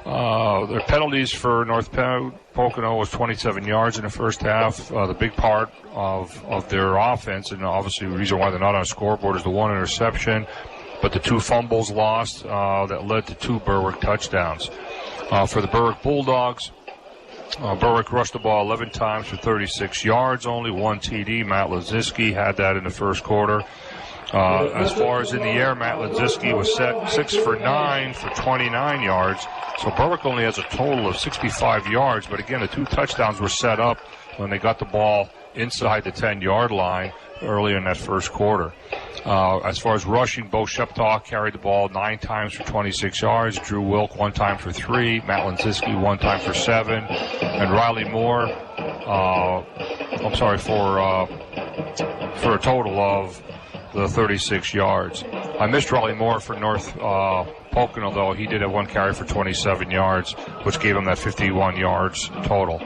Speaker 3: their penalties for North Pocono was 27 yards in the first half. The big part of their offense, and obviously the reason why they're not on a scoreboard, is the 1 interception, but the 2 fumbles lost that led to 2 Berwick touchdowns. For the Berwick Bulldogs, Berwick rushed the ball 11 times for 36 yards, only 1 TD. Matt Laziski had that in the first quarter. As far as in the air, Matt Laziski was set 6 for 9 for 29 yards. So Berwick only has a total of 65 yards. But again, the 2 touchdowns were set up when they got the ball inside the 10-yard line earlier in that first quarter. As far as rushing, Bo Sheptaw carried the ball 9 times for 26 yards. Drew Wilk 1 time for 3. Matt Laziski 1 time for 7. And Riley Moore, for a total of the 36 yards. I missed Riley Moore for North Pocono, though. He did have 1 carry for 27 yards, which gave him that 51 yards total.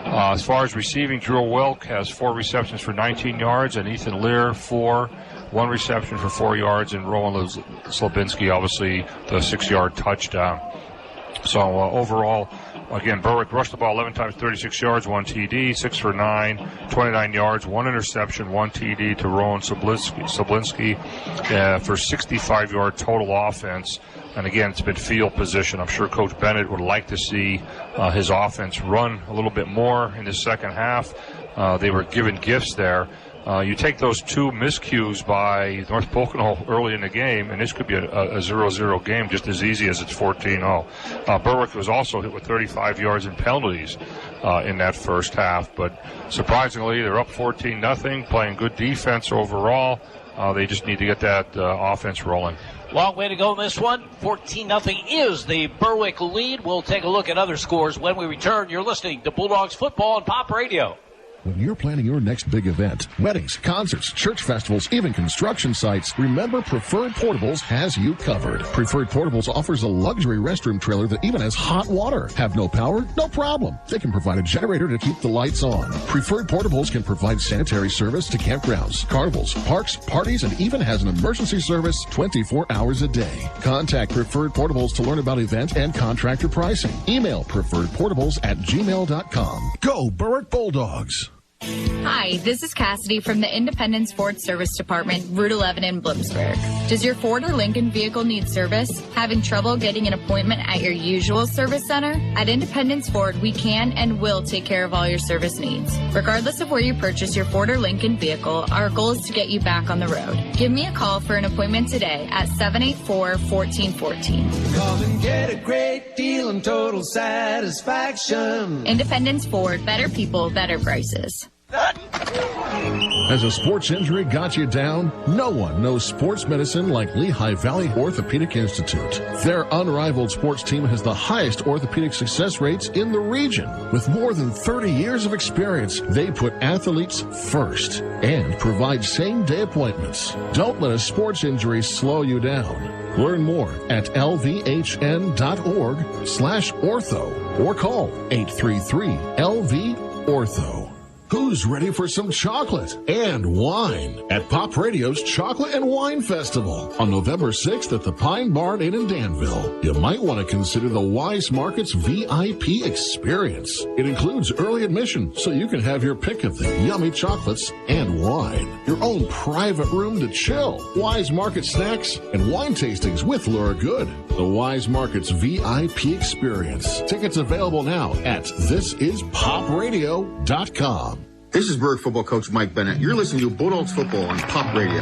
Speaker 3: As far as receiving, Drew Wilk has 4 receptions for 19 yards, and Ethan Lear 4, 1 reception for 4 yards, and Rowan Slabinski, obviously, the 6-yard touchdown. So overall, again, Berwick rushed the ball 11 times, 36 yards, 1 TD, 6 for 9, 29 yards, 1 interception, 1 TD to Rowan Slabinski for 65-yard total offense. And again, it's been field position. I'm sure Coach Bennett would like to see his offense run a little bit more in the second half. They were given gifts there. You take those 2 miscues by North Pocono early in the game, and this could be a 0-0 game just as easy as it's 14-0. Berwick was also hit with 35 yards in penalties in that first half, but surprisingly, they're up 14-0, playing good defense overall. They just need to get that offense rolling.
Speaker 2: Long way to go in this one. 14-0 is the Berwick lead. We'll take a look at other scores when we return. You're listening to Bulldogs Football on Pop Radio.
Speaker 10: When you're planning your next big event, weddings, concerts, church festivals, even construction sites, remember Preferred Portables has you covered. Preferred Portables offers a luxury restroom trailer that even has hot water. Have no power? No problem. They can provide a generator to keep the lights on. Preferred Portables can provide sanitary service to campgrounds, carnivals, parks, parties, and even has an emergency service 24 hours a day. Contact Preferred Portables to learn about event and contractor pricing. Email preferredportables@gmail.com. Go Berwick Bulldogs!
Speaker 11: Hi, this is Cassidy from the Independent Sports Service Department, Route 11 in Bloomsburg. Does your Ford or Lincoln vehicle need service? Having trouble getting an appointment at your usual service center? At Independence Ford, we can and will take care of all your service needs. Regardless of where you purchase your Ford or Lincoln vehicle, our goal is to get you back on the road. Give me a call for an appointment today at 784-1414.
Speaker 12: Come and get a great deal and total satisfaction.
Speaker 11: Independence Ford, better people, better prices.
Speaker 10: Has a sports injury got you down? No one knows sports medicine like Lehigh Valley Orthopedic Institute. Their unrivaled sports team has the highest orthopedic success rates in the region. With more than 30 years of experience, they put athletes first and provide same-day appointments. Don't let a sports injury slow you down. Learn more at lvhn.org/ortho or call 833-LV-ORTHO. Who's ready for some chocolate and wine at Pop Radio's Chocolate and Wine Festival on November 6th at the Pine Barn Inn in Danville? You might want to consider the Wise Markets VIP experience. It includes early admission, so you can have your pick of the yummy chocolates and wine. Your own private room to chill. Wise Market snacks and wine tastings with Laura Good. The Wise Markets VIP experience. Tickets available now at thisispopradio.com.
Speaker 7: This is Berwick football coach Mike Bennett. You're listening to Bulldogs Football on Pop Radio.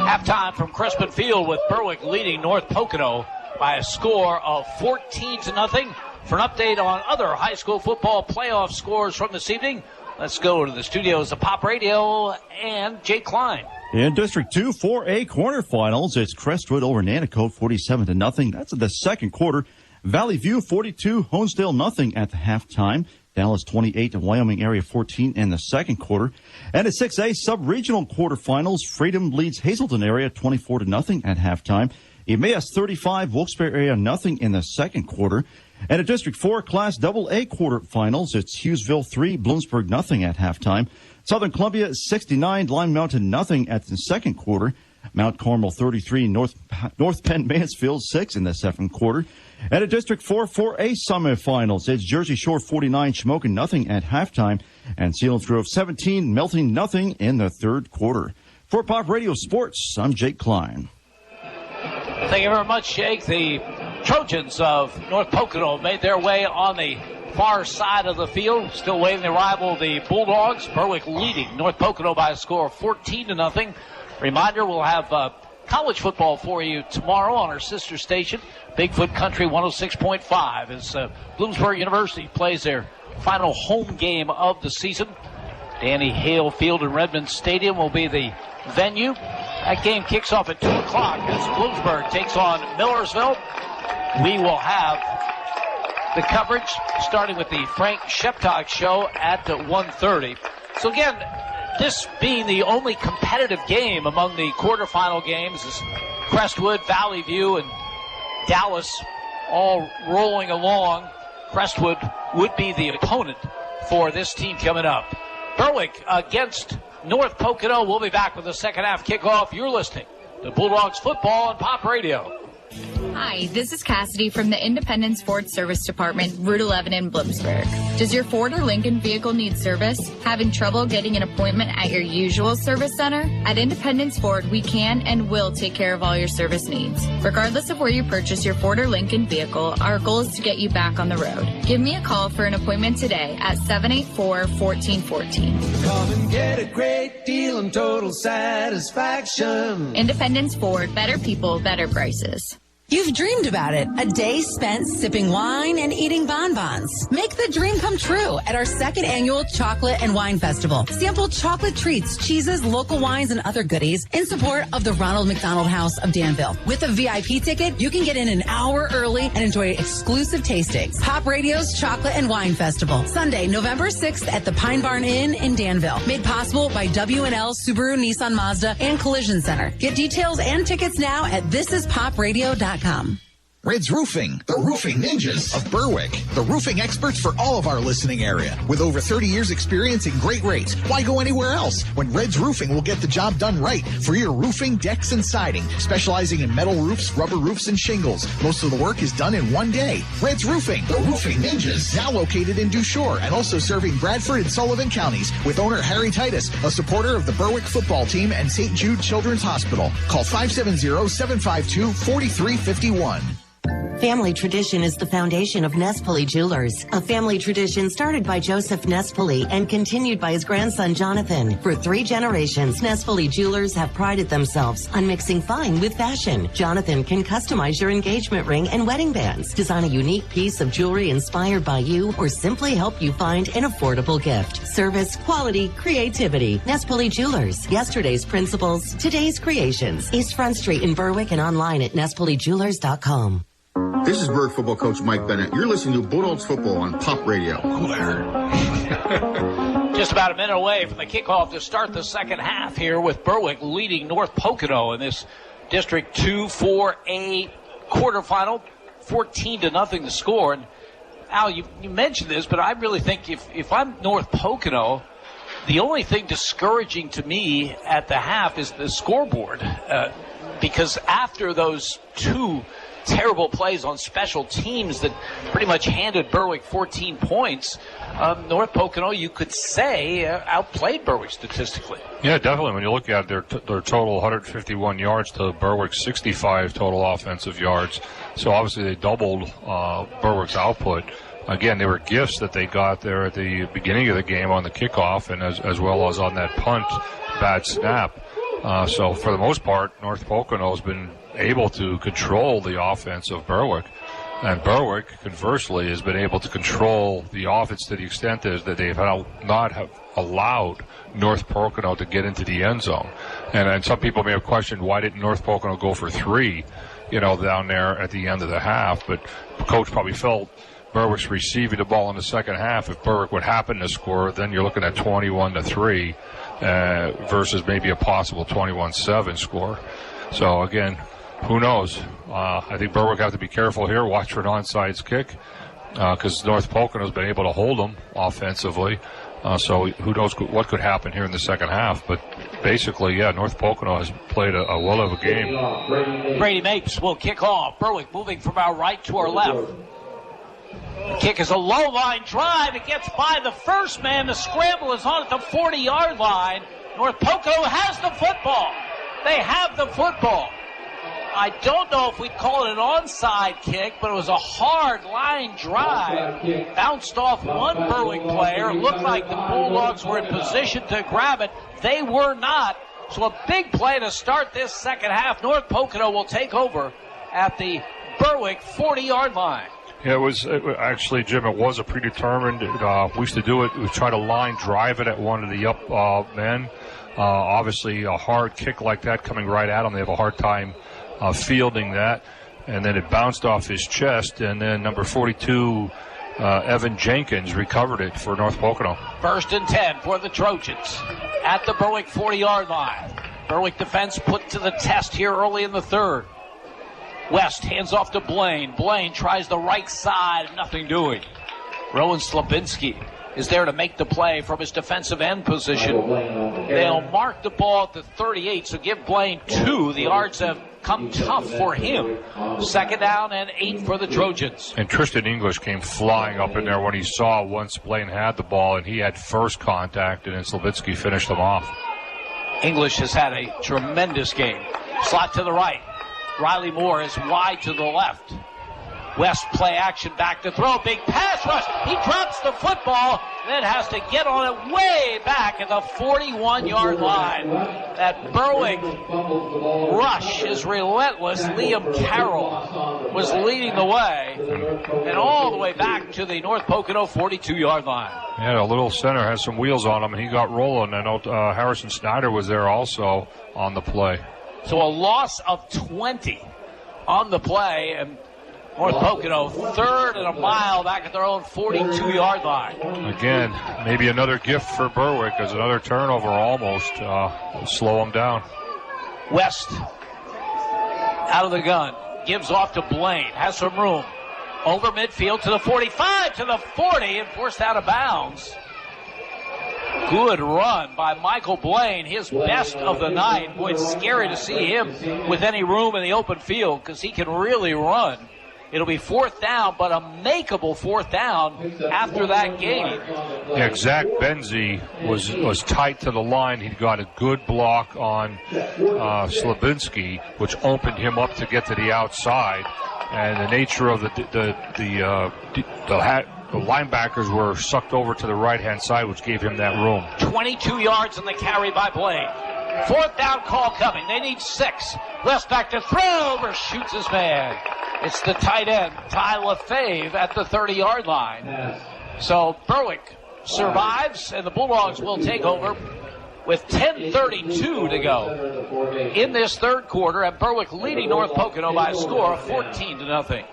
Speaker 2: Halftime from Crispin Field with Berwick leading North Pocono by a score of 14-0. For an update on other high school football playoff scores from this evening, let's go to the studios of Pop Radio and Jake Klein.
Speaker 20: In District 2, 4A quarterfinals, it's Crestwood over Nanticoke, 47-0. That's in the second quarter. Valley View 42, Honesdale nothing at the halftime. Dallas 28 to Wyoming Area 14 in the second quarter. And at 6A sub-regional quarterfinals, Freedom leads Hazleton Area 24-0 at halftime. Emmaus 35, Wilkes-Barre Area nothing in the second quarter. And at District 4 Class AA quarterfinals, it's Hughesville 3, Bloomsburg nothing at halftime. Southern Columbia 69, Lime Mountain nothing at the second quarter. Mount Carmel 33, North Penn Mansfield 6 in the second quarter. And at District 4 4A semifinals, it's Jersey Shore 49, Shamokin nothing at halftime. And Selinsgrove 17, Melting nothing in the third quarter. For Pop Radio Sports, I'm Jake Klein.
Speaker 2: Thank you very much, Jake. The Trojans of North Pocono made their way on the far side of the field, still waiting the arrival of the Bulldogs. Berwick leading North Pocono by a score of 14-0. Reminder, we'll have college football for you tomorrow on our sister station, Bigfoot Country 106.5, as Bloomsburg University plays their final home game of the season. Danny Hale Field in Redmond Stadium will be the venue. That game kicks off at 2 o'clock as Bloomsburg takes on Millersville. We will have the coverage starting with the Frank Sheptock Show at 1:30. So again, this being the only competitive game among the quarterfinal games is Crestwood, Valley View, and Dallas all rolling along. Crestwood would be the opponent for this team coming up. Berwick against North Pocono. We'll be back with the second half kickoff. You're listening to Bulldogs football on Pop Radio.
Speaker 11: Hi, this is Cassidy from the Independence Ford Service Department, Route 11 in Bloomsburg. Does your Ford or Lincoln vehicle need service? Having trouble getting an appointment at your usual service center? At Independence Ford, we can and will take care of all your service needs. Regardless of where you purchase your Ford or Lincoln vehicle, our goal is to get you back on the road. Give me a call for an appointment today at 784-1414.
Speaker 12: Come and get a great deal and total satisfaction.
Speaker 11: Independence Ford, better people, better prices.
Speaker 13: You've dreamed about it. A day spent sipping wine and eating bonbons. Make the dream come true at our second annual Chocolate and Wine Festival. Sample chocolate treats, cheeses, local wines, and other goodies in support of the Ronald McDonald House of Danville. With a VIP ticket, you can get in an hour early and enjoy exclusive tastings. Pop Radio's Chocolate and Wine Festival. Sunday, November 6th at the Pine Barn Inn in Danville. Made possible by W&L Subaru Nissan Mazda and Collision Center. Get details and tickets now at thisispopradio.com.
Speaker 4: Red's Roofing, the roofing ninjas of Berwick. The roofing experts for all of our listening area. With over 30 years experience and great rates, why go anywhere else when Red's Roofing will get the job done right for your roofing, decks, and siding. Specializing in metal roofs, rubber roofs, and shingles. Most of the work is done in one day. Red's Roofing, the roofing ninjas. Now located in Dushore and also serving Bradford and Sullivan counties with owner Harry Titus, a supporter of the Berwick football team and St. Jude Children's Hospital. Call 570-752-4351.
Speaker 5: Family tradition is the foundation of Nespoli Jewelers, a family tradition started by Joseph Nespoli and continued by his grandson Jonathan. For 3 generations, Nespoli Jewelers have prided themselves on mixing fine with fashion. Jonathan can customize your engagement ring and wedding bands, design a unique piece of jewelry inspired by you, or simply help you find an affordable gift. Service, quality, creativity. Nespoli Jewelers. Yesterday's principles, today's creations. East Front Street in Berwick and online at nespolijewelers.com.
Speaker 7: This is Berwick football coach Mike Bennett. You're listening to Bulldogs football on Pop Radio.
Speaker 2: Just about a minute away from the kickoff to start the second half here with Berwick leading North Pocono in this District 2-4A quarterfinal, 14-0 to score. And Al, you mentioned this, but I really think if I'm North Pocono, the only thing discouraging to me at the half is the scoreboard, because after those 2 terrible plays on special teams that pretty much handed Berwick 14 points, North Pocono, you could say, outplayed Berwick statistically.
Speaker 3: Yeah, definitely. When you look at their total 151 yards to Berwick's 65 total offensive yards. So obviously they doubled Berwick's output. Again, they were gifts that they got there at the beginning of the game on the kickoff and as well as on that punt bad snap. So for the most part, North Pocono has been able to control the offense of Berwick. And Berwick, conversely, has been able to control the offense to the extent that they have not have allowed North Pocono to get into the end zone. And some people may have questioned, why didn't North Pocono go for 3, down there at the end of the half? But the coach probably felt Berwick's receiving the ball in the second half. If Berwick would happen to score, then you're looking at 21-3 versus maybe a possible 21-7 score. So, again, who knows? I think Berwick have to be careful here, watch for an onside kick, because North Pocono has been able to hold them offensively. So who knows what could happen here in the second half. But basically, North Pocono has played a well of a game.
Speaker 2: Brady Mapes will kick off. Berwick moving from our right to our left. The kick is a low line drive. It gets by the first man. The scramble is on at the 40-yard line. North Pocono has the football. They have the football. I don't know if we'd call it an onside kick, but it was a hard line drive. Bounced off one Berwick player. It looked like the Bulldogs were in position to grab it. They were not. So a big play to start this second half. North Pocono will take over at the Berwick 40-yard line.
Speaker 3: Yeah, it was actually, Jim, it was a predetermined. We used to do it. We try to line drive it at one of the up men. Obviously, a hard kick like that coming right at them, they have a hard time fielding that. And then it bounced off his chest, and then number 42, Evan Jenkins, recovered it for North Pocono.
Speaker 2: 1st and 10 for the Trojans at the Berwick 40-yard line. Berwick defense put to the test here early in the third. West hands off to Blaine. Blaine tries the right side, nothing doing. Rowan Slabinski is there to make the play from his defensive end position. They'll mark the ball at the 38, so give Blaine 2. The yards have come tough for him. 2nd down and 8 for the Trojans.
Speaker 3: And Tristan English came flying up in there when he saw once Blaine had the ball, and he had first contact, and then Slabinski finished him off.
Speaker 2: English has had a tremendous game. Slot to the right. Riley Moore is wide to the left. West play action back to throw. Big pass rush. He drops the football, then has to get on it way back at the 41-yard line. That Berwick rush is relentless. Liam Carroll was leading the way, and all the way back to the North Pocono 42-yard line.
Speaker 3: Yeah, the little center has some wheels on him, and he got rolling. And Harrison Snyder was there also on the play.
Speaker 2: So a loss of 20 on the play, and North Pocono 3rd and a mile back at their own 42-yard line.
Speaker 3: Again, maybe another gift for Berwick as another turnover almost will slow them down.
Speaker 2: West out of the gun, gives off to Blaine, has some room. Over midfield to the 45, to the 40, and forced out of bounds. Good run by Michael Blaine, his best of the night. Boy, it's scary to see him with any room in the open field because he can really run. It'll be 4th down, but a makeable 4th down after that gain.
Speaker 3: Yeah, Zach Benzie was tight to the line. He got a good block on Slabinski, which opened him up to get to the outside. And the nature of the linebackers were sucked over to the right-hand side, which gave him that room.
Speaker 2: 22 yards on the carry by Blaine. 4th down call coming. They need 6. West back to throw. Overshoots his man. It's the tight end, Ty LaFave, at the 30-yard line. So Berwick survives, and the Bulldogs will take over with 10:32 to go in this 3rd quarter, and Berwick leading North Pocono by a score of 14-0.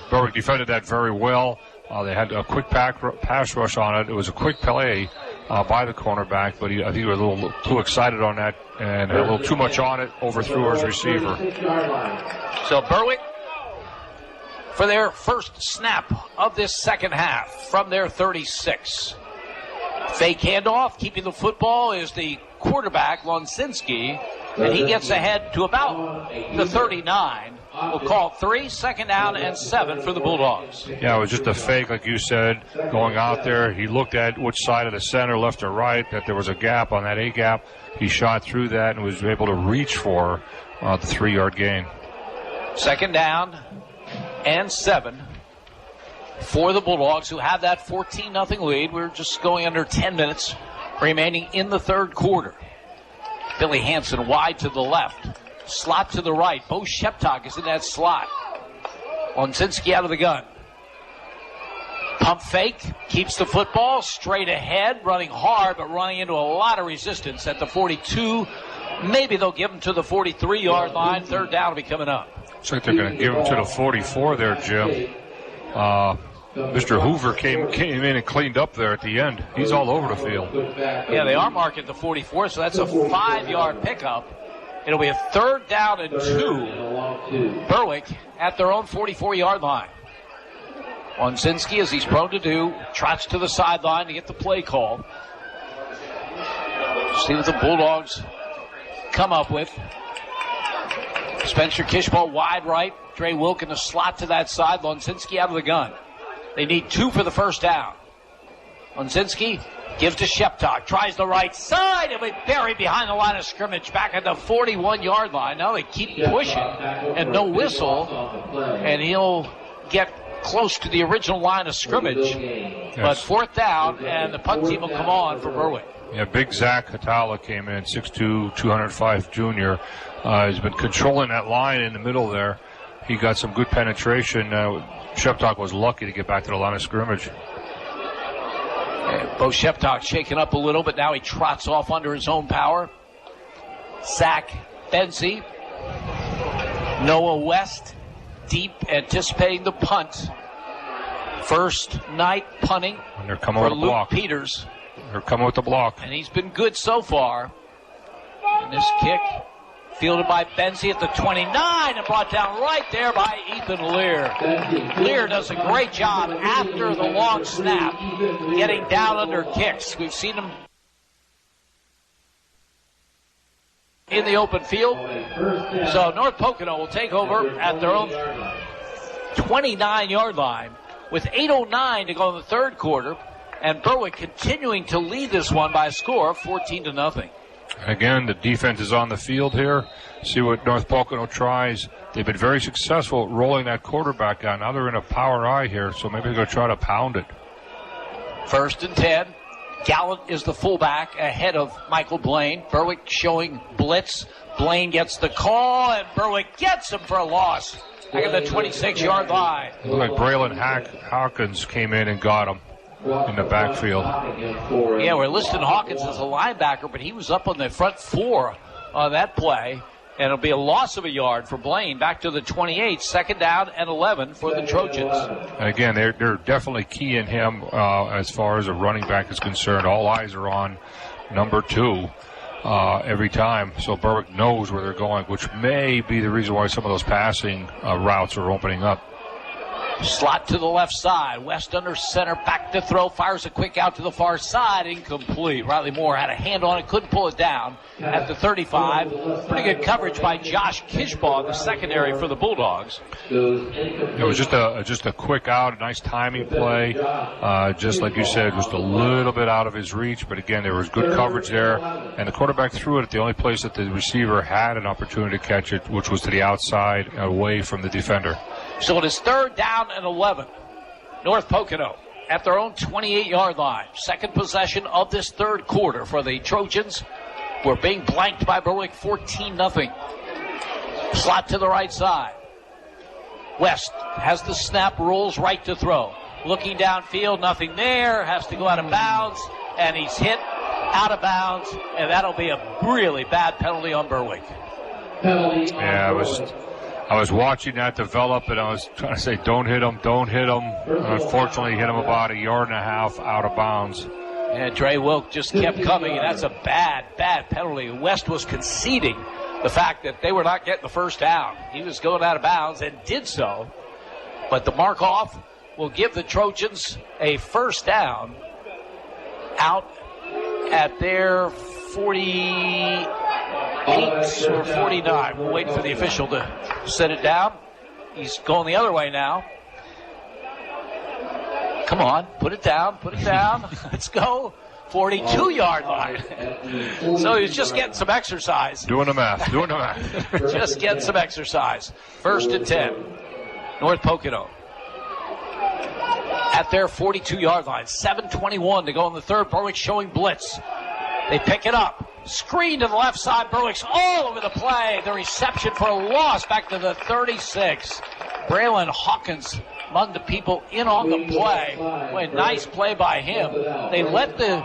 Speaker 3: Berwick defended that very well. They had a quick pass rush on it. It was a quick play by the cornerback, but I think he was a little too excited on that and had a little too much on it, overthrew his receiver.
Speaker 2: So Berwick, for their first snap of this second half from their 36. Fake handoff, keeping the football is the quarterback, Lonsinski, and he gets ahead to about the 39. We'll call 3, 2nd down and 7 for the Bulldogs.
Speaker 3: Yeah, it was just a fake, like you said, going out there. He looked at which side of the center, left or right, that there was a gap on that A-gap. He shot through that and was able to reach for the 3-yard gain.
Speaker 2: 2nd down and 7 for the Bulldogs, who have that 14-0 lead. We're just going under 10 minutes remaining in the 3rd quarter. Billy Hansen wide to the left. Slot to the right. Bo Sheptok is in that slot. Lonsinski out of the gun. Pump fake. Keeps the football straight ahead. Running hard, but running into a lot of resistance at the 42. Maybe they'll give him to the 43-yard line. 3rd down will be coming up.
Speaker 3: Looks like they're going to give him to the 44 there, Jim. Mr. Hoover came in and cleaned up there at the end. He's all over the field.
Speaker 2: Yeah, they are marking the 44, so that's a 5-yard pickup. It'll be a 3rd down and 2. Berwick at their own 44-yard line. Lonsinski, as he's prone to do, trots to the sideline to get the play call. See what the Bulldogs come up with. Spencer Kishball wide right. Dre Wilk in the slot to that side. Lonsinski out of the gun. They need 2 for the 1st down. Lonsinski gives to Sheptok. Tries the right side. It'll be buried behind the line of scrimmage back at the 41-yard line. Now they keep pushing and no whistle. And he'll get close to the original line of scrimmage. Yes. But 4th down, and the punt team will come on for Berwick.
Speaker 3: Yeah, big Zach Hatala came in, 6'2", 205 junior. He's been controlling that line in the middle there. He got some good penetration. Sheptok was lucky to get back to the line of scrimmage.
Speaker 2: Bo Sheptok shaken up a little, but now he trots off under his own power. Zach Benzie. Noah West deep, anticipating the punt. First night punting
Speaker 3: and they're coming
Speaker 2: for
Speaker 3: with the
Speaker 2: Luke
Speaker 3: block.
Speaker 2: Peters.
Speaker 3: They're coming with the block.
Speaker 2: And he's been good so far. And this kick Fielded by Benzie at the 29 and brought down right there by Ethan Lear. Lear does a great job after the long snap, getting down under kicks. We've seen him in the open field. So North Pocono will take over at their own 29-yard line with 8:09 to go in the third quarter, and Berwick continuing to lead this one by a score of 14-0.
Speaker 3: Again, the defense is on the field here. See what North Pocono tries. They've been very successful at rolling that quarterback out. Now they're in a power I here, so maybe they're going to try to pound it.
Speaker 2: 1st and 10. Gallant is the fullback ahead of Michael Blaine. Berwick showing blitz. Blaine gets the call, and Berwick gets him for a loss. Back at the 26-yard line.
Speaker 3: Looked like Braylon Hawkins came in and got him in the backfield.
Speaker 2: Yeah, we're listing Hawkins as a linebacker, but he was up on the front 4 on that play. And it'll be a loss of a yard for Blaine. Back to the 28, 2nd down and 11 for the Trojans.
Speaker 3: Again, they're definitely keying him as far as a running back is concerned. All eyes are on number 2 every time. So Berwick knows where they're going, which may be the reason why some of those passing routes are opening up.
Speaker 2: Slot to the left side. West under center. Back to throw. Fires a quick out to the far side. Incomplete. Riley Moore had a hand on it. Couldn't pull it down at the 35. Pretty good coverage by Josh Kishbaugh in the secondary for the Bulldogs.
Speaker 3: It was just a quick out. A nice timing play. Just like you said, just a little bit out of his reach. But again, there was good coverage there. And the quarterback threw it at the only place that the receiver had an opportunity to catch it, which was to the outside, away from the defender.
Speaker 2: So it is 3rd down and 11. North Pocono at their own 28-yard line. Second possession of this third quarter for the Trojans. We're being blanked by Berwick 14-0. Slot to the right side. West has the snap, rolls right to throw. Looking downfield, nothing there. Has to go out of bounds, and he's hit out of bounds, and that'll be a really bad penalty on Berwick.
Speaker 3: Yeah, I was watching that develop, and I was trying to say, don't hit him. Unfortunately, hit him about 1.5 yards out of bounds.
Speaker 2: And Dre Wilk just kept coming, and that's a bad penalty. West was conceding the fact that they were not getting the first down. He was going out of bounds and did so. But the mark-off will give the Trojans a first down out at their 48 or 49. We're waiting for the official to set it down. He's going the other way now. Come on, put it down. Let's go. 42-yard line. So he's just getting some exercise.
Speaker 3: Doing the math.
Speaker 2: Just getting some exercise. 1st and 10. North Pocono at their 42-yard line. 7:21 to go in the third. Berwick showing blitz. They pick it up. Screen to the left side. Berwick's all over the play. The reception for a loss back to the 36. Braylon Hawkins among the people in on the play. Boy, nice play by him. They let the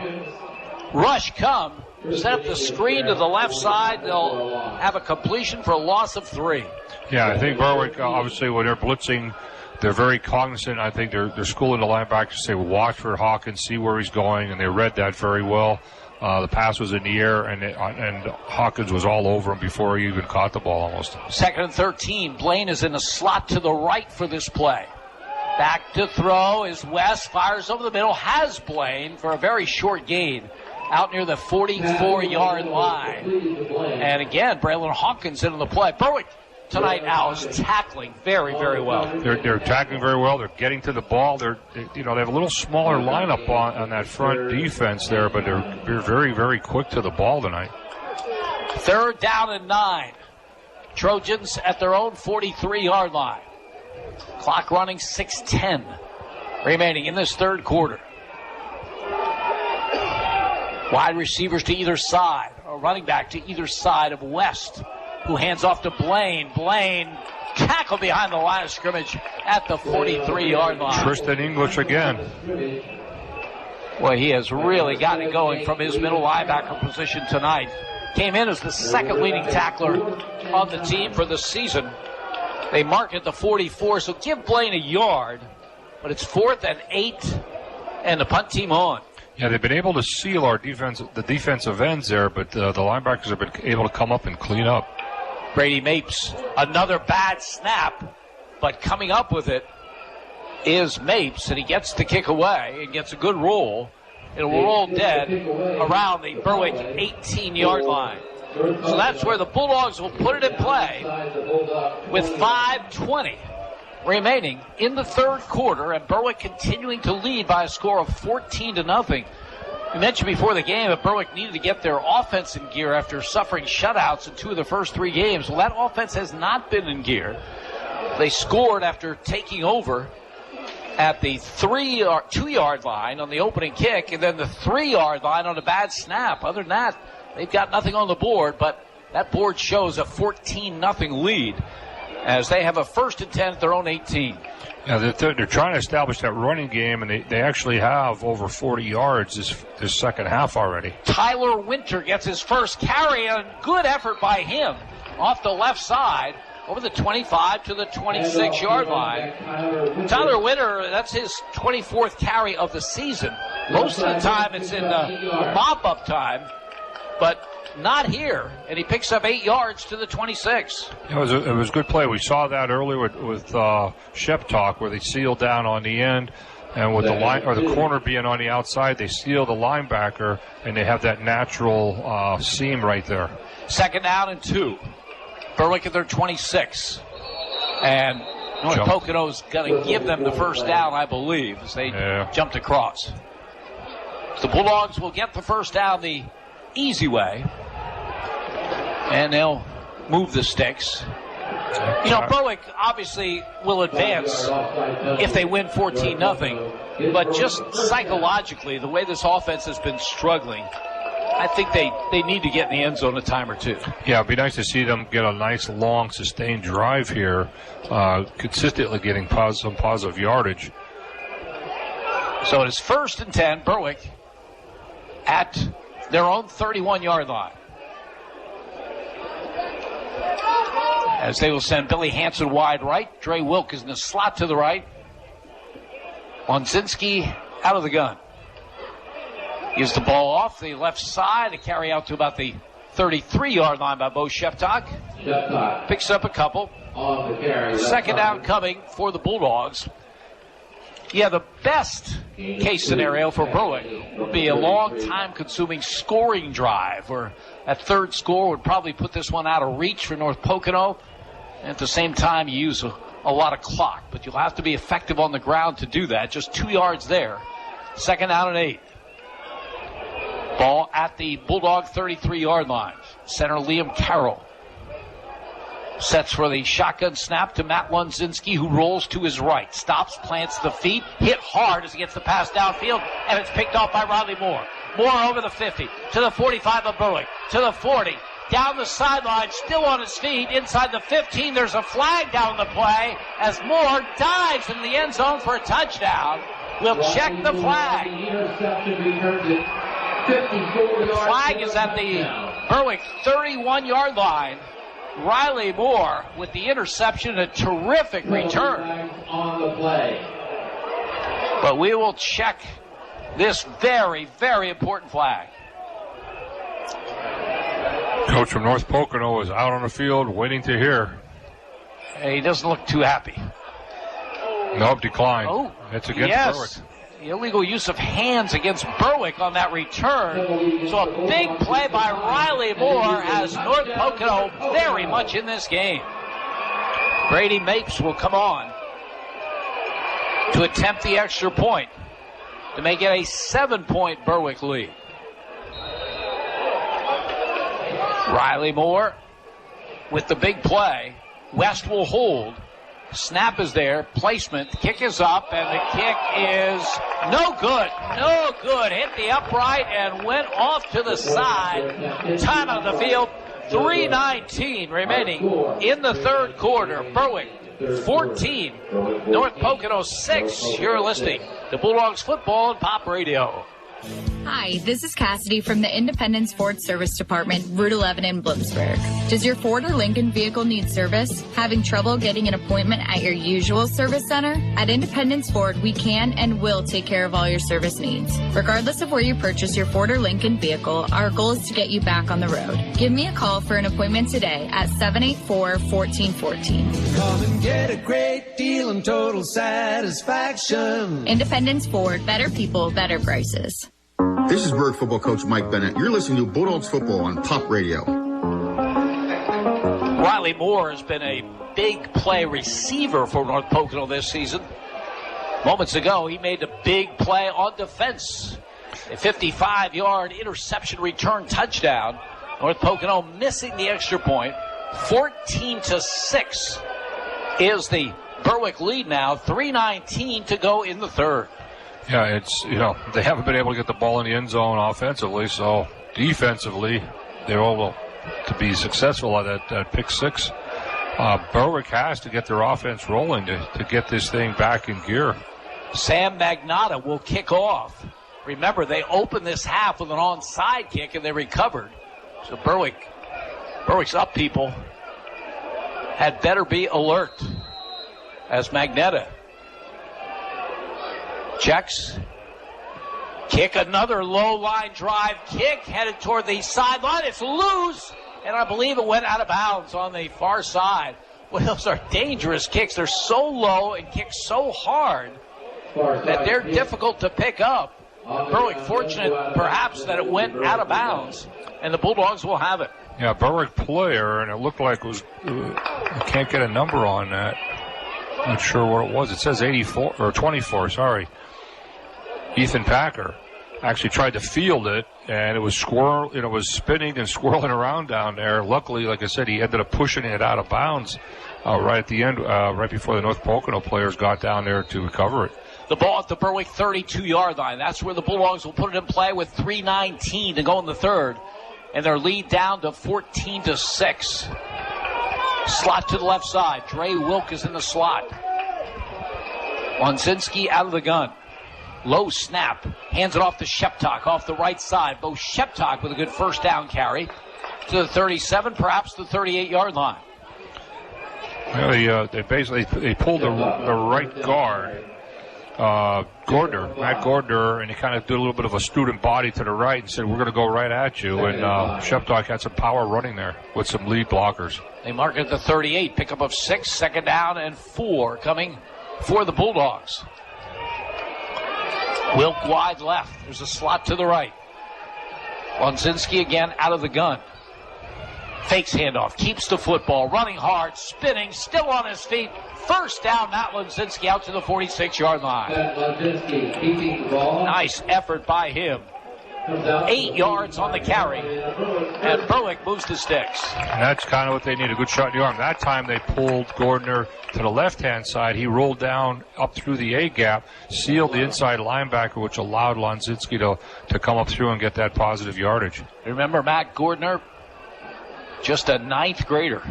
Speaker 2: rush come. Set up the screen to the left side. They'll have a completion for a loss of 3.
Speaker 3: Yeah, I think Berwick, obviously, when they're blitzing, they're very cognizant. I think they're schooling the linebackers to say, watch for Hawkins, see where he's going, and they read that very well. The pass was in the air, and Hawkins was all over him before he even caught the ball almost. 2nd
Speaker 2: and 13. Blaine is in a slot to the right for this play. Back to throw is West. Fires over the middle. Has Blaine for a very short gain out near the 44-yard line. And again, Braylon Hawkins into the play. Berwick tonight, Al, is tackling very, very well.
Speaker 3: They're tackling very well. They're getting to the ball. They have a little smaller lineup on that front defense there, but they're very, very quick to the ball tonight.
Speaker 2: 3rd down and 9. Trojans at their own 43-yard line. Clock running, 6:10 remaining in this third quarter. Wide receivers to either side, or running back to either side of West, who hands off to Blaine. Blaine tackled behind the line of scrimmage at the 43-yard line.
Speaker 3: Tristan English again.
Speaker 2: Well, he has really gotten it going from his middle linebacker position tonight. Came in as the second leading tackler on the team for the season. They mark at the 44, so give Blaine a yard. But it's 4th and 8, and the punt team on.
Speaker 3: Yeah, they've been able to seal the defensive ends there, but the linebackers have been able to come up and clean up.
Speaker 2: Brady Mapes, another bad snap, but coming up with it is Mapes, and he gets the kick away and gets a good roll. It'll roll dead around the Berwick 18-yard line. So that's where the Bulldogs will put it in play with 5:20 remaining in the third quarter, and Berwick continuing to lead by a score of 14-0. We mentioned before the game that Berwick needed to get their offense in gear after suffering shutouts in 2 of the first 3 games. Well, that offense has not been in gear. They scored after taking over at the 2-yard line on the opening kick, and then the 3-yard line on a bad snap. Other than that, they've got nothing on the board, but that board shows a 14-0 lead as they have a 1st and 10 at their own 18.
Speaker 3: Yeah, they're trying to establish that running game, and they actually have over 40 yards this second half already.
Speaker 2: Tyler Winter gets his first carry, and good effort by him off the left side over the 25 to the 26-yard line. Tyler Winter, that's his 24th carry of the season. Most of the time it's in mop-up time, but not here. And he picks up 8 yards to the 26.
Speaker 3: It was a good play. We saw that earlier with Sheptalk, where they sealed down on the end. And with the corner being on the outside, they seal the linebacker, and they have that natural seam right there.
Speaker 2: 2nd down and 2. Berwick at their 26. And North Pocono's going to give them the first down, I believe, as they jumped across. The Bulldogs will get the first down the easy way, and they'll move the sticks. You know, Berwick obviously will advance if they win 14-0, but just psychologically, the way this offense has been struggling, I think they need to get in the end zone a time or two.
Speaker 3: Yeah, it'd be nice to see them get a nice, long, sustained drive here, consistently getting some positive yardage.
Speaker 2: So it is 1st and 10, Berwick at their own 31-yard line. As they will send Billy Hansen wide right. Dre Wilk is in the slot to the right. Lonzinski out of the gun. Gives the ball off the left side to carry out to about the 33-yard line by Bo Sheptalk. Picks up a couple. 2nd down coming for the Bulldogs. Yeah, the best case scenario for Berwick would be a long time-consuming scoring drive, where that third score would probably put this one out of reach for North Pocono. And at the same time, you use a lot of clock, but you'll have to be effective on the ground to do that. Just 2 yards there. 2nd down and 8. Ball at the Bulldog 33-yard line. Center Liam Carroll sets for the shotgun snap to Matt Lonzinski, who rolls to his right. Stops, plants the feet, hit hard as he gets the pass downfield, and it's picked off by Riley Moore. Moore over the 50, to the 45 of Berwick, to the 40, down the sideline, still on his feet, inside the 15. There's a flag down the play as Moore dives in the end zone for a touchdown. We'll check the flag. The flag is at the Berwick 31-yard line. Riley Moore with the interception, a terrific return. But we will check this very, very important flag.
Speaker 3: Coach from North Pocono is out on the field waiting to hear.
Speaker 2: He doesn't look too happy.
Speaker 3: Nope, decline.
Speaker 2: Oh,
Speaker 3: it's against Berwick.
Speaker 2: Illegal use of hands against Berwick on that return. So a big play by Riley Moore has North Pocono very much in this game. Brady Mapes will come on to attempt the extra point to make it a 7-point Berwick lead. Riley Moore with the big play. West will hold. Snap is there, placement, kick is up, and the kick is no good. No good. Hit the upright and went off to the side. Time on the field, 3:19 remaining in the third quarter. Berwick 14, North Pocono 6. You're listening to Bulldogs football on Pop Radio.
Speaker 11: Hi, this is Cassidy from the Independence Ford Service Department, Route 11 in Bloomsburg. Does your Ford or Lincoln vehicle need service? Having trouble getting an appointment at your usual service center? At Independence Ford, we can and will take care of all your service needs. Regardless of where you purchase your Ford or Lincoln vehicle, our goal is to get you back on the road. Give me a call for an appointment today at 784-1414.
Speaker 12: Come and get a great deal and total satisfaction.
Speaker 11: Independence Ford, better people, better prices.
Speaker 7: This is Berwick football coach Mike Bennett. You're listening to Bulldogs football on Pop Radio.
Speaker 2: Riley Moore has been a big play receiver for North Pocono this season. Moments ago, he made a big play on defense. A 55-yard interception return touchdown. North Pocono missing the extra point. 14-6 is the Berwick lead now. 3:19 to go in the third.
Speaker 3: Yeah, they haven't been able to get the ball in the end zone offensively, so defensively, they're able to be successful at that pick six. Berwick has to get their offense rolling to get this thing back in gear.
Speaker 2: Sam Magnotta will kick off. Remember, they opened this half with an onside kick, and they recovered. So Berwick's up, people. Had better be alert as Magnotta checks. Kick, another low line drive kick headed toward the sideline. It's loose, and I believe it went out of bounds on the far side. Well, those are dangerous kicks. They're so low and kick so hard that they're difficult to pick up. Berwick fortunate perhaps that it went out of bounds, and the Bulldogs will have it.
Speaker 3: Yeah, Berwick player, and it looked like it was, I can't get a number on that. Not sure what it was. It says 84 or 24, sorry. Ethan Packer actually tried to field it, and it was spinning and swirling around down there. Luckily, like I said, he ended up pushing it out of bounds right at the end, right before the North Pocono players got down there to recover it.
Speaker 2: The ball at the Berwick 32-yard line. That's where the Bulldogs will put it in play with 3:19 to go in the third, and their lead down to 14-6. Slot to the left side. Dre Wilk is in the slot. Lonzinski out of the gun. Low snap. Hands it off to Sheptok off the right side. Bo Sheptok with a good first down carry to the 37, perhaps the 38-yard line.
Speaker 3: Well, they pulled the right guard, Matt Gordner, and he kind of did a little bit of a student body to the right and said, we're going to go right at you. And Sheptok had some power running there with some lead blockers.
Speaker 2: They mark it at the 38, pickup of 6, second down and 4 coming for the Bulldogs. Wilk wide left. There's a slot to the right. Lonzinski again out of the gun. Fakes handoff, keeps the football, running hard, spinning, still on his feet. First down, Matt Lonzinski out to the 46-yard line. Nice effort by him. 8 yards on the carry, and Berwick moves the sticks.
Speaker 3: And that's kind of what they need, a good shot in the arm. That time they pulled Gordner to the left-hand side. He rolled down up through the A-gap, sealed the inside linebacker, which allowed Lonzinski to come up through and get that positive yardage.
Speaker 2: Remember, Matt Gordner, just a ninth grader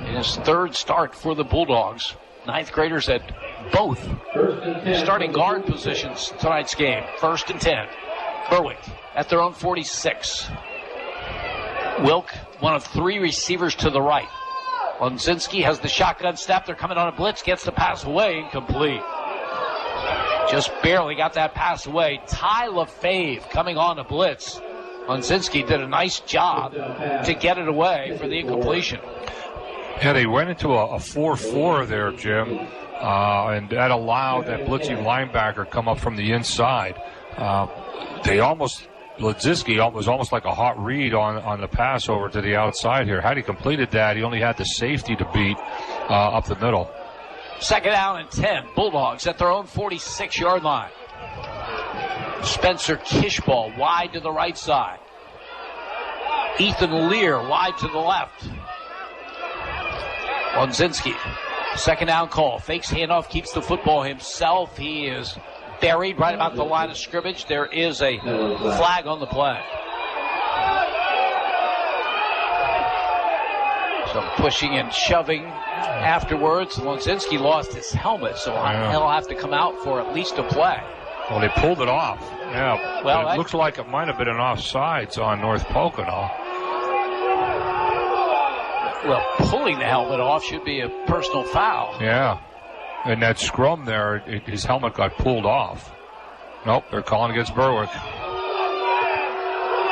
Speaker 2: in his third start for the Bulldogs. Ninth graders at both starting guard positions tonight's game. 1st and 10. Berwick at their own 46. Wilk, one of 3 receivers to the right. Lonzinski has the shotgun snap. They're coming on a blitz. Gets the pass away. Incomplete. Just barely got that pass away. Ty LaFave coming on a blitz. Lonzinski did a nice job to get it away for the incompletion.
Speaker 3: Yeah, they went into a 4-4 there, Jim, and that allowed that blitzing linebacker come up from the inside. Lonzinski was almost like a hot read on the pass over to the outside here. Had he completed that, he only had the safety to beat up the middle.
Speaker 2: Second down and 10. Bulldogs at their own 46-yard line. Spencer Kishball wide to the right side. Ethan Lear wide to the left. Lonzinski, second down call. Fakes handoff, keeps the football himself. He is buried right about the line of scrimmage. There is a flag on the play. Some pushing and shoving afterwards. Lonzinski lost his helmet, so he'll have to come out for at least a play.
Speaker 3: Well, they pulled it off. Yeah.
Speaker 2: Well,
Speaker 3: it looks like it might have been an offsides on North Pocono.
Speaker 2: Well, pulling the helmet off should be a personal foul.
Speaker 3: Yeah. And that scrum there, his helmet got pulled off. Nope, they're calling against Berwick.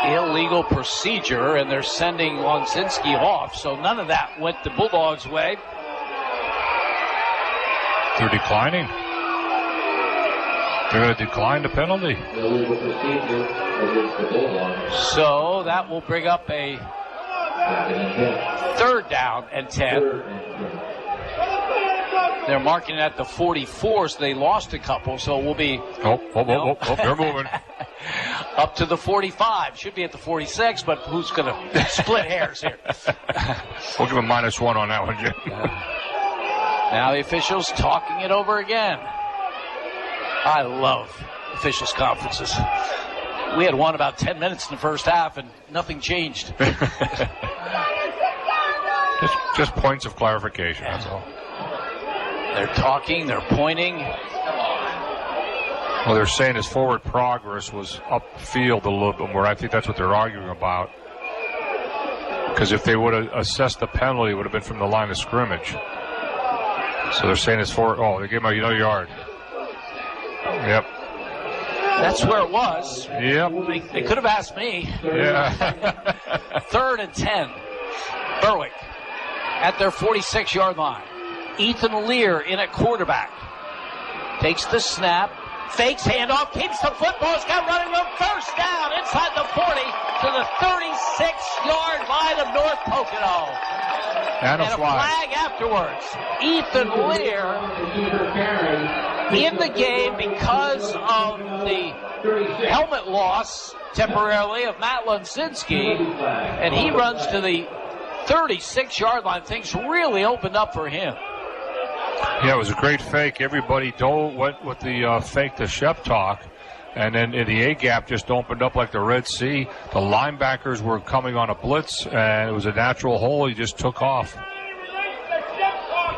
Speaker 2: Illegal procedure, and they're sending Lonzinski off. So none of that went the Bulldogs' way.
Speaker 3: They're declining. They're going to decline the penalty.
Speaker 2: So that will bring up a 3rd down and 10. They're marking it at the 44, so they lost a couple, so it will be...
Speaker 3: Oh, they're moving.
Speaker 2: Up to the 45. Should be at the 46, but who's going to split hairs here?
Speaker 3: We'll give a -1 on that one, Jim.
Speaker 2: Now the officials talking it over again. I love officials' conferences. We had one about 10 minutes in the first half, and nothing changed.
Speaker 3: just points of clarification, that's all.
Speaker 2: They're talking, they're pointing.
Speaker 3: Well, they're saying his forward progress was upfield a little bit more. I think that's what they're arguing about. Because if they would have assessed the penalty, it would have been from the line of scrimmage. So they're saying his forward... Oh, they gave him a yard. Yep.
Speaker 2: That's where it was.
Speaker 3: Yep.
Speaker 2: They could have asked me.
Speaker 3: Yeah.
Speaker 2: 3rd and 10. Berwick at their 46-yard line. Ethan Lear in at quarterback. Takes the snap. Fakes handoff. Keeps the football. He's got running room. First down inside the 40 to the 36-yard line of North Pocono.
Speaker 3: And a
Speaker 2: flag afterwards. Ethan Lear in the game because of the helmet loss temporarily of Matt Lonzinski, and he runs to the 36-yard line. Things really opened up for him.
Speaker 3: Yeah, it was a great fake. Everybody went with the fake to Shep talk, and then the A-gap just opened up like the Red Sea. The linebackers were coming on a blitz, and it was a natural hole. He just took off.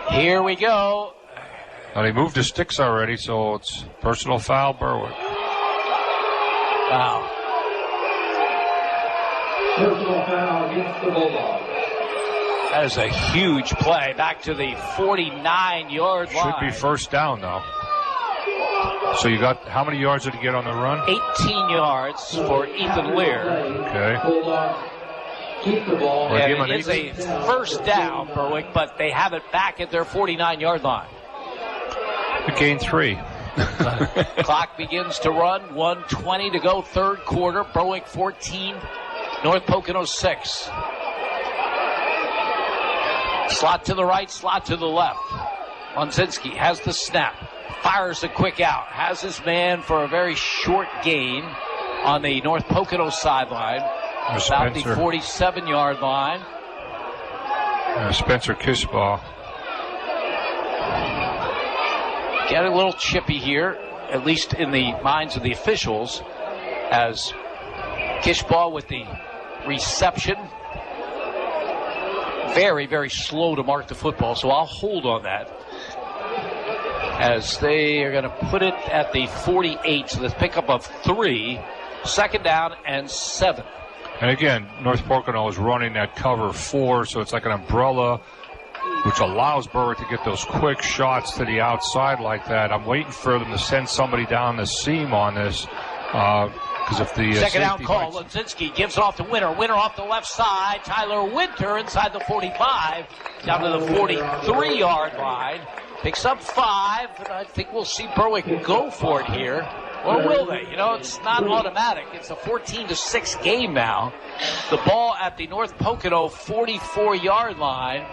Speaker 2: Here we go.
Speaker 3: Now, they moved the sticks already, so it's personal foul, Berwick.
Speaker 2: Wow.
Speaker 19: Personal foul against the Bulldogs.
Speaker 2: That is a huge play. Back to the 49-yard line.
Speaker 3: Should be first down, though. So you got, how many yards did he get on the run?
Speaker 2: 18 yards for Ethan Lear.
Speaker 3: Okay.
Speaker 19: Keep the ball.
Speaker 2: And it is a first down, Berwick, but they have it back at their 49-yard line.
Speaker 3: They gained 3.
Speaker 2: Clock begins to run. 1:20 to go, 3rd quarter. Berwick 14, North Pocono 6. Slot to the right, slot to the left. Lonzinski has the snap. Fires a quick out. Has his man for a very short gain on the North Pocono sideline. About the 47-yard line.
Speaker 3: Spencer Kissbaugh.
Speaker 2: Get a little chippy here, at least in the minds of the officials, as Kissbaugh with the reception. Very, very slow to mark the football, so I'll hold on that. As they are going to put it at the 48, so this pickup of 3, 2nd down and 7.
Speaker 3: And again, North Pocono is running that cover 4, so it's like an umbrella, which allows Berwick to get those quick shots to the outside like that. I'm waiting for them to send somebody down the seam on this. Because if the
Speaker 2: 2nd down call, Lonzinski gives it off to Winter. Winter off the left side. Tyler Winter inside the 45, down to the 43-yard line. Picks up 5, and I think we'll see Berwick go for it here. Or will they? You know, it's not automatic. It's a 14-6 game now. The ball at the North Pocono 44-yard line.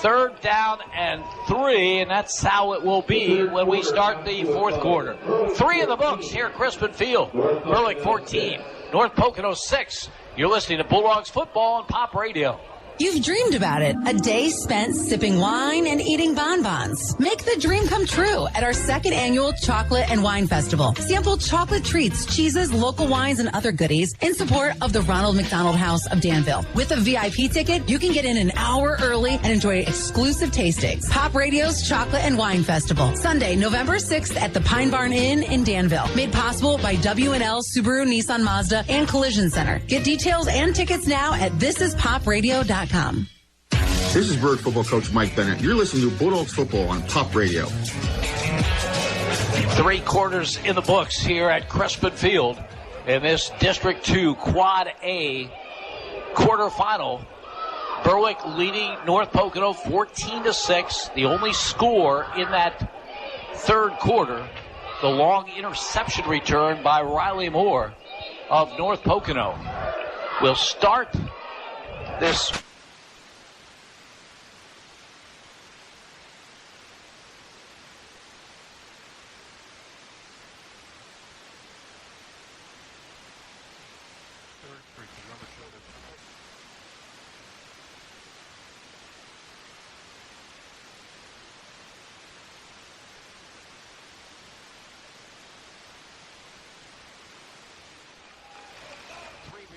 Speaker 2: 3rd down and 3, and that's how it will be when we start the 4th quarter. 3 in the books here at Crispin Field. Berwick 14, North Pocono 6. You're listening to Bulldogs football on Pop Radio.
Speaker 13: You've dreamed about it. A day spent sipping wine and eating bonbons. Make the dream come true at our second annual Chocolate and Wine Festival. Sample chocolate treats, cheeses, local wines, and other goodies in support of the Ronald McDonald House of Danville. With a VIP ticket, you can get in an hour early and enjoy exclusive tastings. Pop Radio's Chocolate and Wine Festival. Sunday, November 6th at the Pine Barn Inn in Danville. Made possible by W&L Subaru Nissan Mazda and Collision Center. Get details and tickets now at thisispopradio.com.
Speaker 7: This is Berwick football coach Mike Bennett. You're listening to Bulldogs football on Pop Radio.
Speaker 2: 3 quarters in the books here at Crispin Field in this District 2 Quad A quarterfinal. Berwick leading North Pocono 14-6. The only score in that third quarter, the long interception return by Riley Moore of North Pocono. We'll start this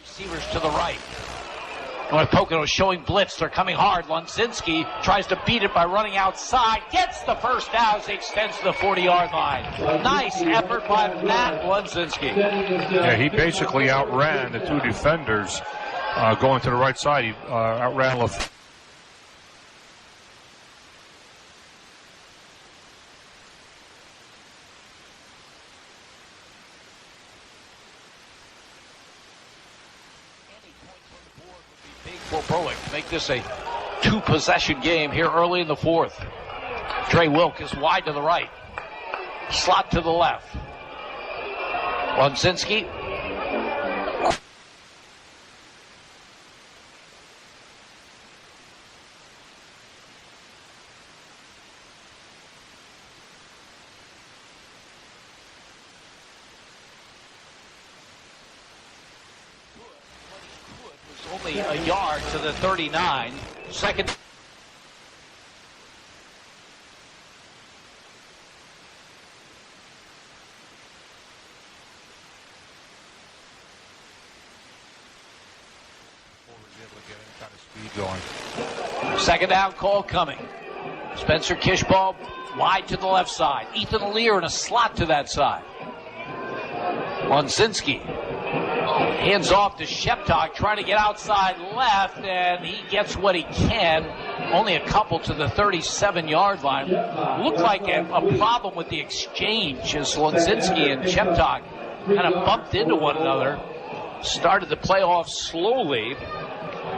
Speaker 2: receivers to the right. North Pocono showing blitz. They're coming hard. Lunzinski tries to beat it by running outside. Gets the first down as he extends to the 40-yard line. Nice effort by Matt Lunzinski.
Speaker 3: Yeah, he basically outran the 2 defenders going to the right side. He outran LaFleur.
Speaker 2: For Berwick to make this a 2-possession game here early in the fourth. Trey Wilk is wide to the right. Slot to the left. Lunzinski. Only a yard to the 39. Second. Second down call coming. Spencer Kishball wide to the left side. Ethan Lear in a slot to that side. Lunzinski hands off to Sheptock, trying to get outside left, and he gets what he can. Only a couple to the 37-yard line. Looked like a problem with the exchange as Lunzinski and Sheptock kind of bumped into one another. Started the play off slowly.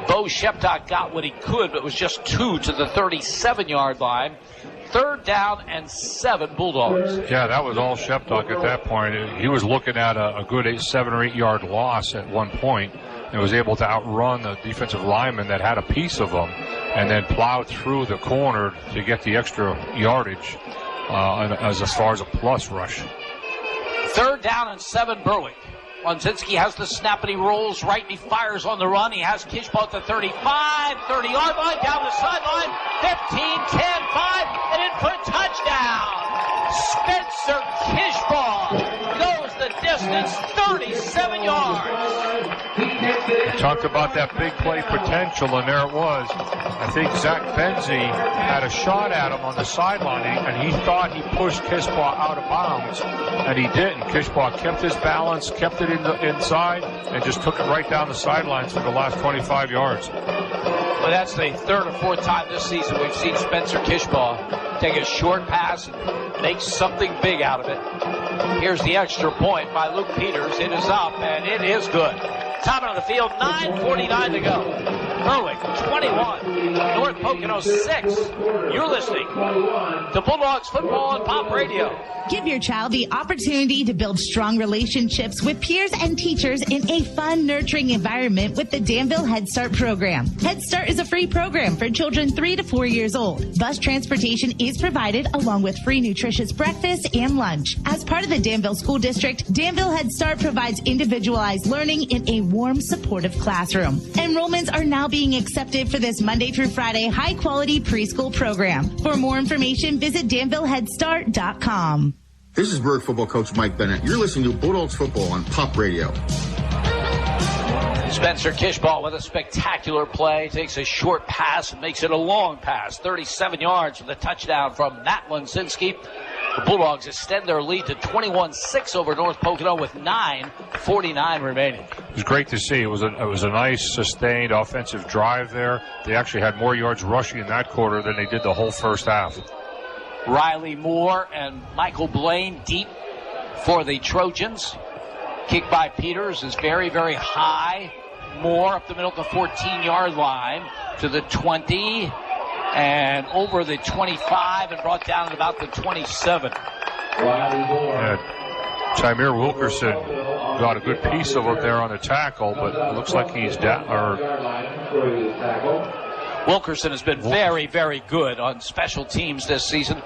Speaker 2: Bo Sheptock got what he could, but it was just 2 to the 37-yard line. Third down and 7 Bulldogs.
Speaker 3: Yeah, that was all Sheptock at that point. He was looking at a good 7 or 8 yard loss at one point and was able to outrun the defensive lineman that had a piece of him and then plowed through the corner to get the extra yardage as far as a plus rush.
Speaker 2: Third down and 7 Berwick. Lunzinski has the snap and he rolls right and he fires on the run. He has Kishball at the 35, 30-yard line, down the sideline, 15, 10, 5, and in for a touchdown. Spencer Kishball goes the distance, 37 yards.
Speaker 3: We talked about that big play potential, and there it was. I think Zach Benzie had a shot at him on the sideline, and he thought he pushed Kishball out of bounds, and he didn't. Kishball kept his balance, kept it inside, and just took it right down the sidelines for the last 25 yards.
Speaker 2: Well, that's the third or fourth time this season we've seen Spencer Kishball take a short pass and make something big out of it. Here's the extra point by Luke Peters. It is up, and it is good. Top of the field, 9:49 to go. Berwick 21, North Pocono 6. You're listening to Bulldogs football on Pop Radio.
Speaker 14: Give your child the opportunity to build strong relationships with peers and teachers in a fun, nurturing environment with the Danville Head Start program. Head Start is a free program for children 3 to 4 years old. Bus transportation is provided along with free nutritious breakfast and lunch. As part of the Danville School District, Danville Head Start provides individualized learning in a warm, supportive classroom. Enrollments are now being accepted for this Monday through Friday high-quality preschool program. For more information, visit DanvilleHeadStart.com.
Speaker 7: This is Berwick football coach Mike Bennett. You're listening to Bulldogs football on Pop Radio.
Speaker 2: Spencer Kishball with a spectacular play. Takes a short pass and makes it a long pass. 37 yards for the touchdown from Matt Lenzinski. The Bulldogs extend their lead to 21-6 over North Pocono with 9:49 remaining.
Speaker 3: It was great to see. It was a nice, sustained offensive drive there. They actually had more yards rushing in that quarter than they did the whole first half.
Speaker 2: Riley Moore and Michael Blaine deep for the Trojans. Kick by Peters is very, very high. Moore up the middle at the 14-yard line to the 20 and over the 25 and brought down at about the 27.
Speaker 3: Tymir Wilkerson got a good piece of it there on the tackle, but it looks like he's down.
Speaker 2: Wilkerson has been very, very good on special teams this season,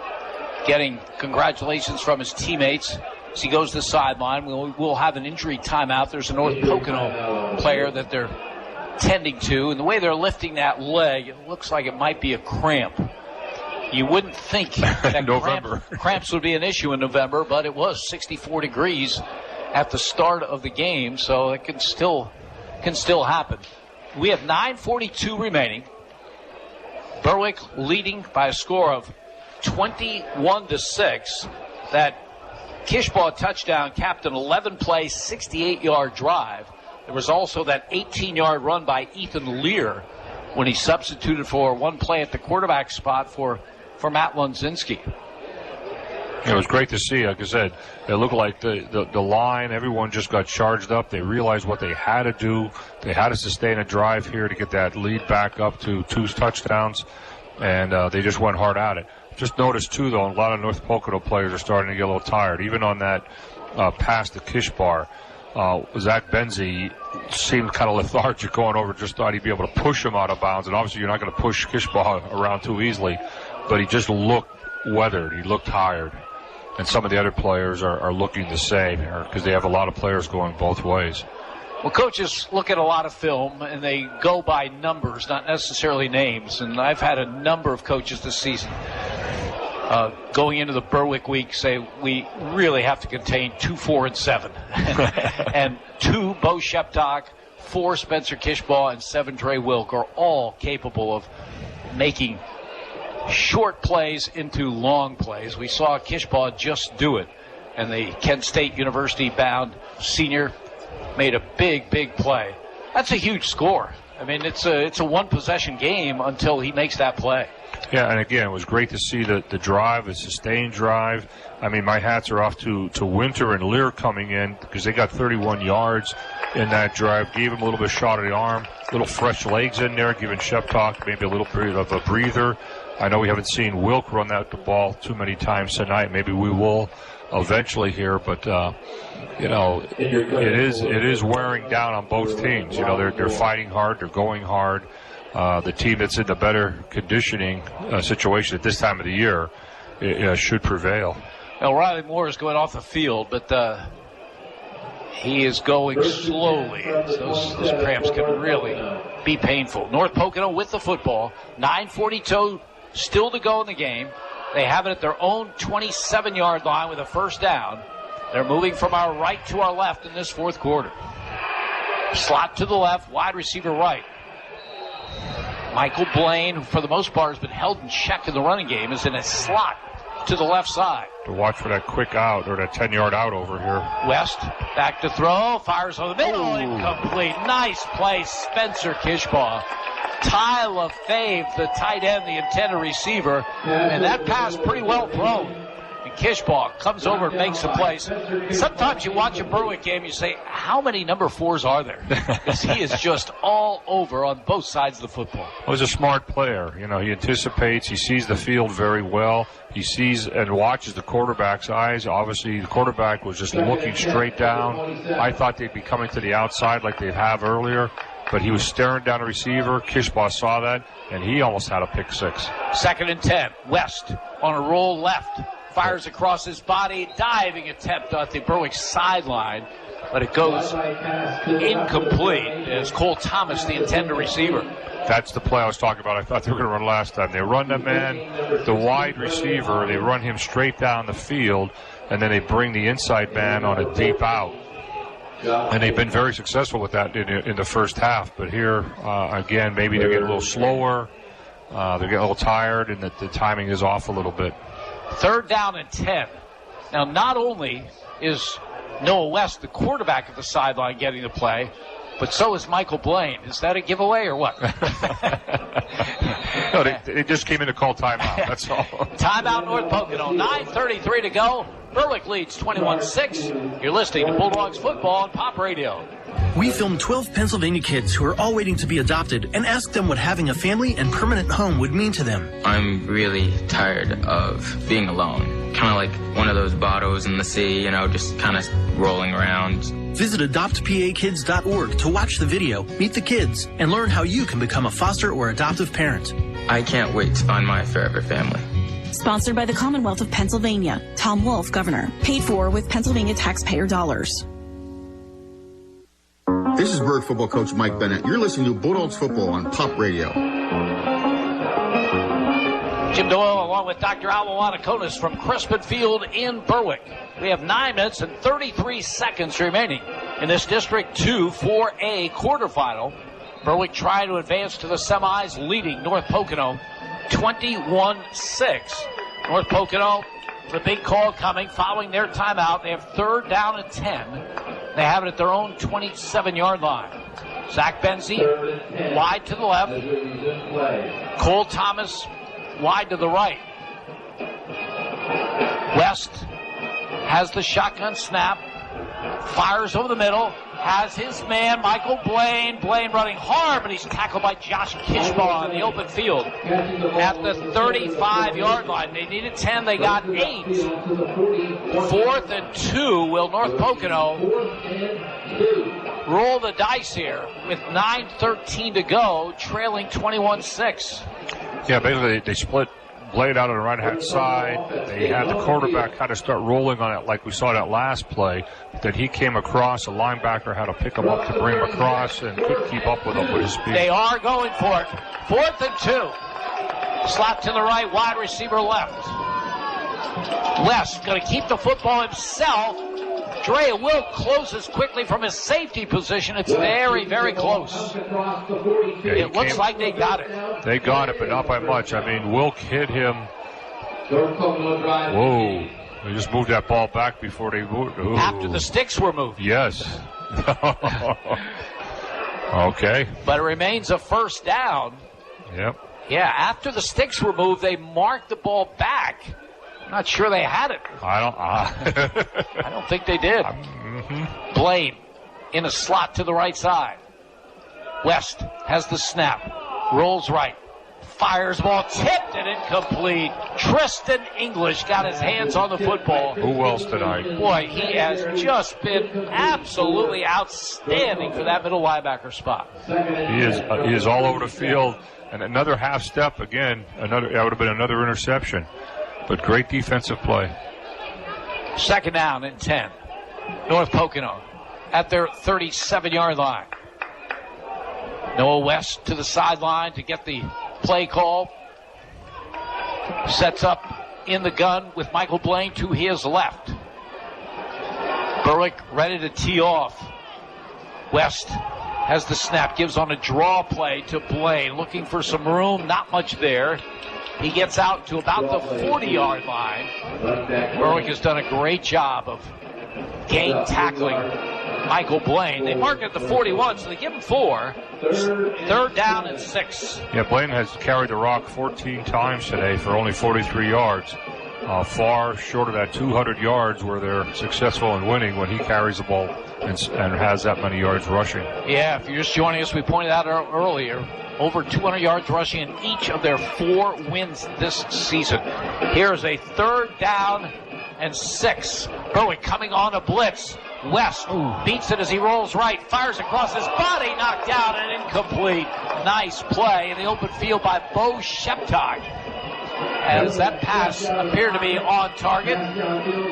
Speaker 2: getting congratulations from his teammates. As he goes to the sideline, we'll have an injury timeout. There's a North Pocono player that they're tending to, and the way they're lifting that leg, it looks like it might be a cramp. You wouldn't think that cramps would be an issue in November, but it was 64 degrees at the start of the game, so it can still happen. We have 9:42 remaining. Berwick leading by a score of 21-6. That Kishbaugh touchdown capped an 11-play, 68-yard drive. There was also that 18-yard run by Ethan Lear when he substituted for one play at the quarterback spot for Matt Lenzinski.
Speaker 3: It was great to see. Like I said, it looked like the line, everyone just got charged up. They realized what they had to do. They had to sustain a drive here to get that lead back up to 2 touchdowns, and they just went hard at it. Just noticed, too, though, a lot of North Pocono players are starting to get a little tired. Even on that pass to Kishbar, Zach Benzie seemed kind of lethargic going over, just thought he'd be able to push him out of bounds. And obviously you're not going to push Kishbar around too easily, but he just looked weathered. He looked tired. And some of the other players are looking the same because they have a lot of players going both ways.
Speaker 2: Well, coaches look at a lot of film, and they go by numbers, not necessarily names. And I've had a number of coaches this season going into the Berwick week say we really have to contain 2, 4, and 7. And 2, Bo Sheptock, 4, Spencer Kishbaugh, and 7, Dre Wilk are all capable of making short plays into long plays. We saw Kishbaugh just do it. And the Kent State University bound senior made a big, big play. That's a huge score. I mean, it's a one-possession game until he makes that play.
Speaker 3: Yeah, and again, it was great to see the drive, the sustained drive. I mean, my hats are off to Winter and Lear coming in because they got 31 yards in that drive. Gave him a little bit of shot of the arm, little fresh legs in there, giving Sheptock maybe a little bit of a breather. I know we haven't seen Wilk run the ball too many times tonight. Maybe we will eventually here, but it is wearing down on both teams. You know, they're fighting hard, they're going hard. The team that's in the better conditioning situation at this time of the year should prevail.
Speaker 2: Well, Riley Moore is going off the field, but he is going slowly. Those cramps can really be painful. North Pocono with the football. 9:42 still to go in the game. They have it at their own 27-yard line with a first down. They're moving from our right to our left in this fourth quarter. Slot to the left, wide receiver right. Michael Blaine, who for the most part has been held in check in the running game, is in a slot to the left side.
Speaker 3: To watch for that quick out or that 10-yard out over here.
Speaker 2: West back to throw, fires over the middle, incomplete. Nice play, Spencer Kishbaugh. Ty LaFave, the tight end, the intended receiver, and that pass pretty well thrown. And Kishbaugh comes over and makes the plays. Sometimes you watch a Berwick game, you say, how many number 4s are there? Because he is just all over on both sides of the football.
Speaker 3: Well, he's a smart player. You know, he anticipates, he sees the field very well. He sees and watches the quarterback's eyes. Obviously, the quarterback was just looking straight down. I thought they'd be coming to the outside like they have earlier, but he was staring down the receiver. Kishbaugh saw that, and he almost had a pick 6.
Speaker 2: 2nd and 10. West on a roll left. Fires across his body. Diving attempt at the Berwick sideline. but it goes incomplete as Cole Thomas, the intended receiver.
Speaker 3: That's the play I was talking about. I thought they were going to run last time. They run the man, the wide receiver, they run him straight down the field, and then they bring the inside man on a deep out. And they've been very successful with that in the first half. But here, again, maybe they're getting a little slower. They're getting a little tired, and the timing is off a little bit.
Speaker 2: 3rd down and 10. Now, not only is Noah West, the quarterback at the sideline, getting the play, but so is Michael Blaine. Is that a giveaway or what?
Speaker 3: No, they just came in to call timeout. That's all.
Speaker 2: Timeout, North Pocono. 9:33 to go. Berwick leads 21-6. You're listening to Bulldogs football on Pop Radio.
Speaker 15: We filmed 12 Pennsylvania kids who are all waiting to be adopted and asked them what having a family and permanent home would mean to them.
Speaker 16: I'm really tired of being alone. Kind of like one of those bottles in the sea, just kind of rolling around.
Speaker 15: Visit adoptpakids.org to watch the video, meet the kids, and learn how you can become a foster or adoptive parent.
Speaker 16: I can't wait to find my forever family.
Speaker 17: Sponsored by the Commonwealth of Pennsylvania. Tom Wolf, Governor. Paid for with Pennsylvania taxpayer dollars.
Speaker 7: This is Berwick football coach Mike Bennett. You're listening to Bulldogs football on Pop Radio.
Speaker 2: Jim Doyle along with Dr. Alma Wanakonis from Crispin Field in Berwick. We have 9 minutes and 33 seconds remaining in this District 2 4A quarterfinal. Berwick trying to advance to the semis, leading North Pocono 21-6. North Pocono, the big call coming following their timeout. They have 3rd down and 10. They have it at their own 27-yard line. Zach Benzie wide to the left. Cole Thomas wide to the right. West has the shotgun snap. Fires over the middle. Has his man, Michael Blaine. Blaine running hard, but he's tackled by Josh Kishbaugh in the open field at the 35-yard line. They needed 10. They got 8. 4th and 2. Will North Pocono roll the dice here with 9:13 to go, trailing 21-6?
Speaker 3: Yeah, basically they split Blade out on the right-hand side. They had the quarterback kind of start rolling on it like we saw that last play. That he came across, a linebacker had to pick him up to bring him across and couldn't keep up with him with his speed.
Speaker 2: They are going for it. 4th and 2. Slot to the right, wide receiver left. West going to keep the football himself. Dre Will closes quickly from his safety position. It's very, very close. It looks like they got it.
Speaker 3: They got it, but not by much. I mean, Wilk hit him. Whoa. They just moved that ball back before they moved. Ooh.
Speaker 2: After the sticks were moved.
Speaker 3: Yes. Okay.
Speaker 2: But it remains a 1st down.
Speaker 3: Yep.
Speaker 2: Yeah, after the sticks were moved, they marked the ball back. I'm not sure they had it.
Speaker 3: I
Speaker 2: don't think they did. Blaine in a slot to the right side. West has the snap. Rolls right. Fires ball. Tipped and incomplete. Tristan English got his hands on the football.
Speaker 3: Who else tonight?
Speaker 2: Boy, he has just been absolutely outstanding for that middle linebacker spot.
Speaker 3: He is all over the field. And another half step again. That would have been another interception. But great defensive play.
Speaker 2: 2nd down and 10. North Pocono at their 37-yard line. Noah West to the sideline to get the play call. Sets up in the gun with Michael Blaine to his left. Berwick ready to tee off. West has the snap, gives on a draw play to Blaine. Looking for some room, not much there. He gets out to about the 40-yard line. Berwick has done a great job of game tackling Michael Blaine. They mark at the 41, so they give him 4. 3rd down and 6.
Speaker 3: Yeah, Blaine has carried the rock 14 times today for only 43 yards. Far short of that 200 yards where they're successful in winning when he carries the ball and has that many yards rushing.
Speaker 2: Yeah, if you're just joining us, we pointed out earlier, over 200 yards rushing in each of their 4 wins this season. Here is a 3rd down and 6. Berwick coming on a blitz. West beats it as he rolls right, fires across his body, knocked out and incomplete. Nice play in the open field by Bo Sheptock. As that pass appeared to be on target.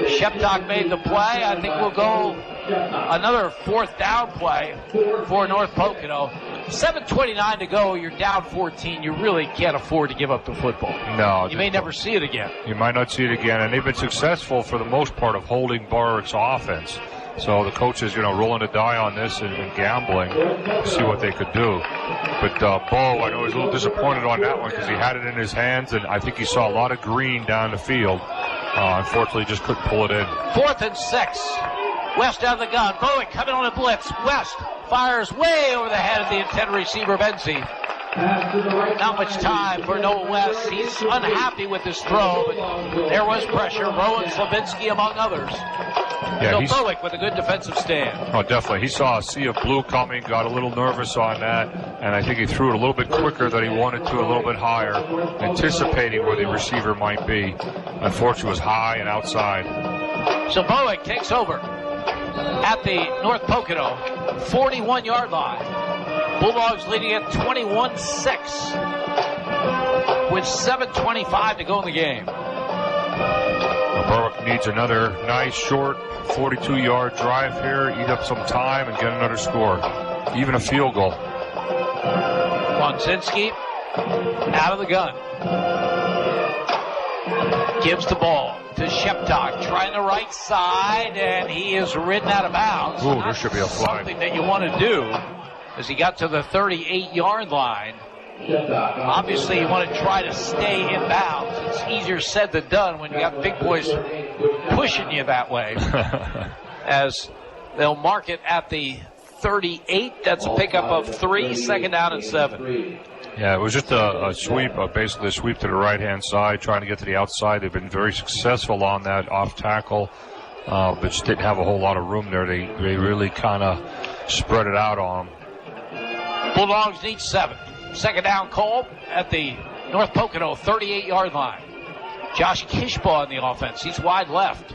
Speaker 2: Sheptock made the play. I think we'll go another fourth down play for North Pocono. 7:29 to go. You're down 14. You really can't afford to give up the football.
Speaker 3: No.
Speaker 2: You may never see it again.
Speaker 3: You might not see it again. And they've been successful for the most part of holding Berwick's offense. So the coaches, rolling the die on this and gambling to see what they could do. But Bo, I know he was a little disappointed on that one because he had it in his hands, and I think he saw a lot of green down the field. Unfortunately, just couldn't pull it in.
Speaker 2: 4th and 6. West out of the gun. Berwick coming on a blitz. West fires way over the head of the intended receiver, Benzie. Not much time for Noah West. He's unhappy with his throw, but there was pressure. Rowan Slavinsky among others.
Speaker 3: Yeah,
Speaker 2: Berwick with a good defensive stand.
Speaker 3: Oh, definitely. He saw a sea of blue coming, got a little nervous on that, and I think he threw it a little bit quicker than he wanted to, a little bit higher, anticipating where the receiver might be. Unfortunately, it was high and outside.
Speaker 2: So Berwick takes over at the North Pocono 41-yard line. Bulldogs leading at 21-6 with 7:25 to go in the game.
Speaker 3: Berwick needs another nice, short, 42-yard drive here, eat up some time, and get another score. Even a field goal.
Speaker 2: Bonzinski out of the gun. Gives the ball to Sheptock, trying the right side, and he is ridden out of bounds.
Speaker 3: Ooh, there should be a flag.
Speaker 2: Something that you want to do as he got to the 38-yard line. Obviously, you want to try to stay in bounds. It's easier said than done when you got big boys pushing you that way. As they'll mark it at the 38. That's a pickup of 3, 2nd down and 7.
Speaker 3: Yeah, it was just a sweep, basically a sweep to the right-hand side, trying to get to the outside. They've been very successful on that off tackle, but just didn't have a whole lot of room there. They really kind of spread it out on them.
Speaker 2: Bulldogs need 7. 2nd down call at the North Pocono 38-yard line. Josh Kishbaugh on the offense. He's wide left.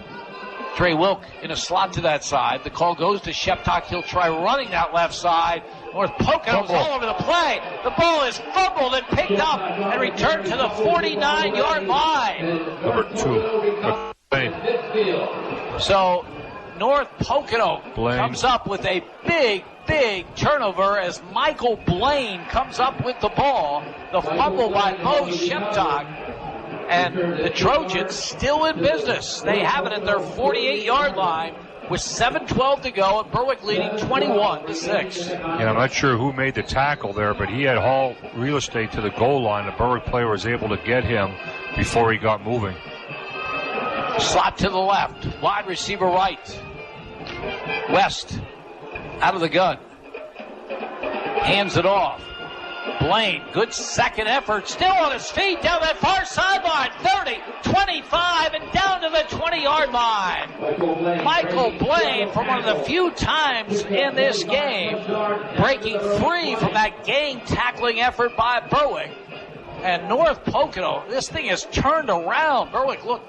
Speaker 2: Trey Wilk in a slot to that side. The call goes to Sheptock. He'll try running that left side. North Pocono's all over the play. The ball is fumbled and picked up and returned to the 49-yard line.
Speaker 3: Number 2.
Speaker 2: So North Pocono comes up with a big turnover as Michael Blaine comes up with the ball. The fumble by Mo Sheptock. And the Trojans still in business. They have it at their 48-yard line with 7:12 to go, and Berwick leading 21-6.
Speaker 3: Yeah, I'm not sure who made the tackle there, but he had all real estate to the goal line. The Berwick player was able to get him before he got moving.
Speaker 2: Slot to the left, wide receiver right. West out of the gun. Hands it off. Blaine, good second effort, still on his feet down that far sideline. 30, 25, and down to the 20-yard line. Michael Blaine, for one of the few times in this game, breaking free from that gang tackling effort by Berwick. And North Pocono, this thing is turned around. Berwick put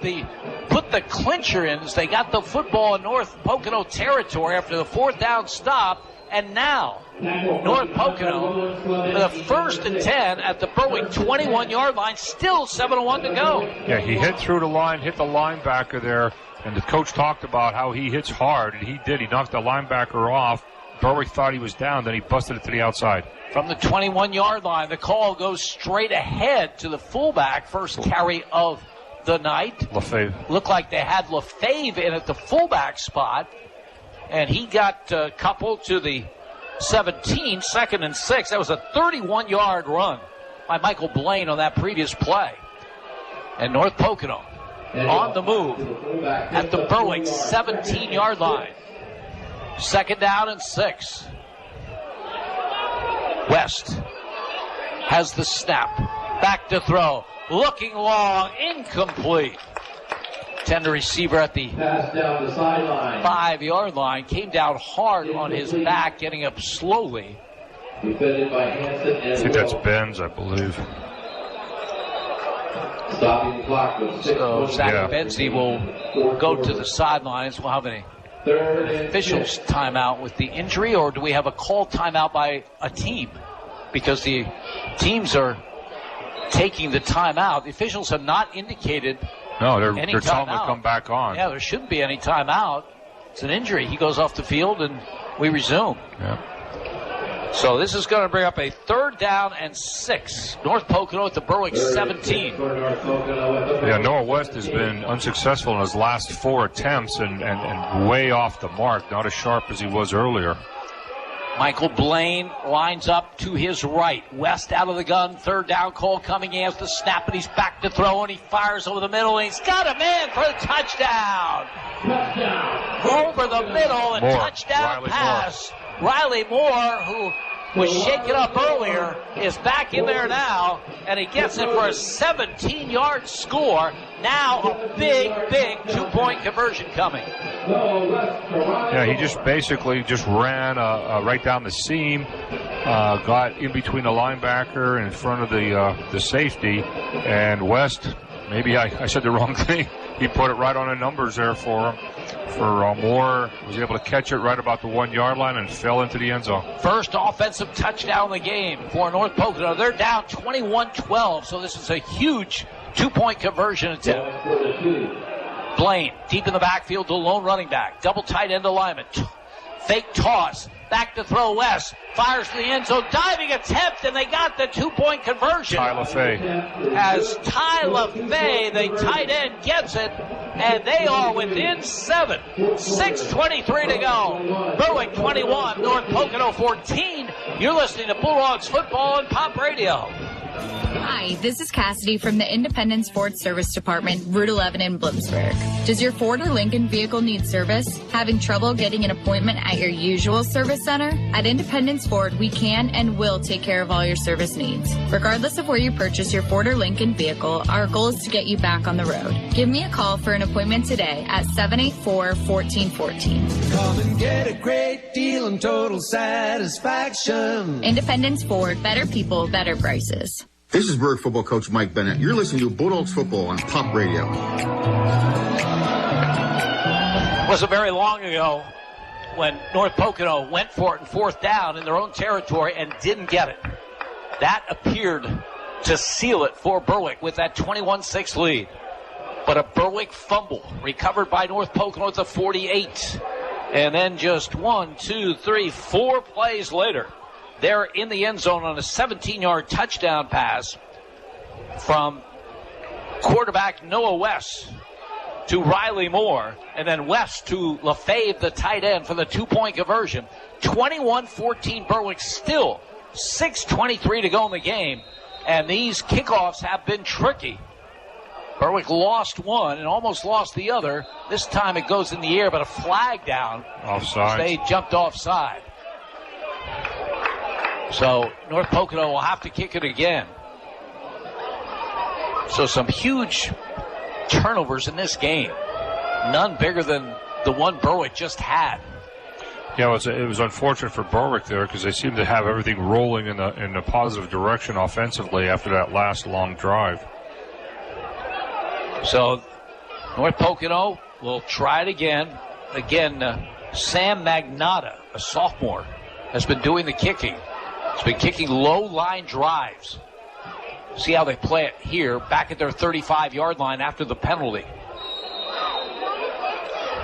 Speaker 2: the clincher in as they got the football in North Pocono territory after the 4th down stop. And now, North Pocono, the 1st and 10 at the Berwick 21-yard line, still 7:01 to go.
Speaker 3: Yeah, he hit through the line, hit the linebacker there, and the coach talked about how he hits hard, and he did. He knocked the linebacker off. Berwick thought he was down, then he busted it to the outside.
Speaker 2: From the 21-yard line, the call goes straight ahead to the fullback, first carry of the night.
Speaker 3: Lefebvre.
Speaker 2: Looked like they had Lefebvre in at the fullback spot. And he got coupled to the 17, 2nd and 6. That was a 31-yard run by Michael Blaine on that previous play. And North Pocono on the move at the Berwick 17-yard line. 2nd down and 6. West has the snap. Back to throw. Looking long. Incomplete. Tender receiver at the 5-yard line. Came down hard on his back, getting up slowly.
Speaker 3: I think that's Benz, I believe.
Speaker 2: So Zach Benzie will go to the sidelines. We'll have an officials timeout with the injury, or do we have a call timeout by a team? Because the teams are taking the timeout. The officials have not indicated.
Speaker 3: No, they're telling them to come back on.
Speaker 2: Yeah, there shouldn't be any timeout. It's an injury. He goes off the field, and we resume.
Speaker 3: Yeah.
Speaker 2: So this is going to bring up a 3rd down and 6. North Pocono at the Berwick 17.
Speaker 3: Yeah, Noah West has been unsuccessful in his last 4 attempts and way off the mark, not as sharp as he was earlier.
Speaker 2: Michael Blaine lines up to his right. West out of the gun. 3rd down call coming. He has the snap, and he's back to throw, and he fires over the middle, and he's got a man for the touchdown. Over the middle, and touchdown pass. Riley Moore, who was shaken up earlier, is back in there now, and he gets it for a 17-yard score. Now a big 2-point conversion coming.
Speaker 3: Yeah, he just basically ran right down the seam, got in between the linebacker and in front of the safety, and West, maybe I said the wrong thing. He put it right on the numbers there for him. Moore was able to catch it right about the 1-yard line and fell into the end zone.
Speaker 2: First offensive touchdown of the game for North Pocono. They're down 21-12, so this is a huge 2-point conversion attempt. Blaine, deep in the backfield, the lone running back. Double tight end alignment. Fake toss. Back to throw West. Fires to the end zone. Diving attempt, and they got the 2-point conversion.
Speaker 3: Ty LaFay.
Speaker 2: As Ty LaFay, the tight end, gets it, and they are within 7. 6:23 to go. Berwick 21, North Pocono 14. You're listening to Bulldogs football on Pop Radio.
Speaker 11: Hi, this is Cassidy from the Independence Ford Service Department, Route 11 in Bloomsburg. Does your Ford or Lincoln vehicle need service? Having trouble getting an appointment at your usual service center? At Independence Ford, we can and will take care of all your service needs. Regardless of where you purchase your Ford or Lincoln vehicle, our goal is to get you back on the road. Give me a call for an appointment today at 784-1414.
Speaker 12: Come and get a great deal and total satisfaction.
Speaker 11: Independence Ford, better people, better prices.
Speaker 7: This is Berwick football coach Mike Bennett. You're listening to Bulldogs football on Pop Radio.
Speaker 2: It wasn't very long ago when North Pocono went for it in 4th down in their own territory and didn't get it. That appeared to seal it for Berwick with that 21-6 lead. But a Berwick fumble recovered by North Pocono at the 48. And then just 4 plays later, they're in the end zone on a 17-yard touchdown pass from quarterback Noah West to Riley Moore, and then West to LaFave, the tight end, for the 2-point conversion. 21-14 Berwick, still 6:23 to go in the game, and these kickoffs have been tricky. Berwick lost one and almost lost the other. This time it goes in the air, but a flag down.
Speaker 3: Offside.
Speaker 2: They jumped offside. So North Pocono will have to kick it again. So some huge turnovers in this game. None bigger than the one Berwick just had.
Speaker 3: Yeah, it was unfortunate for Berwick there because they seemed to have everything rolling in a positive direction offensively after that last long drive.
Speaker 2: So North Pocono will try it again. Again, Sam Magnotta, a sophomore, has been doing the kicking. He's been kicking low line drives. See how they play it here, back at their 35-yard line after the penalty.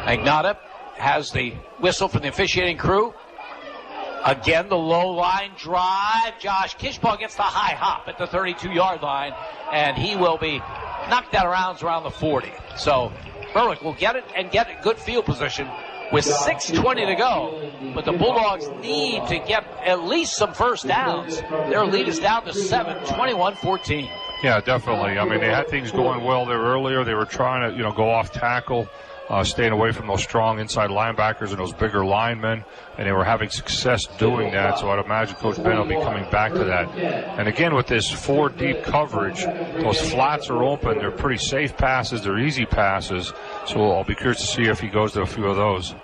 Speaker 2: Magnotta has the whistle from the officiating crew. Again, the low line drive. Josh Kishbaugh gets the high hop at the 32-yard line, and he will be knocked out of rounds around the 40. So Berwick will get it and get a good field position with 6:20 to go. But the Bulldogs need to get at least some first downs. Their lead is down to 7, 21-14.
Speaker 3: Yeah, definitely. I mean, they had things going well there earlier. They were trying to, go off tackle, staying away from those strong inside linebackers and those bigger linemen, and they were having success doing that. So I'd imagine Coach Ben will be coming back to that. And again, with this 4 deep coverage, those flats are open. They're pretty safe passes. They're easy passes. So I'll be curious to see if he goes to a few of those.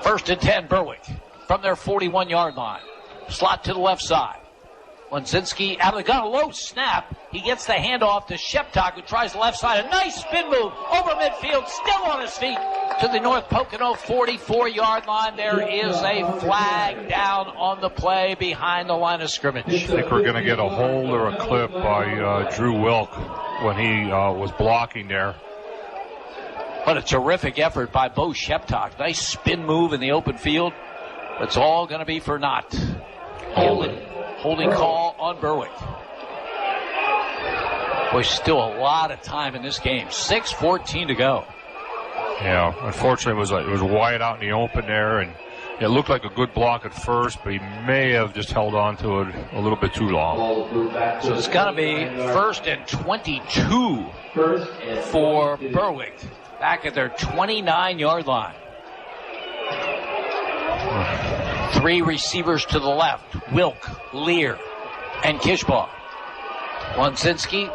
Speaker 2: 1st and 10, Berwick from their 41-yard line. Slot to the left side. Lenzinski out of the gun, a low snap. He gets the handoff to Sheptok, who tries the left side. A nice spin move over midfield, still on his feet to the North Pocono 44-yard line. There is a flag down on the play behind the line of scrimmage.
Speaker 3: I think we're going to get a hold or a clip by Drew Wilk when he was blocking there.
Speaker 2: What a terrific effort by Bo Sheptock. Nice spin move in the open field. It's all going to be for naught. Holding call on Berwick. Boy, still a lot of time in this game. 6:14 to go.
Speaker 3: Yeah, unfortunately, it was wide out in the open there, and it looked like a good block at first, but he may have just held on to it a little bit too long.
Speaker 2: So it's going to be 1st and 22 for Berwick, back at their 29-yard line. 3 receivers to the left, Wilk, Lear, and Kishbaugh. Lonsinski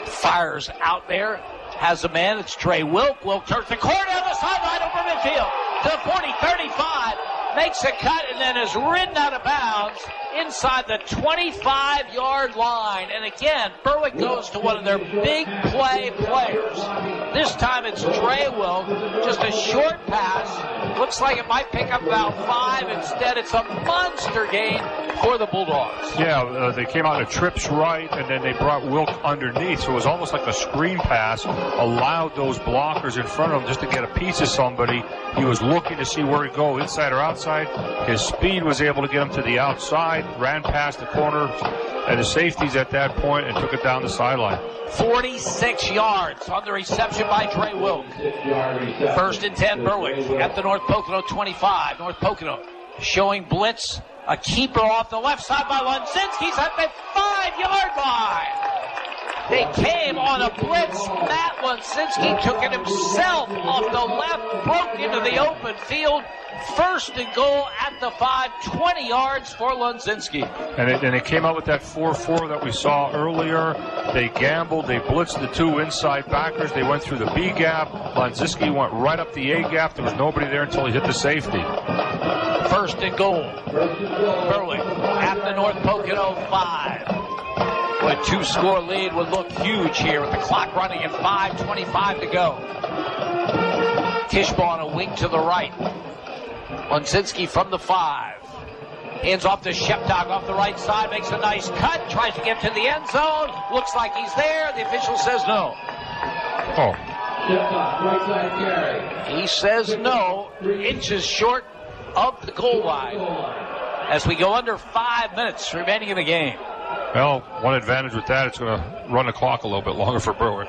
Speaker 2: fires out there, has a man, it's Trey Wilk. Wilk turns the corner down the sideline over midfield to the 40, 35, makes a cut, and then is ridden out of bounds inside the 25-yard line. And again, Berwick goes to one of their big play players. This time it's Trey Wilk, just a short pass. Looks like it might pick up about 5. Instead, it's a monster gain for the Bulldogs.
Speaker 3: Yeah, they came out of trips right, and then they brought Wilk underneath. So it was almost like a screen pass, allowed those blockers in front of him just to get a piece of somebody. He was looking to see where he'd go, inside or outside. His speed was able to get him to the outside, ran past the corner and the safeties at that point and took it down the sideline.
Speaker 2: 46 yards on the reception by Trey Wilk. 1st and 10 Berwick at the North Pocono 25. North Pocono showing blitz. A keeper off the left side by Lonsinski's at the 5-yard line. They came on a blitz. Matt Lonsinski took it himself off the left, broke into the open field. 1st and goal at the 5, 20 yards for Lonsinski.
Speaker 3: And they came out with that 4-4 that we saw earlier. They gambled. They blitzed the 2 inside backers. They went through the B gap. Lonsinski went right up the A gap. There was nobody there until he hit the safety.
Speaker 2: 1st and goal. Berwick at the North Pocono 5. A 2-score lead would look huge here with the clock running at 5:25 to go. Kishbaugh on a wing to the right. Lonsinski from the 5. Hands off to Sheptock off the right side. Makes a nice cut. Tries to get to the end zone. Looks like he's there. The official says no.
Speaker 3: Oh.
Speaker 19: Sheptock, right side carry.
Speaker 2: He says no. Inches short of the goal line. As we go under 5 minutes remaining in the game.
Speaker 3: Well, one advantage with that, it's going to run the clock a little bit longer for Berwick.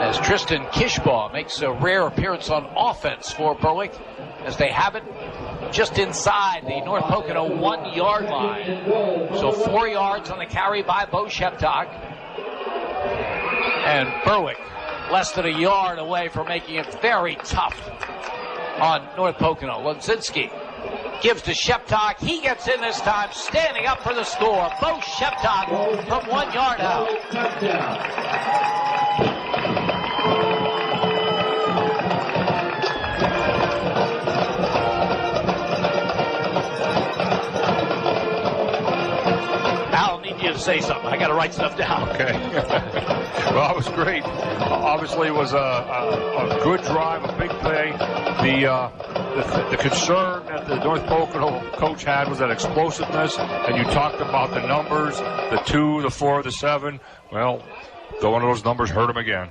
Speaker 2: As Tristan Kishbaugh makes a rare appearance on offense for Berwick, as they have it just inside the North Pocono 1-yard line. So 4 yards on the carry by Bo Sheptock. And Berwick less than a yard away from making it very tough on North Pocono. Lonsinski gives to Sheptock. He gets in this time, standing up for the score. Bo Sheptock from 1 yard out. I'll need you to say something. I got to write stuff down.
Speaker 3: Okay. Well, it was great. Obviously, it was a good drive, a big play. The concern that the North Pocono coach had was that explosiveness, and you talked about the numbers, the 2, the 4, the 7. Well, one of those numbers hurt him again.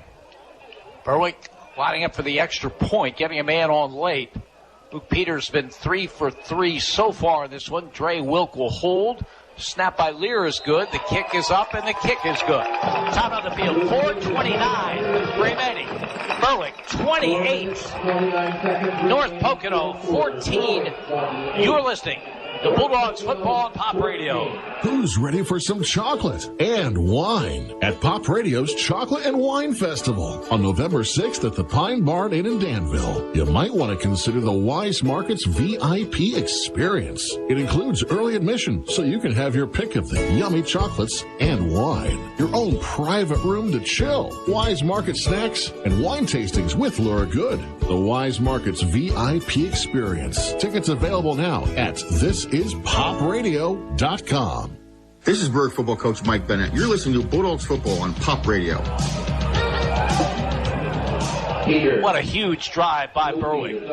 Speaker 2: Berwick lining up for the extra point, getting a man on late. Luke Peters has been 3 for 3 so far in this one. Trey Wilk will hold. Snap by Lear is good. The kick is up, and the kick is good. Time on the field, 4:29 remaining. Berwick, 28. North Pocono, 14. You're listening to Bulldogs Football on Pop Radio.
Speaker 6: Who's ready for some chocolate and wine at Pop Radio's Chocolate and Wine Festival on November 6th at the Pine Barn Inn in Danville? You might want to consider the Wise Markets VIP experience. It includes early admission, so you can have your pick of the yummy chocolates and wine. Your own private room to chill. Wise Market snacks and wine tastings with Laura Good. The Wise Markets VIP experience. Tickets available now at thisispopradio.com.
Speaker 7: This is Berwick football coach Mike Bennett. You're listening to Bulldogs football on Pop Radio.
Speaker 2: What a huge drive by Berwick.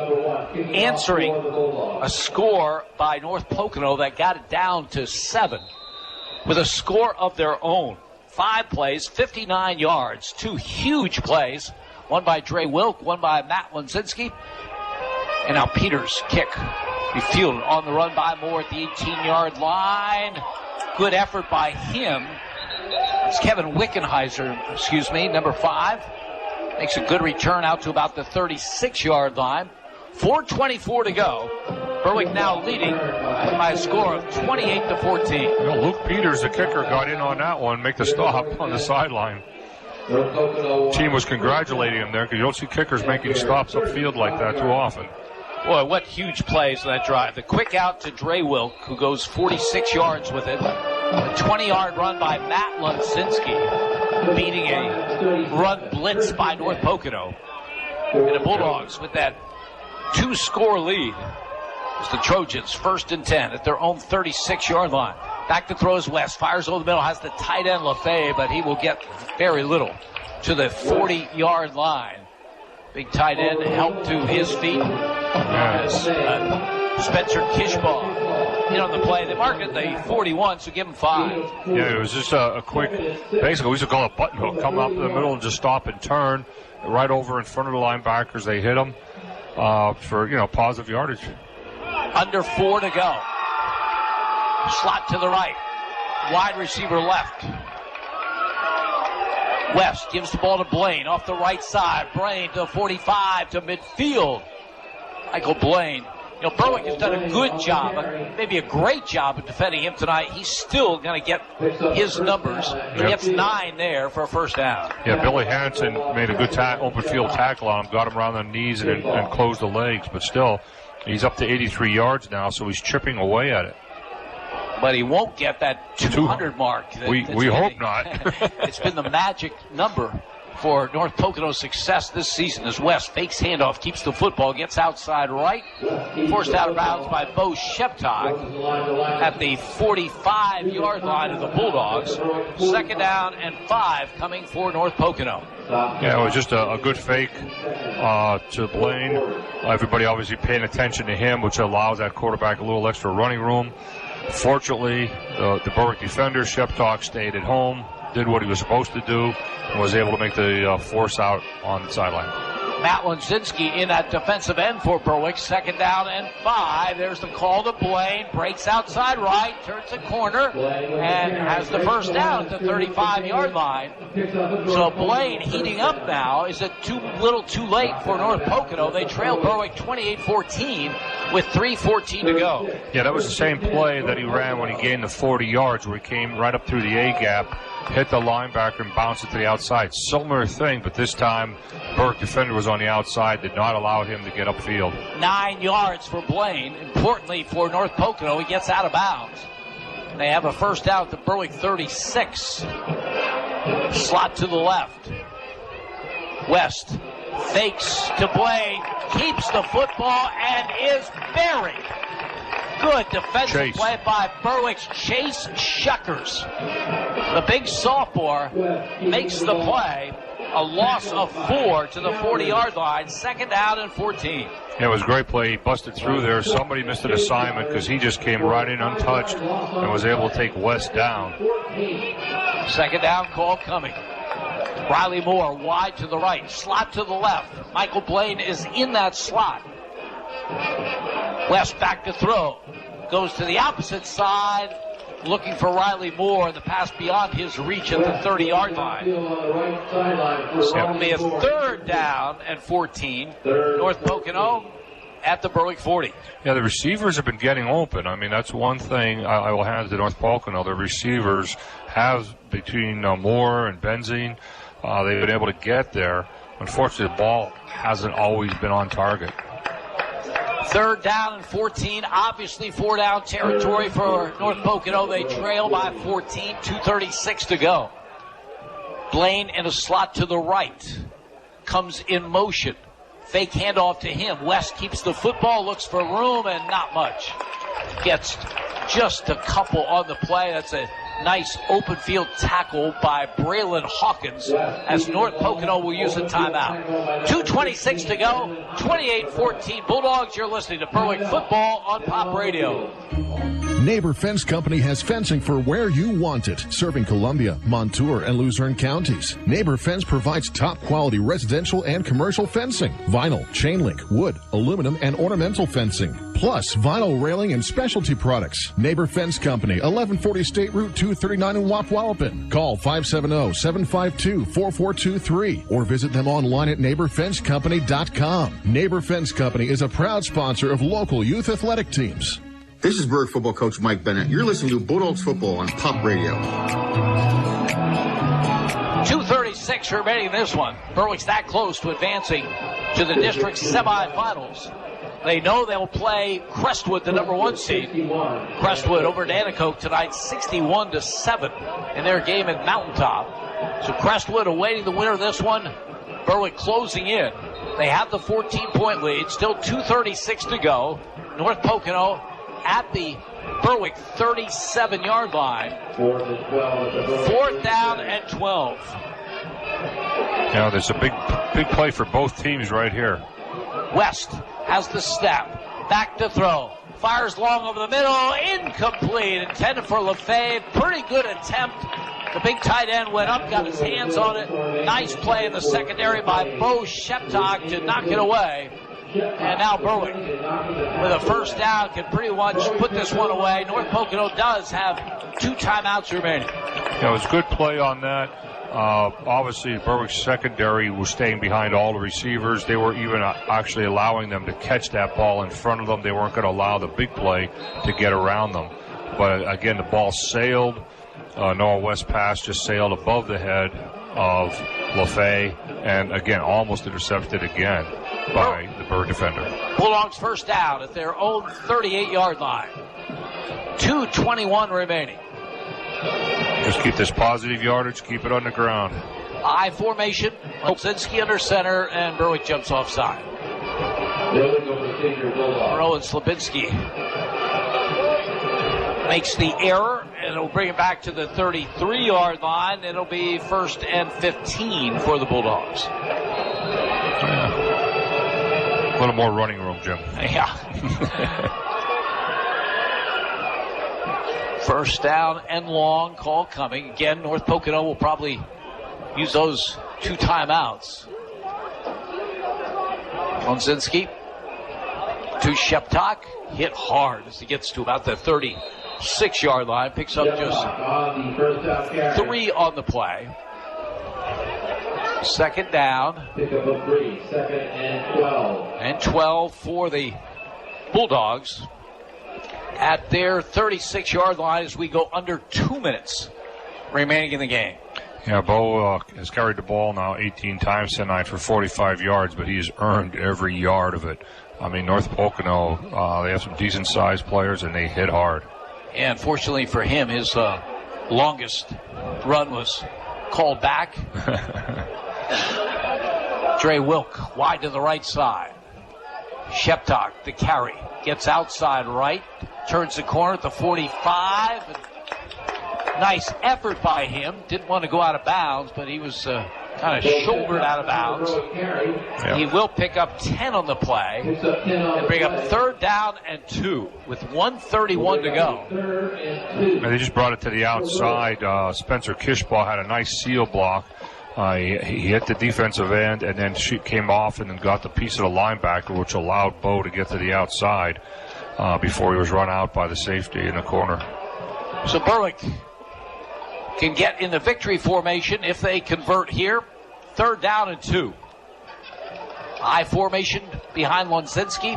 Speaker 2: Answering a score by North Pocono that got it down to 7 with a score of their own. 5 plays, 59 yards. 2 huge plays, one by Dre Wilk, one by Matt Lenzinski. And now Peters' kick. He fielded on the run by Moore at the 18-yard line. Good effort by him. It's Kevin Wickenheiser, number 5. Makes a good return out to about the 36-yard line. 4:24 to go. Berwick now leading by a score of 28-14.
Speaker 3: Luke Peters, the kicker, got in on that one, make the stop on the sideline. Team was congratulating him there because you don't see kickers making stops upfield like that too often.
Speaker 2: Boy, what huge plays on that drive. The quick out to Dre Wilk, who goes 46 yards with it. A 20-yard run by Matt Lenzinski, beating a run blitz by North Pocono. And the Bulldogs with that 2-score lead. It's the Trojans, 1st and 10 at their own 36-yard line. Back to throws West, fires over the middle, has the tight end LaFay, but he will get very little to the 40-yard line. Big tight end helped to his feet as Spencer Kishbaugh hit on the play. They marked it the 41, so give him 5.
Speaker 3: Yeah, it was just a quick, basically we used to call it a button hook, come up in the middle and just stop and turn right over in front of the linebackers. They hit them for, positive yardage.
Speaker 2: Under 4 to go. Slot to the right. Wide receiver left. West gives the ball to Blaine off the right side. Blaine to 45 to midfield. Michael Blaine. Berwick has done a good job, maybe a great job of defending him tonight. He's still going to get his numbers. He gets 9 there for a first down.
Speaker 3: Yeah, Billy Hansen made a good open field tackle on him, got him around the knees and closed the legs, but still, he's up to 83 yards now, so he's chipping away at it.
Speaker 2: But he won't get that 200 mark.
Speaker 3: We hope not.
Speaker 2: It's been the magic number for North Pocono's success this season as West fakes handoff, keeps the football, gets outside right. Forced out of bounds by Bo Sheptog at the 45-yard line of the Bulldogs. 2nd down and 5 coming for North Pocono.
Speaker 3: Yeah, it was just a good fake to Blaine. Everybody obviously paying attention to him, which allows that quarterback a little extra running room. Fortunately, the Berwick defender, Sheptog, stayed at home, did what he was supposed to do, and was able to make the force out on the sideline.
Speaker 2: Matt Lenzinski in at defensive end for Berwick. 2nd down and 5. There's the call to Blaine. Breaks outside right, turns the corner, and has the first down at the 35-yard line. So Blaine heating up now. Is it too little too late for North Pocono? They trail Berwick 28-14 with 3:14 to go.
Speaker 3: Yeah, that was the same play that he ran when he gained the 40 yards, where he came right up through the A-gap, hit the linebacker and bounced it to the outside. Similar thing, but this time Berwick defender was on the outside, did not allow him to get upfield.
Speaker 2: 9 yards for Blaine. Importantly for North Pocono, he gets out of bounds. They have a first down at the Berwick 36. Slot to the left. West fakes to Blaine, keeps the football, and is buried. Good defensive play by Berwick's Chase Shuckers. The big sophomore makes the play. A loss of 4 to the 40-yard line. 2nd down and 14.
Speaker 3: Yeah, it was a great play. He busted through there. Somebody missed an assignment because he just came right in untouched and was able to take West down.
Speaker 2: 2nd down call coming. Riley Moore wide to the right. Slot to the left. Michael Blaine is in that slot. West back to throw. Goes to the opposite side. Looking for Riley Moore. The pass beyond his reach at the 30-yard line. So it'll be a 3rd down and 14. North Pocono at the Berwick 40.
Speaker 3: Yeah, the receivers have been getting open. I mean, that's one thing I will hand to North Pocono. The receivers have, between Moore and Benzine, they've been able to get there. Unfortunately, the ball hasn't always been on target.
Speaker 2: 3rd down and 14. Obviously 4-down territory for North Pocono. They trail by 14. 2:36 to go. Blaine in a slot to the right. Comes in motion. Fake handoff to him. West keeps the football, looks for room, and not much. Gets just a couple on the play. That's a nice open field tackle by Braylon Hawkins as North Pocono will use a timeout. 2:26 to go. 28-14 Bulldogs. You're listening to Berwick Football on Pop Radio.
Speaker 10: Neighbor Fence Company has fencing for where you want it, serving Columbia, Montour, and Luzerne counties. Neighbor Fence provides top quality residential and commercial fencing, vinyl, chain link, wood, aluminum, and ornamental fencing, plus vinyl railing and specialty products. Neighbor Fence Company, 1140 State Route 239 in Wapwallopen. Call 570-752-4423 or visit them online at neighborfencecompany.com. Neighbor Fence Company is a proud sponsor of local youth athletic teams.
Speaker 7: This is Berwick football coach Mike Bennett. You're listening to Bulldogs football on Pop Radio.
Speaker 2: 2:36 remaining in this one. Berwick's that close to advancing to the district semifinals. They know they'll play Crestwood, the number 1 seed. Crestwood over Danacoke tonight, 61-7 in their game at Mountaintop. So Crestwood awaiting the winner of this one. Berwick closing in. They have the 14-point lead. Still 2:36 to go. North Pocono at the Berwick 37-yard line. 4th down and 12.
Speaker 3: Yeah, there's a big play for both teams right here.
Speaker 2: West has the snap. Back to throw. Fires long over the middle. Incomplete. Intended for LaFave. Pretty good attempt. The big tight end went up, got his hands on it. Nice play in the secondary by Bo Sheptok to knock it away. And now Berwick, with a first down, can pretty much put this one away. North Pocono does have 2 timeouts remaining.
Speaker 3: Yeah, it was a good play on that. Obviously, Berwick's secondary was staying behind all the receivers. They were even actually allowing them to catch that ball in front of them. They weren't going to allow the big play to get around them. But again, the ball sailed. Noah West pass just sailed above the head of LaFay, and again, almost intercepted again by the Bird defender.
Speaker 2: Bulldogs first down at their own 38-yard line. 2:21 remaining.
Speaker 3: Just keep this positive yardage, keep it on the ground.
Speaker 2: I formation, Olszynski under center, and Berwick jumps offside. Rowan Slabinski makes the error, and it'll bring it back to the 33-yard line. It'll be 1st and 15 for the Bulldogs.
Speaker 3: Yeah. A little more running room, Jim.
Speaker 2: Yeah. First down and long, call coming. Again, North Pocono will probably use those 2 timeouts. Olszynski to Sheptok. Hit hard as he gets to about the 36-yard line. Picks up just 3 on the play. 2nd down.
Speaker 19: Pick up a 3, 2nd and 12.
Speaker 2: And 12 for the Bulldogs at their 36-yard line as we go under 2 minutes remaining in the game.
Speaker 3: Yeah, Bo has carried the ball now 18 times tonight for 45 yards, but he has earned every yard of it. I mean, North Pocono, they have some decent-sized players, and they hit hard.
Speaker 2: And unfortunately for him, his longest run was called back. Dre Wilk wide to the right side. Sheptok, the carry, gets outside right, turns the corner at the 45. Nice effort by him. Didn't want to go out of bounds, but he was kind of shouldered out of bounds. Yeah. He will pick up 10 on the play and bring up 3rd down and 2 with 1:31 to go.
Speaker 3: And they just brought it to the outside. Spencer Kishbaugh had a nice seal block. He hit the defensive end and then came off and then got the piece of the linebacker, which allowed Bo to get to the outside before he was run out by the safety in the corner.
Speaker 2: So Berwick can get in the victory formation if they convert here. 3rd down and 2. I formation behind Olszynski.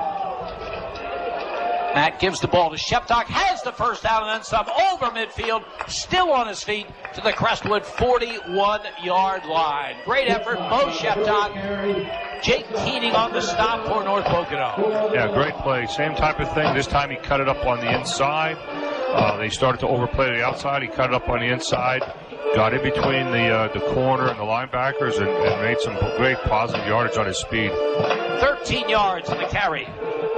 Speaker 2: Matt gives the ball to Sheptok, has the first down and then some over midfield, still on his feet to the Crestwood 41-yard line. Great effort, Bo Sheptok. Jake Keating on the stop for North Pocono.
Speaker 3: Yeah, great play. Same type of thing. This time he cut it up on the inside. They started to overplay to the outside. He cut it up on the inside, got in between the corner and the linebackers, and made some great positive yardage on his speed.
Speaker 2: 13 yards in the carry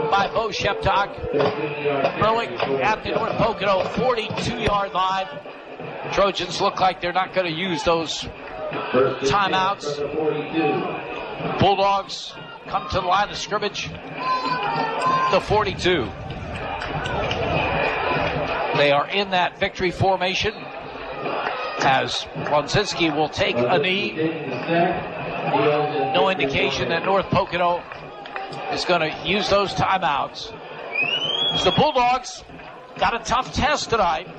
Speaker 2: by Bo Sheptok. Berwick at the North Pocono 42-yard line. Trojans look like they're not going to use those timeouts. Bulldogs come to the line of scrimmage. The 42. They are in that victory formation as Lonzinski will take a knee. No indication that North Pocono is going to use those timeouts. So the Bulldogs got a tough test tonight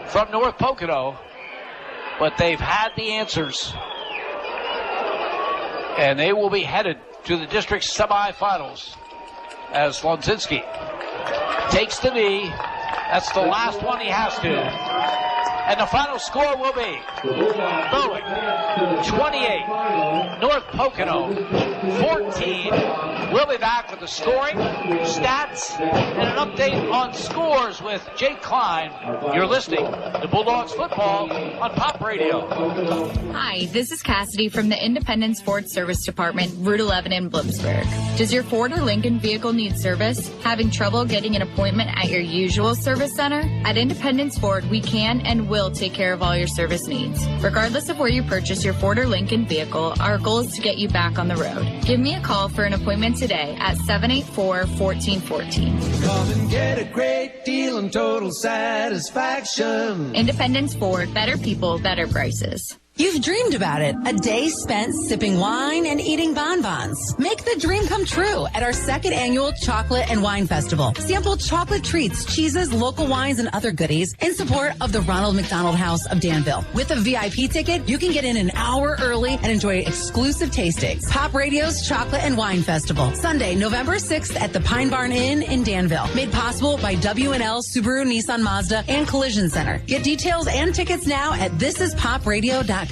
Speaker 2: from North Pocono, but they've had the answers. And they will be headed to the district semifinals as Lonzinski takes the knee. That's the last one he has to. And the final score will be Berwick 28, North Pocono 14. We'll be back with the scoring, stats, and an update on scores with Jake Klein. You're listening to Bulldogs football on Pop Radio.
Speaker 11: Hi, this is Cassidy from the Independent Sports Service Department, Route 11 in Bloomsburg. Does your Ford or Lincoln vehicle need service? Having trouble getting an appointment at your usual service center? At Independence Ford, we can and will take care of all your service needs. Regardless of where you purchase your Ford or Lincoln vehicle, our goal is to get you back on the road. Give me a call for an appointment today at 784-1414.
Speaker 12: Come and get a great deal and total satisfaction.
Speaker 11: Independence Ford, better people, better prices.
Speaker 13: You've dreamed about it. A day spent sipping wine and eating bonbons. Make the dream come true at our second annual Chocolate and Wine Festival. Sample chocolate treats, cheeses, local wines, and other goodies in support of the Ronald McDonald House of Danville. With a VIP ticket, you can get in an hour early and enjoy exclusive tastings. Pop Radio's Chocolate and Wine Festival. Sunday, November 6th at the Pine Barn Inn in Danville. Made possible by W&L Subaru Nissan Mazda and Collision Center. Get details and tickets now at thisispopradio.com.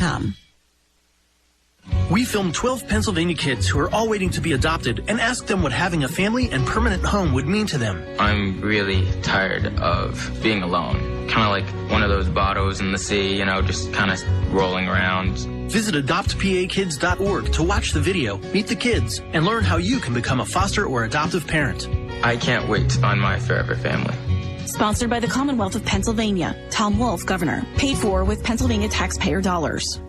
Speaker 15: We filmed 12 Pennsylvania kids who are all waiting to be adopted and asked them what having a family and permanent home would mean to them.
Speaker 16: I'm really tired of being alone. Kind of like one of those bottles in the sea, just kind of rolling around.
Speaker 15: Visit adoptpakids.org to watch the video, meet the kids, and learn how you can become a foster or adoptive parent.
Speaker 16: I can't wait to find my forever family.
Speaker 17: Sponsored by the Commonwealth of Pennsylvania. Tom Wolf, Governor. Paid for with Pennsylvania taxpayer dollars.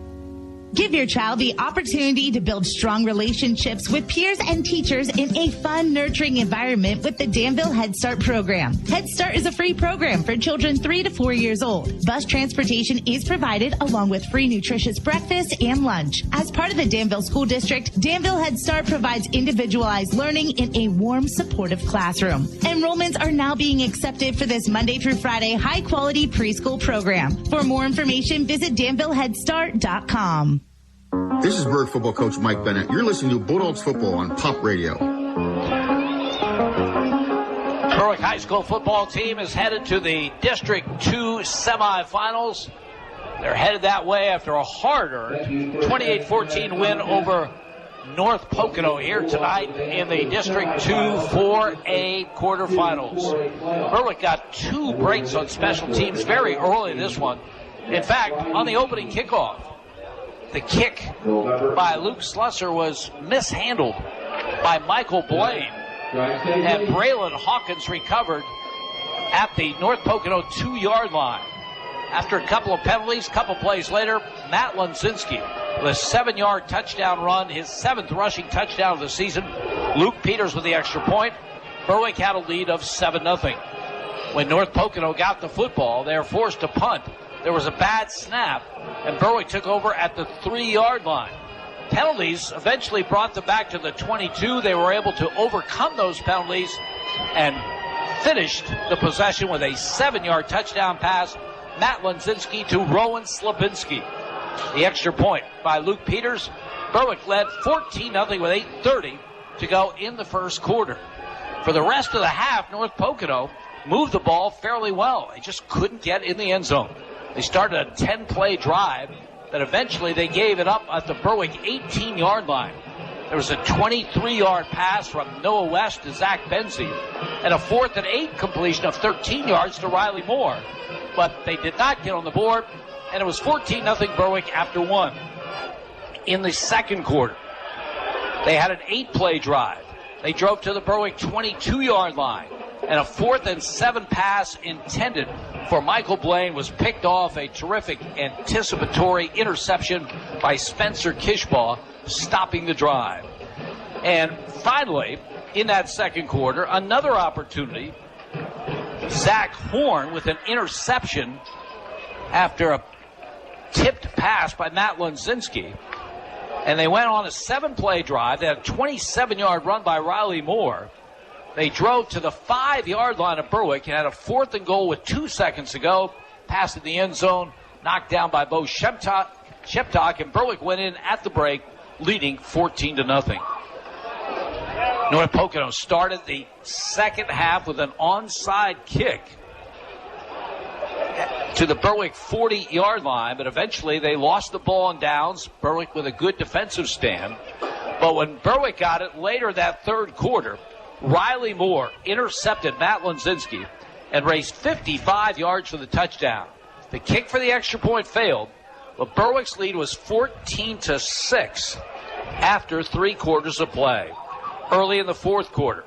Speaker 14: Give your child the opportunity to build strong relationships with peers and teachers in a fun, nurturing environment with the Danville Head Start program. Head Start is a free program for children 3 to 4 years old. Bus transportation is provided along with free nutritious breakfast and lunch. As part of the Danville School District, Danville Head Start provides individualized learning in a warm, supportive classroom. Enrollments are now being accepted for this Monday through Friday high-quality preschool program. For more information, visit DanvilleHeadStart.com.
Speaker 7: This is Berwick football coach Mike Bennett. You're listening to Bulldogs football on Pop Radio.
Speaker 2: Berwick High School football team is headed to the District 2 semifinals. They're headed that way after a hard-earned 28-14 win over North Pocono here tonight in the District 2 4A quarterfinals. Berwick got 2 breaks on special teams very early in this one. In fact, on the opening kickoff, the kick by Luke Slusser was mishandled by Michael Blaine, and Braylon Hawkins recovered at the North Pocono 2-yard line. After a couple of penalties, a couple plays later, Matt Lonzinski with a 7-yard touchdown run, his 7th rushing touchdown of the season. Luke Peters with the extra point. Berwick had a lead of 7-0. When North Pocono got the football, they were forced to punt. There was a bad snap, and Berwick took over at the 3-yard line. Penalties eventually brought them back to the 22. They were able to overcome those penalties and finished the possession with a 7-yard touchdown pass. Matt Lonzinski to Rowan Slabinski. The extra point by Luke Peters. Berwick led 14-0 with 8:30 to go in the first quarter. For the rest of the half, North Pocono moved the ball fairly well. They just couldn't get in the end zone. They started a 10-play drive that eventually they gave it up at the Berwick 18-yard line. There was a 23-yard pass from Noah West to Zach Benzie and a 4th and 8 completion of 13 yards to Riley Moore. But they did not get on the board, and it was 14-0 Berwick after 1. In the second quarter, they had an 8-play drive. They drove to the Berwick 22-yard line, and a 4th and 7 pass intended for Michael Blaine was picked off. A terrific anticipatory interception by Spencer Kishbaugh, stopping the drive. And finally, in that second quarter, another opportunity Zach Horn with an interception after a tipped pass by Matt Lunzinski. And they went on a 7-play drive. They had a 27-yard run by Riley Moore. They drove to the 5-yard line of Berwick and had a 4th and goal with 2 seconds to go. Pass in the end zone, knocked down by Bo Sheptock, and Berwick went in at the break, leading 14-0. North Pocono started the second half with an onside kick to the Berwick 40-yard line, but eventually they lost the ball on downs. Berwick with a good defensive stand. But when Berwick got it later that third quarter, Riley Moore intercepted Matt Lunzinski and raced 55 yards for the touchdown. The kick for the extra point failed, but Berwick's lead was 14-6 after 3 quarters of play. Early in the fourth quarter,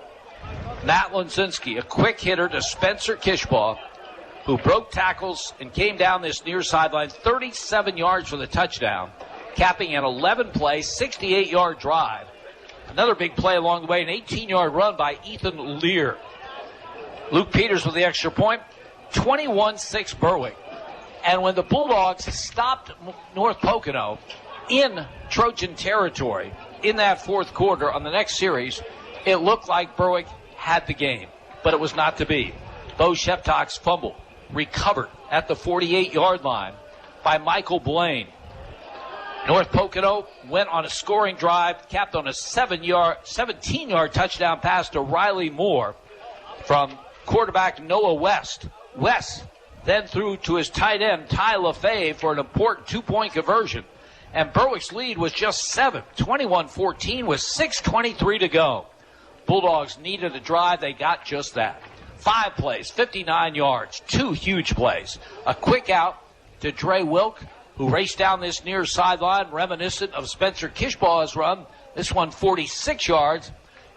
Speaker 2: Matt Lunzinski, a quick hitter to Spencer Kishbaugh, who broke tackles and came down this near sideline 37 yards for the touchdown, capping an 11-play, 68-yard drive. Another big play along the way, an 18-yard run by Ethan Lear. Luke Peters with the extra point, 21-6 Berwick. And when the Bulldogs stopped North Pocono in Trojan territory in that fourth quarter on the next series, it looked like Berwick had the game, but it was not to be. Bo Sheptock's fumble recovered at the 48-yard line by Michael Blaine. North Pocono went on a scoring drive, capped on a 17-yard touchdown pass to Riley Moore from quarterback Noah West. West then threw to his tight end, Ty LaFave, for an important 2-point conversion. And Berwick's lead was just 7, 21-14 with 6:23 to go. Bulldogs needed a drive. They got just that. 5 plays, 59 yards, 2 huge plays. A quick out to Dre Wilk, who raced down this near sideline, reminiscent of Spencer Kishbaugh's run. This one 46 yards.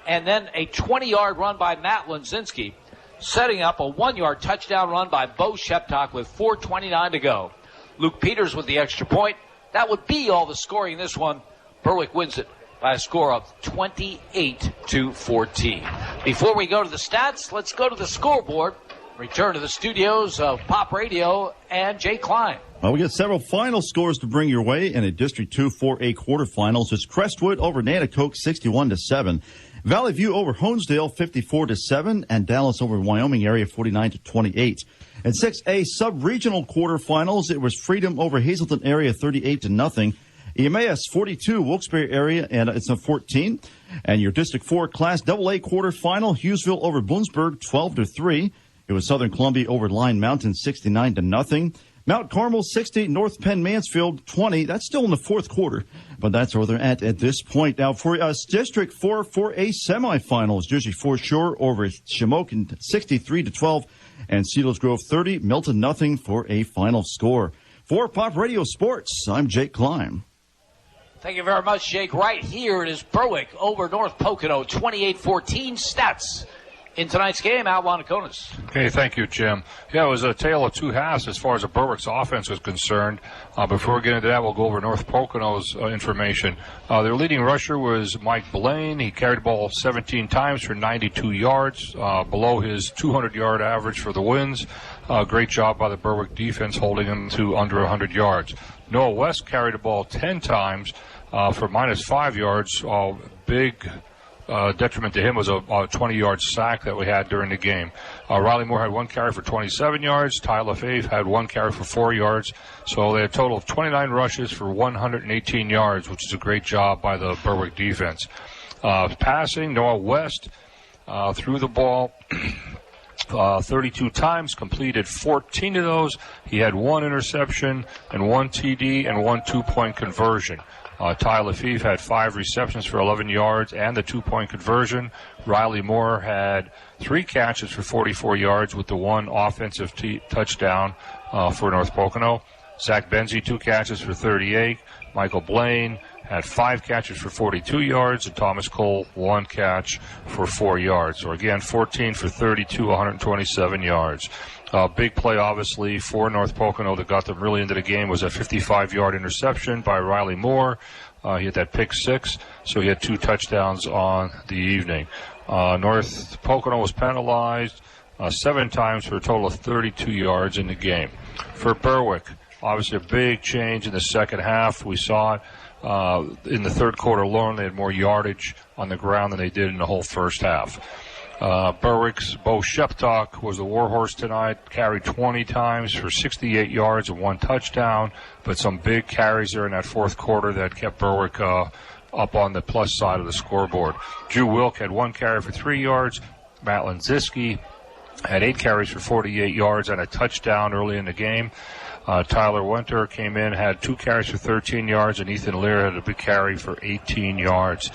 Speaker 2: And then a 20-yard run by Matt Lunzinski, setting up a 1-yard touchdown run by Bo Sheptock with 4:29 to go. Luke Peters with the extra point. That would be all the scoring in this one. Berwick wins it by a score of 28-14. Before we go to the stats, let's go to the scoreboard. Return to the studios of Pop Radio and Jay Klein.
Speaker 20: Well, we got several final scores to bring your way in a District 2 4A quarterfinals. It's Crestwood over Nanticoke 61-7. Valley View over Honesdale 54-7, and Dallas over Wyoming area 49-28. In 6A sub-regional quarterfinals, it was Freedom over Hazleton area 38-0. Emmaus 42, Wilkes-Barre area, and it's a 14. And your District 4 Class AA quarterfinal, Hughesville over Bloomsburg 12-3. It was Southern Columbia over Line Mountain 69-0. Mount Carmel 60, North Penn Mansfield 20. That's still in the fourth quarter, but that's where they're at this point. Now for us, District 4 4A semifinals, Jersey Foreshore over Shamokin 63-12, and Seals Grove 30, Milton nothing for a final score. For Pop Radio Sports, I'm Jake Klein.
Speaker 2: Thank you very much, Jake. Right here it is Berwick over North Pocono, 28-14. Stats in tonight's game, Al Wanaconis.
Speaker 3: Okay, thank you, Jim. Yeah, it was a tale of two halves as far as the Berwick's offense was concerned. Before we get into that, we'll go over North Pocono's information. Their leading rusher was Mike Blaine. He carried the ball 17 times for 92 yards, below his 200-yard average for the wins. Great job by the Berwick defense holding him to under 100 yards. Noah West carried the ball 10 times for minus 5 yards. Big detriment to him was a 20-yard sack that we had during the game. Riley Moore had 1 carry for 27 yards. Ty LaFave had 1 carry for 4 yards. So they had a total of 29 rushes for 118 yards, which is a great job by the Berwick defense. Passing, Noah West threw the ball 32 times, completed 14 of those. He had 1 interception and 1 TD and 1 2-point conversion. Ty LaFave had 5 receptions for 11 yards and the 2-point conversion. Riley Moore had 3 catches for 44 yards with the 1 offensive touchdown for North Pocono. Zach Benzie, 2 catches for 38. Michael Blaine had 5 catches for 42 yards, and Thomas Cole 1 catch for 4 yards. So again, 14 for 32, 127 yards. Big play, obviously, for North Pocono that got them really into the game was a 55-yard interception by Riley Moore. He had that pick 6, so he had 2 touchdowns on the evening. North Pocono was penalized 7 times for a total of 32 yards in the game. For Berwick, obviously a big change in the second half. We saw it in the third quarter alone. They had more yardage on the ground than they did in the whole first half. Berwick's Bo Sheptok was the warhorse tonight, carried 20 times for 68 yards and 1 touchdown, but some big carries there in that fourth quarter that kept Berwick up on the plus side of the scoreboard. Drew Wilk had 1 carry for 3 yards. Matt Lenziski had 8 carries for 48 yards and a touchdown early in the game. Tyler Winter came in, had 2 carries for 13 yards, and Ethan Lear had a big carry for 18 yards.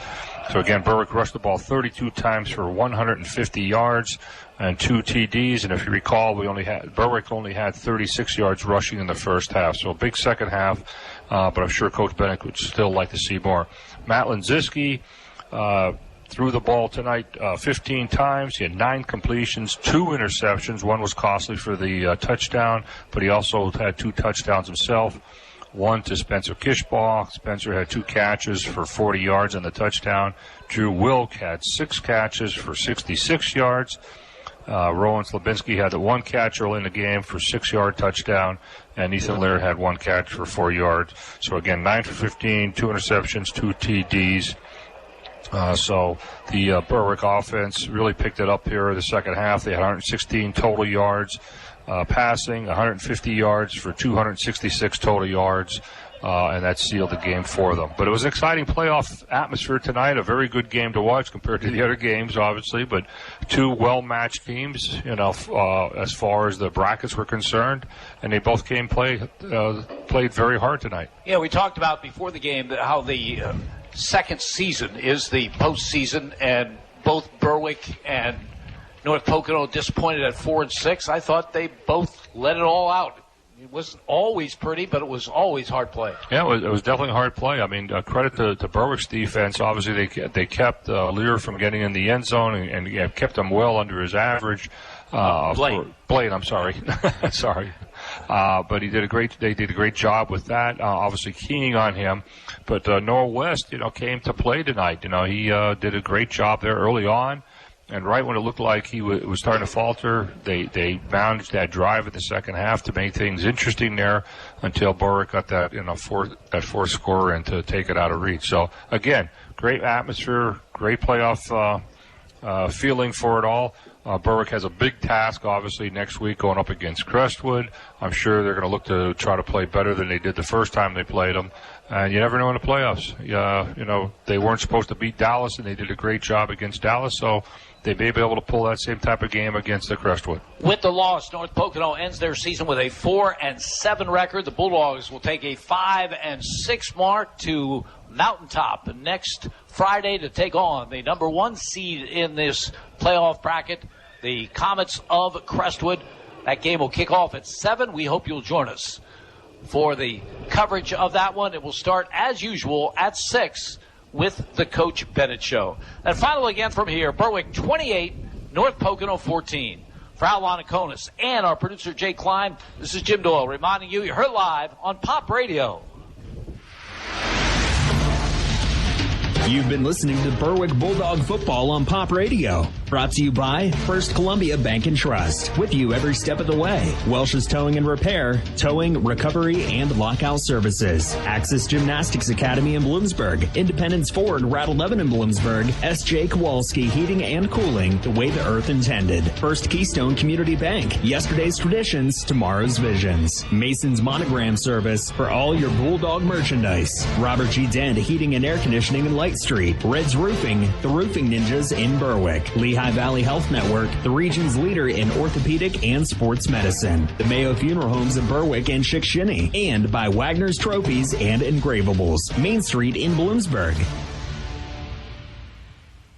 Speaker 3: So again, Berwick rushed the ball 32 times for 150 yards and 2 TDs. And if you recall, Berwick only had 36 yards rushing in the first half. So a big second half, but I'm sure Coach Bennett would still like to see more. Matt Lenziski threw the ball tonight 15 times. He had 9 completions, 2 interceptions. 1 was costly for the touchdown, but he also had 2 touchdowns himself. 1 to Spencer Kishbaugh. Spencer had 2 catches for 40 yards and the touchdown. Drew Wilk had 6 catches for 66 yards. Rowan Slabinski had the 1 catch early in the game for 6-yard touchdown, and Ethan Lear had 1 catch for 4 yards. So again, 9 for 15, 2 interceptions, 2 TDs. So the Berwick offense really picked it up here in the second half. They had 116 total yards passing, 150 yards for 266 total yards, and that sealed the game for them. But it was an exciting playoff atmosphere tonight, a very good game to watch compared to the other games, obviously, but 2 well-matched teams, as far as the brackets were concerned, and they both played very hard tonight.
Speaker 2: Yeah, we talked about before the game how the second season is the postseason, and both Berwick and North Pocono disappointed at 4-6. I thought they both let it all out. It wasn't always pretty, but it was always hard play. Yeah,
Speaker 3: it was definitely hard play. I mean, credit to Berwick's defense. Obviously, they kept Lear from getting in the end zone and kept him well under his average. Blaine, I'm sorry. Sorry. But they did a great job with that, obviously keying on him. But Noah West, came to play tonight. He did a great job there early on. And right when it looked like he was starting to falter, they managed that drive in the second half to make things interesting there until Berwick got that fourth scorer in to take it out of reach. So again, great atmosphere, great playoff feeling for it all. Berwick has a big task, obviously, next week going up against Crestwood. I'm sure they're going to look to try to play better than they did the first time they played them. And you never know in the playoffs. They weren't supposed to beat Dallas, and they did a great job against Dallas, so they may be able to pull that same type of game against the Crestwood.
Speaker 2: With the loss, North Pocono ends their season with a 4-7 record. The Bulldogs will take a 5-6 mark to Mountaintop next Friday to take on the number 1 seed in this playoff bracket, the Comets of Crestwood. That game will kick off at 7. We hope you'll join us for the coverage of that one. It will start, as usual, at 6 with the Coach Bennett Show. And finally, again from here, Berwick 28, North Pocono 14. For Alana Konis and our producer, Jay Klein, this is Jim Doyle reminding you you're heard live on Pop Radio.
Speaker 1: You've been listening to Berwick Bulldog Football on Pop Radio. Brought to you by First Columbia Bank and Trust. With you every step of the way. Welsh's Towing and Repair, towing, recovery, and lockout services. Axis Gymnastics Academy in Bloomsburg. Independence Ford, Rattle 11 in Bloomsburg. S.J. Kowalski Heating and Cooling, the way the earth intended. First Keystone Community Bank. Yesterday's traditions, tomorrow's visions. Mason's Monogram Service for all your Bulldog merchandise. Robert G. Dent Heating and Air Conditioning in Light Street. Red's Roofing, the Roofing Ninjas in Berwick. Lehigh Valley Health Network, the region's leader in orthopedic and sports medicine. The Mayo Funeral Homes of Berwick and Chickasha. And by Wagner's Trophies and Engravables. Main Street in Bloomsburg.